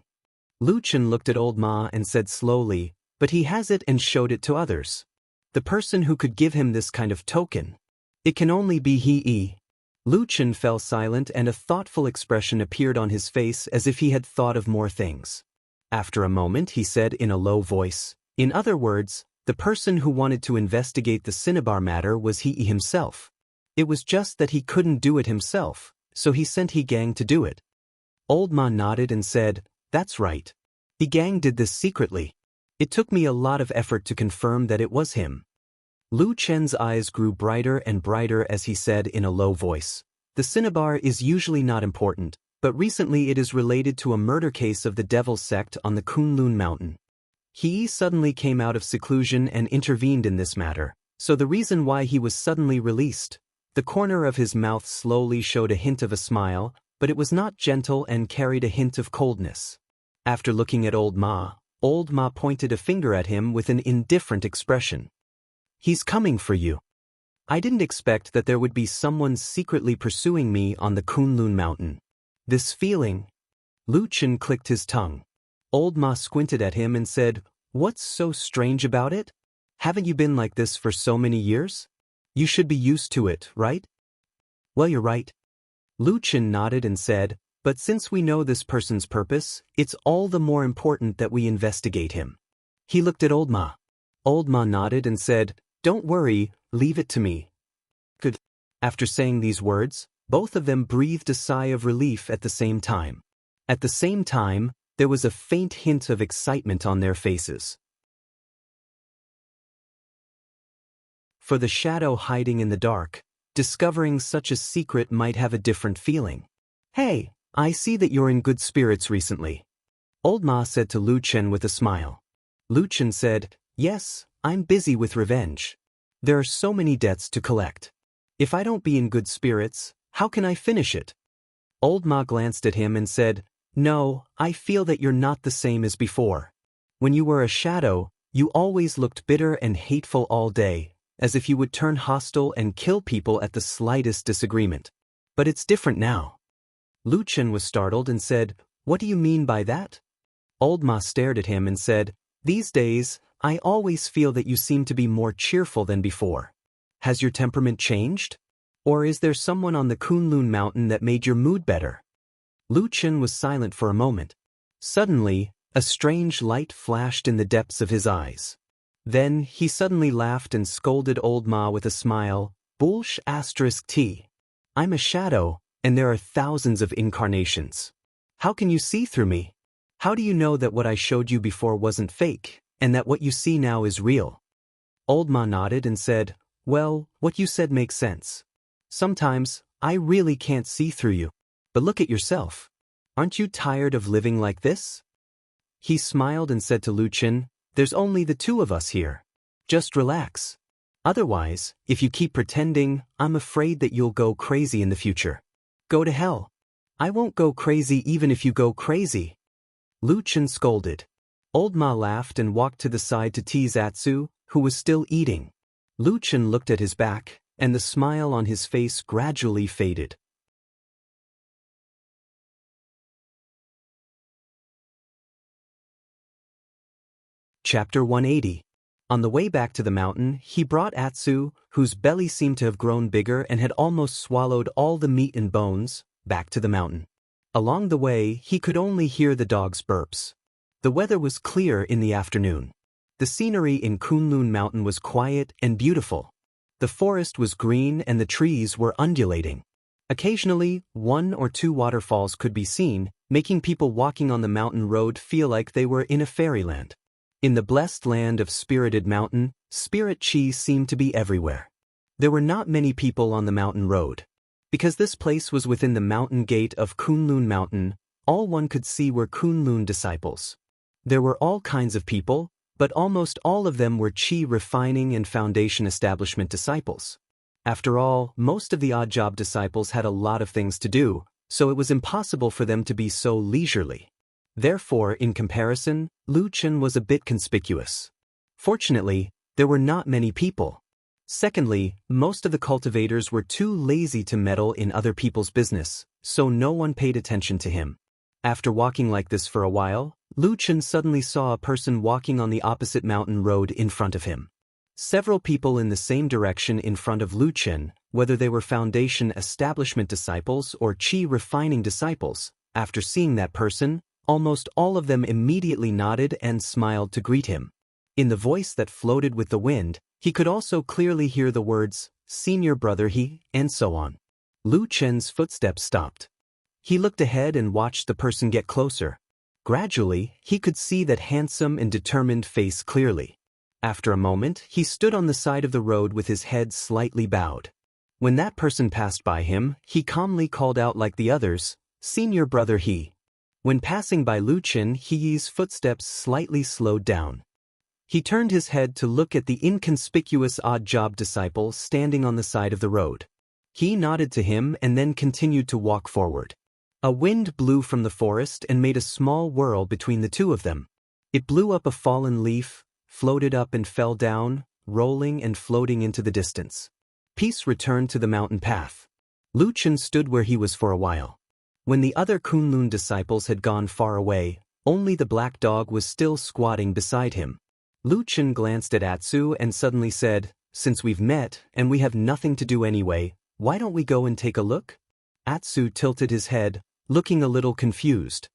Lu Chen looked at Old Ma and said slowly, "But he has it and showed it to others. The person who could give him this kind of token. It can only be He Yi." Lu Chen fell silent and a thoughtful expression appeared on his face as if he had thought of more things. After a moment he said in a low voice, "In other words, the person who wanted to investigate the cinnabar matter was He Yi himself. It was just that he couldn't do it himself, so he sent He Gang to do it." Old Ma nodded and said, "That's right. He Gang did this secretly. It took me a lot of effort to confirm that it was him." Lu Chen's eyes grew brighter and brighter as he said in a low voice, "The cinnabar is usually not important, but recently it is related to a murder case of the Devil's Sect on the Kunlun Mountain." He suddenly came out of seclusion and intervened in this matter, so the reason why he was suddenly released. The corner of his mouth slowly showed a hint of a smile, but it was not gentle and carried a hint of coldness. After looking at Old Ma pointed a finger at him with an indifferent expression. "He's coming for you. I didn't expect that there would be someone secretly pursuing me on the Kunlun Mountain. This feeling..." Lu Chen clicked his tongue. Old Ma squinted at him and said, "What's so strange about it? Haven't you been like this for so many years? You should be used to it, right?" "Well, you're right." Lu Chen nodded and said, "But since we know this person's purpose, it's all the more important that we investigate him." He looked at Old Ma. Old Ma nodded and said, "Don't worry, leave it to me." Good. After saying these words, both of them breathed a sigh of relief at the same time. At the same time, there was a faint hint of excitement on their faces. For the shadow hiding in the dark, discovering such a secret might have a different feeling. "Hey, I see that you're in good spirits recently," Old Ma said to Lu Chen with a smile. Lu Chen said, "Yes, I'm busy with revenge. There are so many debts to collect. If I don't be in good spirits, how can I finish it?" Old Ma glanced at him and said, "No, I feel that you're not the same as before. When you were a shadow, you always looked bitter and hateful all day, as if you would turn hostile and kill people at the slightest disagreement. But it's different now." Lu Chen was startled and said, "What do you mean by that?" Old Ma stared at him and said, "These days, I always feel that you seem to be more cheerful than before. Has your temperament changed? Or is there someone on the Kunlun Mountain that made your mood better?" Lu Chen was silent for a moment. Suddenly, a strange light flashed in the depths of his eyes. Then, he suddenly laughed and scolded Old Ma with a smile, "Bullsh*t. I'm a shadow, and there are thousands of incarnations. How can you see through me? How do you know that what I showed you before wasn't fake, and that what you see now is real?" Old Ma nodded and said, "Well, what you said makes sense. Sometimes, I really can't see through you. But look at yourself. Aren't you tired of living like this?" He smiled and said to Lu Chen, "There's only the two of us here. Just relax. Otherwise, if you keep pretending, I'm afraid that you'll go crazy in the future. Go to hell. I won't go crazy even if you go crazy." Lu Chen scolded. Old Ma laughed and walked to the side to tease Atsu, who was still eating. Lu Chen looked at his back, and the smile on his face gradually faded. Chapter 180. On the way back to the mountain, he brought Atsu, whose belly seemed to have grown bigger and had almost swallowed all the meat and bones, back to the mountain. Along the way, he could only hear the dog's burps. The weather was clear in the afternoon. The scenery in Kunlun Mountain was quiet and beautiful. The forest was green and the trees were undulating. Occasionally, 1 or 2 waterfalls could be seen, making people walking on the mountain road feel like they were in a fairyland. In the blessed land of Spirited Mountain, spirit chi seemed to be everywhere. There were not many people on the mountain road. Because this place was within the mountain gate of Kunlun Mountain, all one could see were Kunlun disciples. There were all kinds of people, but almost all of them were chi refining and foundation establishment disciples. After all, most of the odd job disciples had a lot of things to do, so it was impossible for them to be so leisurely. Therefore, in comparison, Lu Chen was a bit conspicuous. Fortunately, there were not many people. Secondly, most of the cultivators were too lazy to meddle in other people's business, so no one paid attention to him. After walking like this for a while, Lu Chen suddenly saw a person walking on the opposite mountain road in front of him. Several people in the same direction in front of Lu Chen, whether they were foundation establishment disciples or chi refining disciples, after seeing that person, almost all of them immediately nodded and smiled to greet him. In the voice that floated with the wind, he could also clearly hear the words, "Senior brother he," and so on. Lu Chen's footsteps stopped. He looked ahead and watched the person get closer. Gradually, he could see that handsome and determined face clearly. After a moment, he stood on the side of the road with his head slightly bowed. When that person passed by him, he calmly called out like the others, "Senior brother He." When passing by Luchin, He's footsteps slightly slowed down. He turned his head to look at the inconspicuous odd job disciple standing on the side of the road. He nodded to him and then continued to walk forward. A wind blew from the forest and made a small whirl between the two of them. It blew up a fallen leaf, floated up and fell down, rolling and floating into the distance. Peace returned to the mountain path. Luchin stood where he was for a while. When the other Kunlun disciples had gone far away, only the black dog was still squatting beside him. Luchin glanced at Atsu and suddenly said, "Since we've met and we have nothing to do anyway, why don't we go and take a look?" Atsu tilted his head, looking a little confused.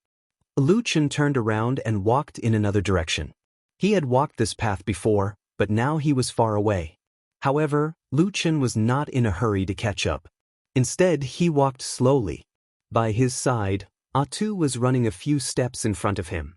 Luchin turned around and walked in another direction. He had walked this path before, but now he was far away. However, Luchin was not in a hurry to catch up. Instead, he walked slowly. By his side, Atsu was running a few steps in front of him.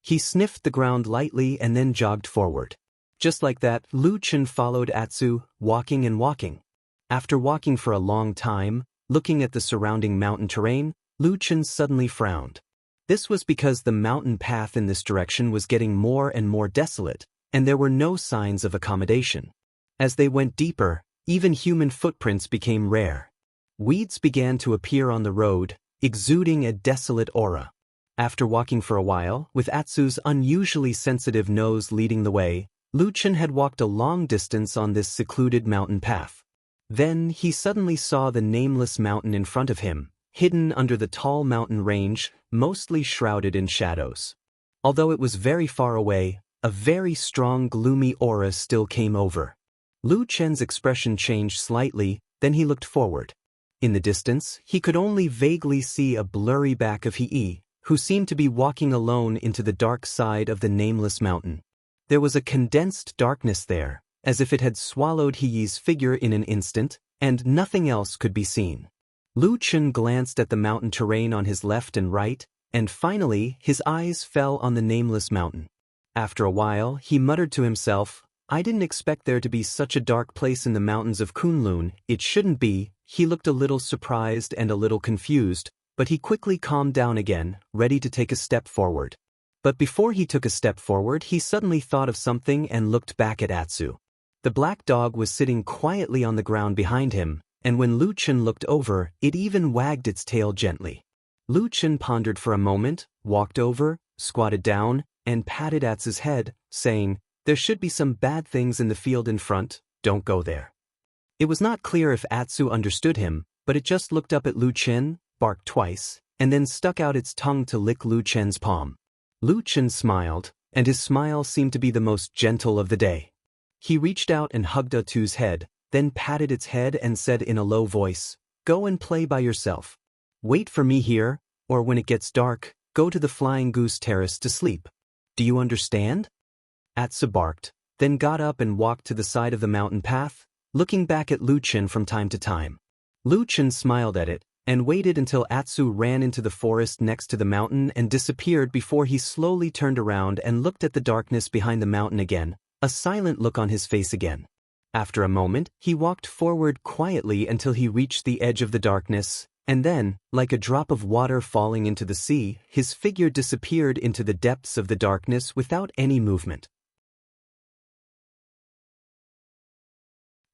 He sniffed the ground lightly and then jogged forward. Just like that, Luchin followed Atsu, walking and walking. After walking for a long time, looking at the surrounding mountain terrain, Luchin suddenly frowned. This was because the mountain path in this direction was getting more and more desolate, and there were no signs of accommodation. As they went deeper, even human footprints became rare. Weeds began to appear on the road, exuding a desolate aura. After walking for a while, with Atsu's unusually sensitive nose leading the way, Luchin had walked a long distance on this secluded mountain path. Then he suddenly saw the nameless mountain in front of him, hidden under the tall mountain range, mostly shrouded in shadows. Although it was very far away, a very strong gloomy aura still came over. Luchin's expression changed slightly, then he looked forward. In the distance, he could only vaguely see a blurry back of Hei, who seemed to be walking alone into the dark side of the nameless mountain. There was a condensed darkness there, as if it had swallowed Hei's figure in an instant, and nothing else could be seen. Luchin glanced at the mountain terrain on his left and right, and finally his eyes fell on the nameless mountain. After a while, he muttered to himself, "I didn't expect there to be such a dark place in the mountains of Kunlun. It shouldn't be." He looked a little surprised and a little confused, but he quickly calmed down again, ready to take a step forward. But before he took a step forward, he suddenly thought of something and looked back at Atsu. The black dog was sitting quietly on the ground behind him, and when Luchin looked over, it even wagged its tail gently. Luchin pondered for a moment, walked over, squatted down, and patted Atsu's head, saying, "There should be some bad things in the field in front, don't go there." It was not clear if Atsu understood him, but it just looked up at Luchin, barked twice, and then stuck out its tongue to lick Luchin's palm. Luchin smiled, and his smile seemed to be the most gentle of the day. He reached out and hugged Atsu's head, then patted its head and said in a low voice, "Go and play by yourself. Wait for me here, or when it gets dark, go to the Flying Goose Terrace to sleep. Do you understand?" Atsu barked, then got up and walked to the side of the mountain path, looking back at Luchin from time to time. Luchin smiled at it, and waited until Atsu ran into the forest next to the mountain and disappeared before he slowly turned around and looked at the darkness behind the mountain again, a silent look on his face again. After a moment, he walked forward quietly until he reached the edge of the darkness, and then, like a drop of water falling into the sea, his figure disappeared into the depths of the darkness without any movement.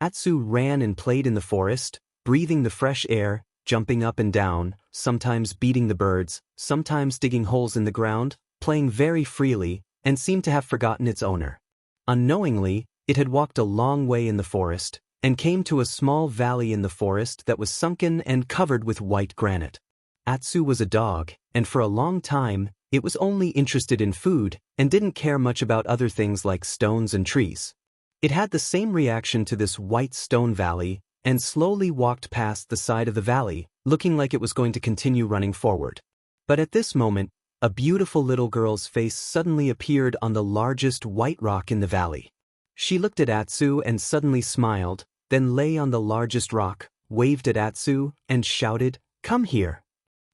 Atsu ran and played in the forest, breathing the fresh air, jumping up and down, sometimes beating the birds, sometimes digging holes in the ground, playing very freely, and seemed to have forgotten its owner. Unknowingly, it had walked a long way in the forest, and came to a small valley in the forest that was sunken and covered with white granite. Atsu was a dog, and for a long time, it was only interested in food, and didn't care much about other things like stones and trees. It had the same reaction to this white stone valley, and slowly walked past the side of the valley, looking like it was going to continue running forward. But at this moment, a beautiful little girl's face suddenly appeared on the largest white rock in the valley. She looked at Atsu and suddenly smiled, then lay on the largest rock, waved at Atsu, and shouted, "Come here."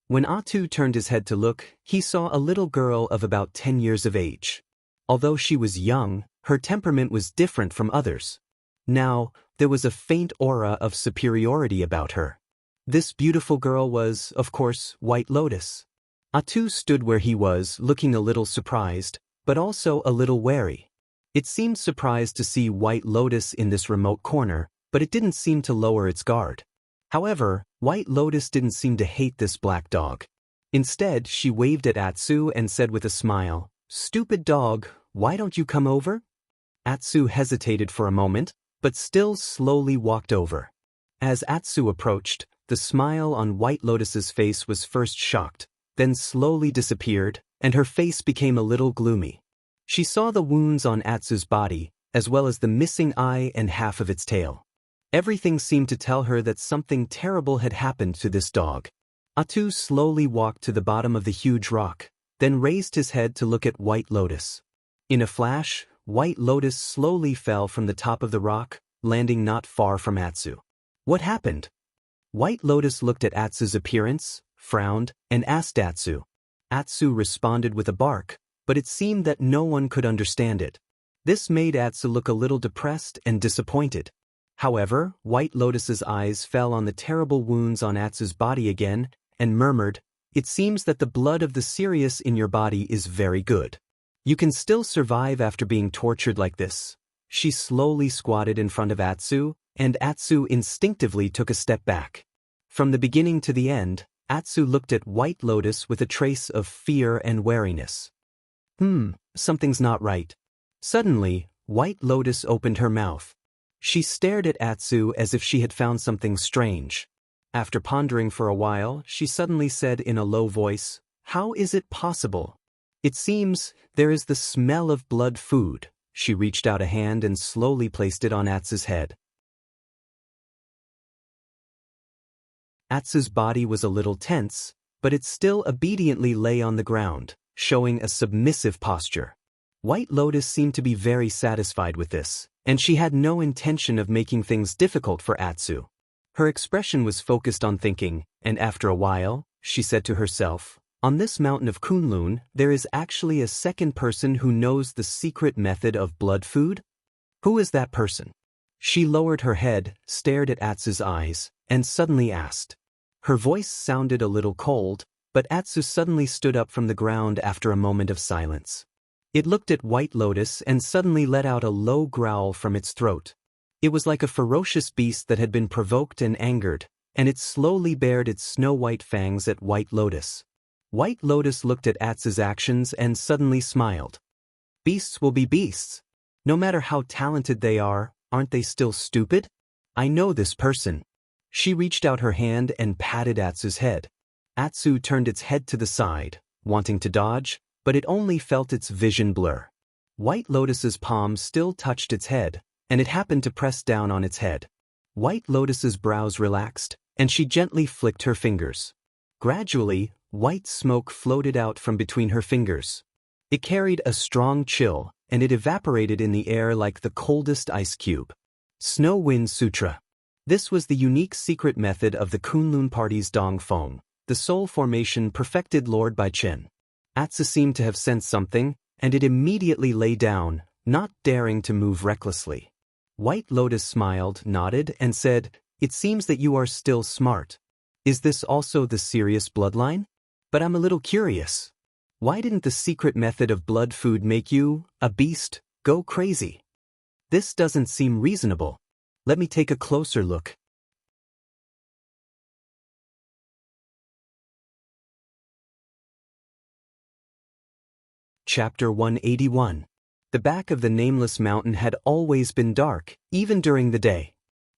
When Atu turned his head to look, he saw a little girl of about 10 years of age. Although she was young, her temperament was different from others. Now, there was a faint aura of superiority about her. This beautiful girl was, of course, White Lotus. Atu stood where he was, looking a little surprised, but also a little wary. It seemed surprised to see White Lotus in this remote corner, but it didn't seem to lower its guard. However, White Lotus didn't seem to hate this black dog. Instead, she waved at Atsu and said with a smile, "Stupid dog, why don't you come over?" Atsu hesitated for a moment, but still slowly walked over. As Atsu approached, the smile on White Lotus's face was first shocked, then slowly disappeared, and her face became a little gloomy. She saw the wounds on Atsu's body, as well as the missing eye and half of its tail. Everything seemed to tell her that something terrible had happened to this dog. Atu slowly walked to the bottom of the huge rock, then raised his head to look at White Lotus. In a flash, White Lotus slowly fell from the top of the rock, landing not far from Atsu. What happened? White Lotus looked at Atsu's appearance, frowned, and asked Atsu. Atsu responded with a bark, but it seemed that no one could understand it. This made Atsu look a little depressed and disappointed. However, White Lotus's eyes fell on the terrible wounds on Atsu's body again, and murmured, "It seems that the blood of the Sirius in your body is very good. You can still survive after being tortured like this." She slowly squatted in front of Atsu, and Atsu instinctively took a step back. From the beginning to the end, Atsu looked at White Lotus with a trace of fear and wariness. Something's not right. Suddenly, White Lotus opened her mouth. She stared at Atsu as if she had found something strange. After pondering for a while, she suddenly said in a low voice, "How is it possible? It seems there is the smell of blood food." She reached out a hand and slowly placed it on Atsu's head. Atsu's body was a little tense, but it still obediently lay on the ground, showing a submissive posture. White Lotus seemed to be very satisfied with this, and she had no intention of making things difficult for Atsu. Her expression was focused on thinking, and after a while, she said to herself, "On this mountain of Kunlun, there is actually a second person who knows the secret method of blood food? Who is that person?" She lowered her head, stared at Atsu's eyes, and suddenly asked. Her voice sounded a little cold, but Atsu suddenly stood up from the ground after a moment of silence. It looked at White Lotus and suddenly let out a low growl from its throat. It was like a ferocious beast that had been provoked and angered, and it slowly bared its snow-white fangs at White Lotus. White Lotus looked at Atsu's actions and suddenly smiled. "Beasts will be beasts. No matter how talented they are, aren't they still stupid? I know this person." She reached out her hand and patted Atsu's head. Atsu turned its head to the side, wanting to dodge, but it only felt its vision blur. White Lotus's palm still touched its head, and it happened to press down on its head. White Lotus's brows relaxed, and she gently flicked her fingers. Gradually, white smoke floated out from between her fingers. It carried a strong chill, and it evaporated in the air like the coldest ice cube. Snow Wind Sutra. This was the unique secret method of the Kunlun party's Dong Feng, the soul formation perfected Lord by Chen. Atsu seemed to have sensed something, and it immediately lay down, not daring to move recklessly. White Lotus smiled, nodded, and said, "It seems that you are still smart. Is this also the Sirius bloodline? But I'm a little curious. Why didn't the secret method of blood food make you, a beast, go crazy? This doesn't seem reasonable. Let me take a closer look." Chapter 181. The back of the nameless mountain had always been dark, even during the day.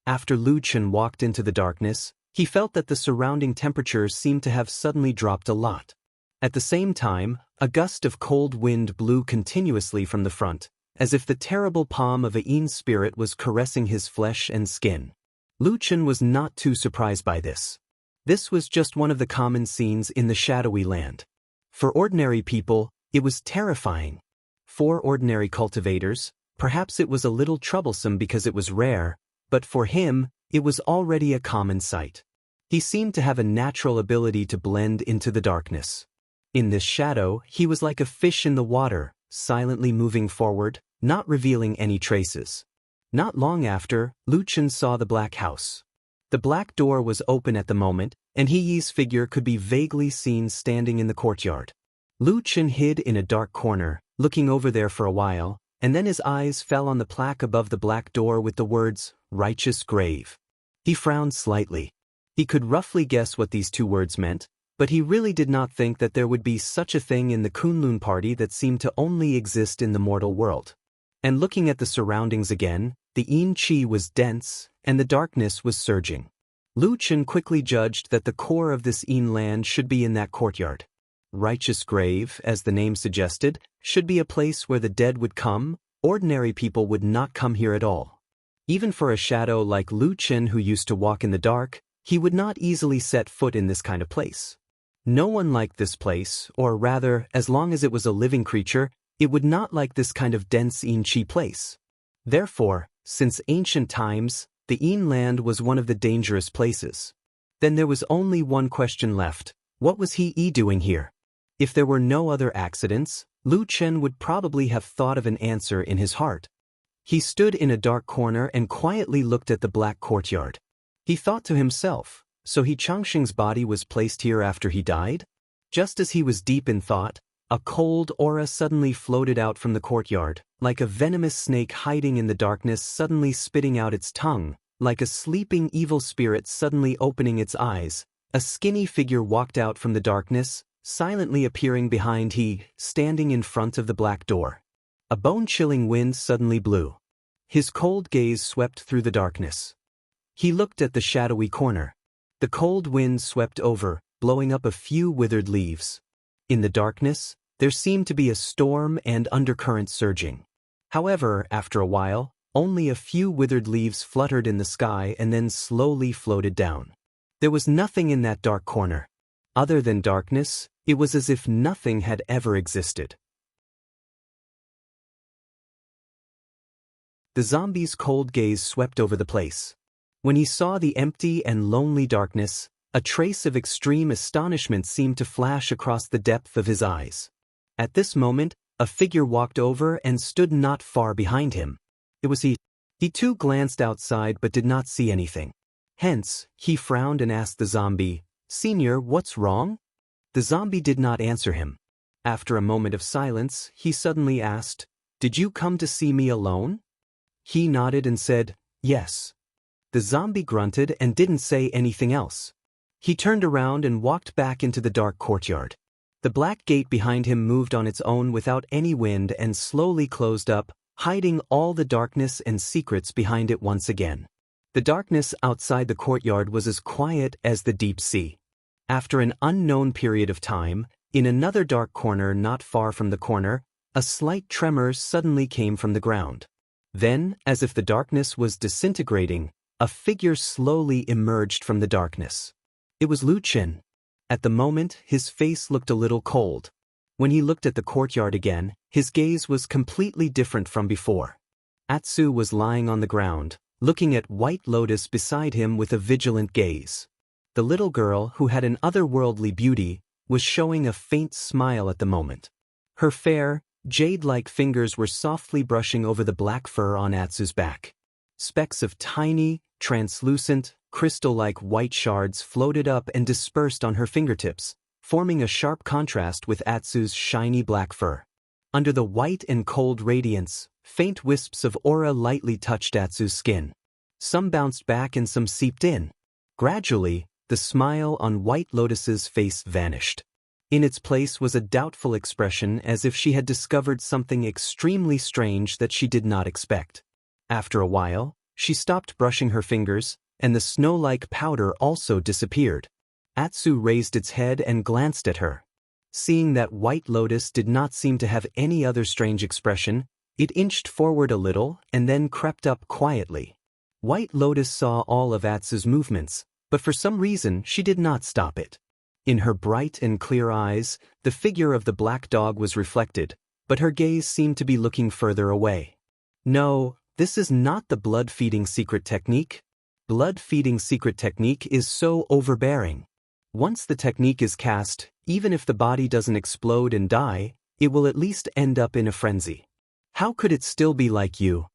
After Lu Chen walked into the darkness, he felt that the surrounding temperature seemed to have suddenly dropped a lot. At the same time, a gust of cold wind blew continuously from the front, as if the terrible palm of a Yin spirit was caressing his flesh and skin. Lu Chen was not too surprised by this. This was just one of the common scenes in the shadowy land. For ordinary people, it was terrifying. For ordinary cultivators, perhaps it was a little troublesome because it was rare, but for him, it was already a common sight. He seemed to have a natural ability to blend into the darkness. In this shadow, he was like a fish in the water, silently moving forward, not revealing any traces. Not long after, Lu Chen saw the black house. The black door was open at the moment, and He Yi's figure could be vaguely seen standing in the courtyard. Lu Chen hid in a dark corner, looking over there for a while, and then his eyes fell on the plaque above the black door with the words, "Righteous Grave." He frowned slightly. He could roughly guess what these two words meant, but he really did not think that there would be such a thing in the Kunlun party that seemed to only exist in the mortal world. And looking at the surroundings again, the Yin Qi was dense, and the darkness was surging. Lu Chen quickly judged that the core of this Yin land should be in that courtyard. Righteous Grave, as the name suggested, should be a place where the dead would come. Ordinary people would not come here at all. Even for a shadow like Lu Chen who used to walk in the dark, he would not easily set foot in this kind of place. No one liked this place, or rather, as long as it was a living creature, it would not like this kind of dense Yin Qi place. Therefore, since ancient times, the Yin land was one of the dangerous places. Then there was only one question left: what was He Yi doing here? If there were no other accidents, Lu Chen would probably have thought of an answer in his heart. He stood in a dark corner and quietly looked at the black courtyard. He thought to himself, so He Changxing's body was placed here after he died? Just as he was deep in thought, a cold aura suddenly floated out from the courtyard, like a venomous snake hiding in the darkness suddenly spitting out its tongue, like a sleeping evil spirit suddenly opening its eyes. A skinny figure walked out from the darkness, silently appearing behind He, standing in front of the black door. A bone-chilling wind suddenly blew. His cold gaze swept through the darkness. He looked at the shadowy corner. The cold wind swept over, blowing up a few withered leaves. In the darkness, there seemed to be a storm and undercurrent surging. However, after a while, only a few withered leaves fluttered in the sky and then slowly floated down. There was nothing in that dark corner. Other than darkness, it was as if nothing had ever existed. The zombie's cold gaze swept over the place. When he saw the empty and lonely darkness, a trace of extreme astonishment seemed to flash across the depth of his eyes. At this moment, a figure walked over and stood not far behind him. It was he. He too glanced outside but did not see anything. Hence, he frowned and asked the zombie, "Senior, what's wrong?" The zombie did not answer him. After a moment of silence, he suddenly asked, "Did you come to see me alone?" He nodded and said, "Yes." The zombie grunted and didn't say anything else. He turned around and walked back into the dark courtyard. The black gate behind him moved on its own without any wind and slowly closed up, hiding all the darkness and secrets behind it once again. The darkness outside the courtyard was as quiet as the deep sea. After an unknown period of time, in another dark corner not far from the corner, a slight tremor suddenly came from the ground. Then, as if the darkness was disintegrating, a figure slowly emerged from the darkness. It was Lu Chen. At the moment, his face looked a little cold. When he looked at the courtyard again, his gaze was completely different from before. Atsu was lying on the ground, looking at White Lotus beside him with a vigilant gaze. The little girl, who had an otherworldly beauty, was showing a faint smile at the moment. Her fair, jade-like fingers were softly brushing over the black fur on Atsu's back. Specks of tiny, translucent, crystal-like white shards floated up and dispersed on her fingertips, forming a sharp contrast with Atsu's shiny black fur. Under the white and cold radiance, faint wisps of aura lightly touched Atsu's skin. Some bounced back and some seeped in. Gradually, the smile on White Lotus's face vanished. In its place was a doubtful expression, as if she had discovered something extremely strange that she did not expect. After a while, she stopped brushing her fingers, and the snow-like powder also disappeared. Atsu raised its head and glanced at her. Seeing that White Lotus did not seem to have any other strange expression, it inched forward a little and then crept up quietly. White Lotus saw all of Atsu's movements, but for some reason she did not stop it. In her bright and clear eyes, the figure of the black dog was reflected, but her gaze seemed to be looking further away. No, this is not the blood-feeding secret technique. blood-feeding secret technique is so overbearing. Once the technique is cast, even if the body doesn't explode and die, it will at least end up in a frenzy. How could it still be like you?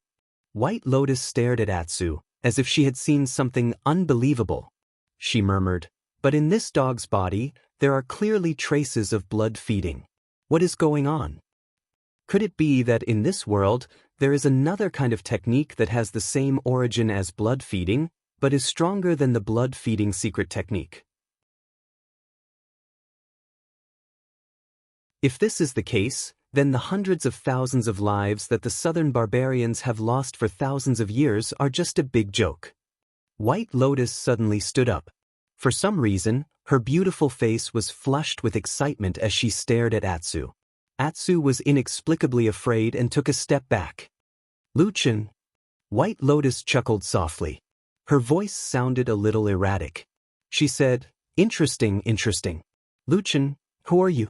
White Lotus stared at Atsu, as if she had seen something unbelievable. She murmured, "But in this dog's body, there are clearly traces of blood feeding. What is going on? Could it be that in this world, there is another kind of technique that has the same origin as blood feeding, but is stronger than the blood feeding secret technique?" If this is the case, then the hundreds of thousands of lives that the southern barbarians have lost for thousands of years are just a big joke. White Lotus suddenly stood up. For some reason, her beautiful face was flushed with excitement as she stared at Atsu. Atsu was inexplicably afraid and took a step back. "Luchin." White Lotus chuckled softly. Her voice sounded a little erratic. She said, Interesting. Luchin, who are you?"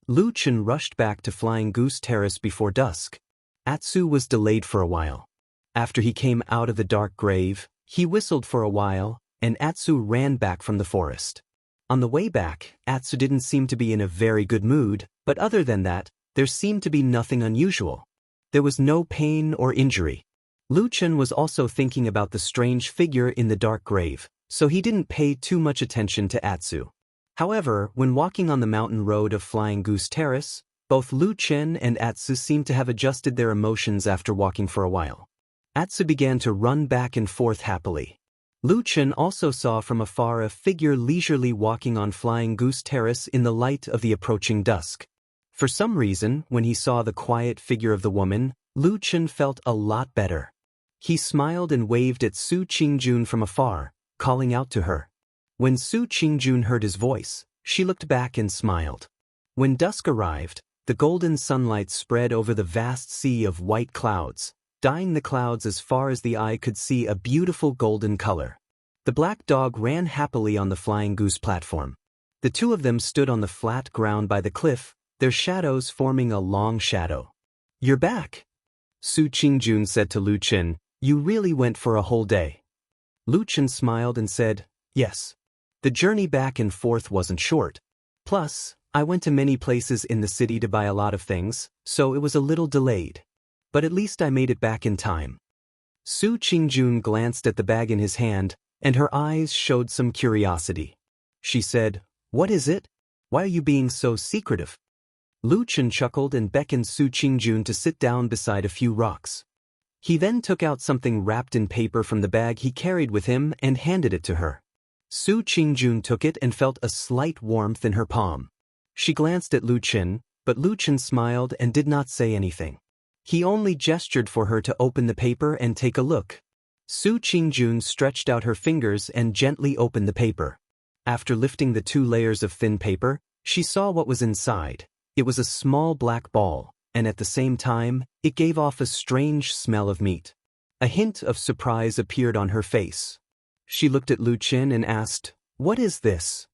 Luchin rushed back to Flying Goose Terrace before dusk. Atsu was delayed for a while. After he came out of the dark grave, he whistled for a while, and Atsu ran back from the forest. On the way back, Atsu didn't seem to be in a very good mood, but other than that, there seemed to be nothing unusual. There was no pain or injury. Luchin was also thinking about the strange figure in the dark grave, so he didn't pay too much attention to Atsu. However, when walking on the mountain road of Flying Goose Terrace, both Luchin and Atsu seemed to have adjusted their emotions after walking for a while. Atsu began to run back and forth happily. Luchin also saw from afar a figure leisurely walking on Flying Goose Terrace in the light of the approaching dusk. For some reason, when he saw the quiet figure of the woman, Luchin felt a lot better. He smiled and waved at Su Qingjun from afar, calling out to her. When Su Qingjun heard his voice, she looked back and smiled. When dusk arrived, the golden sunlight spread over the vast sea of white clouds, dyeing the clouds as far as the eye could see a beautiful golden color. The black dog ran happily on the Flying Goose platform. The two of them stood on the flat ground by the cliff, their shadows forming a long shadow. "You're back," Su Qingjun said to Luchin. "You really went for a whole day." Luchin smiled and said, "Yes. The journey back and forth wasn't short. Plus, I went to many places in the city to buy a lot of things, so it was a little delayed. But at least I made it back in time." Su Qingjun glanced at the bag in his hand, and her eyes showed some curiosity. She said, "What is it? Why are you being so secretive?" Luchin chuckled and beckoned Su Qingjun to sit down beside a few rocks. He then took out something wrapped in paper from the bag he carried with him and handed it to her. Su Qingjun took it and felt a slight warmth in her palm. She glanced at Luchin, but Luchin smiled and did not say anything. He only gestured for her to open the paper and take a look. Su Qingjun stretched out her fingers and gently opened the paper. After lifting the 2 layers of thin paper, she saw what was inside. It was a small black ball, and at the same time, it gave off a strange smell of meat. A hint of surprise appeared on her face. She looked at Luchin and asked, "What is this?"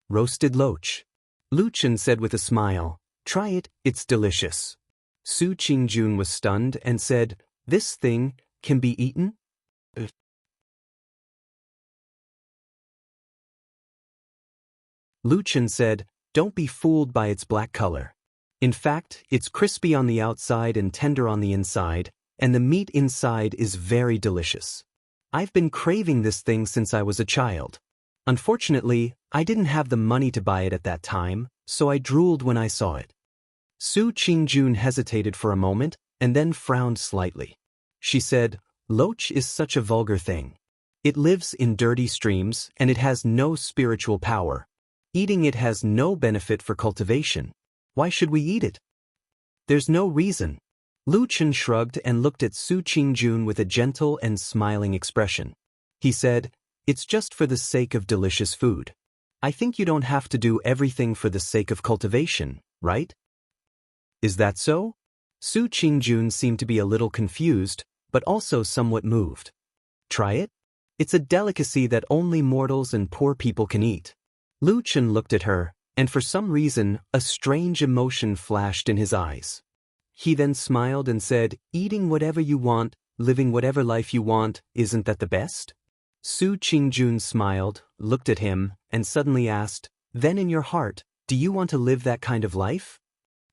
"Roasted loach." Luchin said with a smile, "Try it, it's delicious." Su Qingjun was stunned and said, "This thing can be eaten?" Luchin said, "Don't be fooled by its black color. In fact, it's crispy on the outside and tender on the inside, and the meat inside is very delicious. I've been craving this thing since I was a child. Unfortunately, I didn't have the money to buy it at that time, so I drooled when I saw it." Su Qingjun hesitated for a moment, and then frowned slightly. She said, "Loach is such a vulgar thing. It lives in dirty streams, and it has no spiritual power. Eating it has no benefit for cultivation. Why should we eat it?" "There's no reason." Luchin shrugged and looked at Su Qingjun with a gentle and smiling expression. He said, "It's just for the sake of delicious food. I think you don't have to do everything for the sake of cultivation, right?" "Is that so?" Su Qingjun seemed to be a little confused, but also somewhat moved. "Try it? It's a delicacy that only mortals and poor people can eat." Luchin looked at her, and for some reason, a strange emotion flashed in his eyes. He then smiled and said, "Eating whatever you want, living whatever life you want, isn't that the best?" Su Qingjun smiled, looked at him, and suddenly asked, "Then in your heart, do you want to live that kind of life?"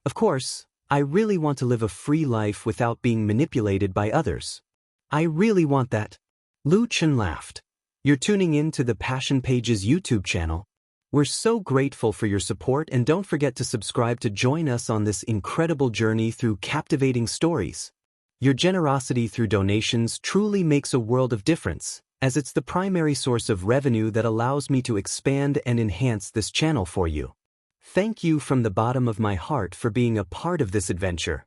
"Of course, I really want to live a free life without being manipulated by others. I really want that." Lu Chen laughed. "You're tuning in to the Passion Pages YouTube channel. We're so grateful for your support, and don't forget to subscribe to join us on this incredible journey through captivating stories. Your generosity through donations truly makes a world of difference, as it's the primary source of revenue that allows me to expand and enhance this channel for you. Thank you from the bottom of my heart for being a part of this adventure.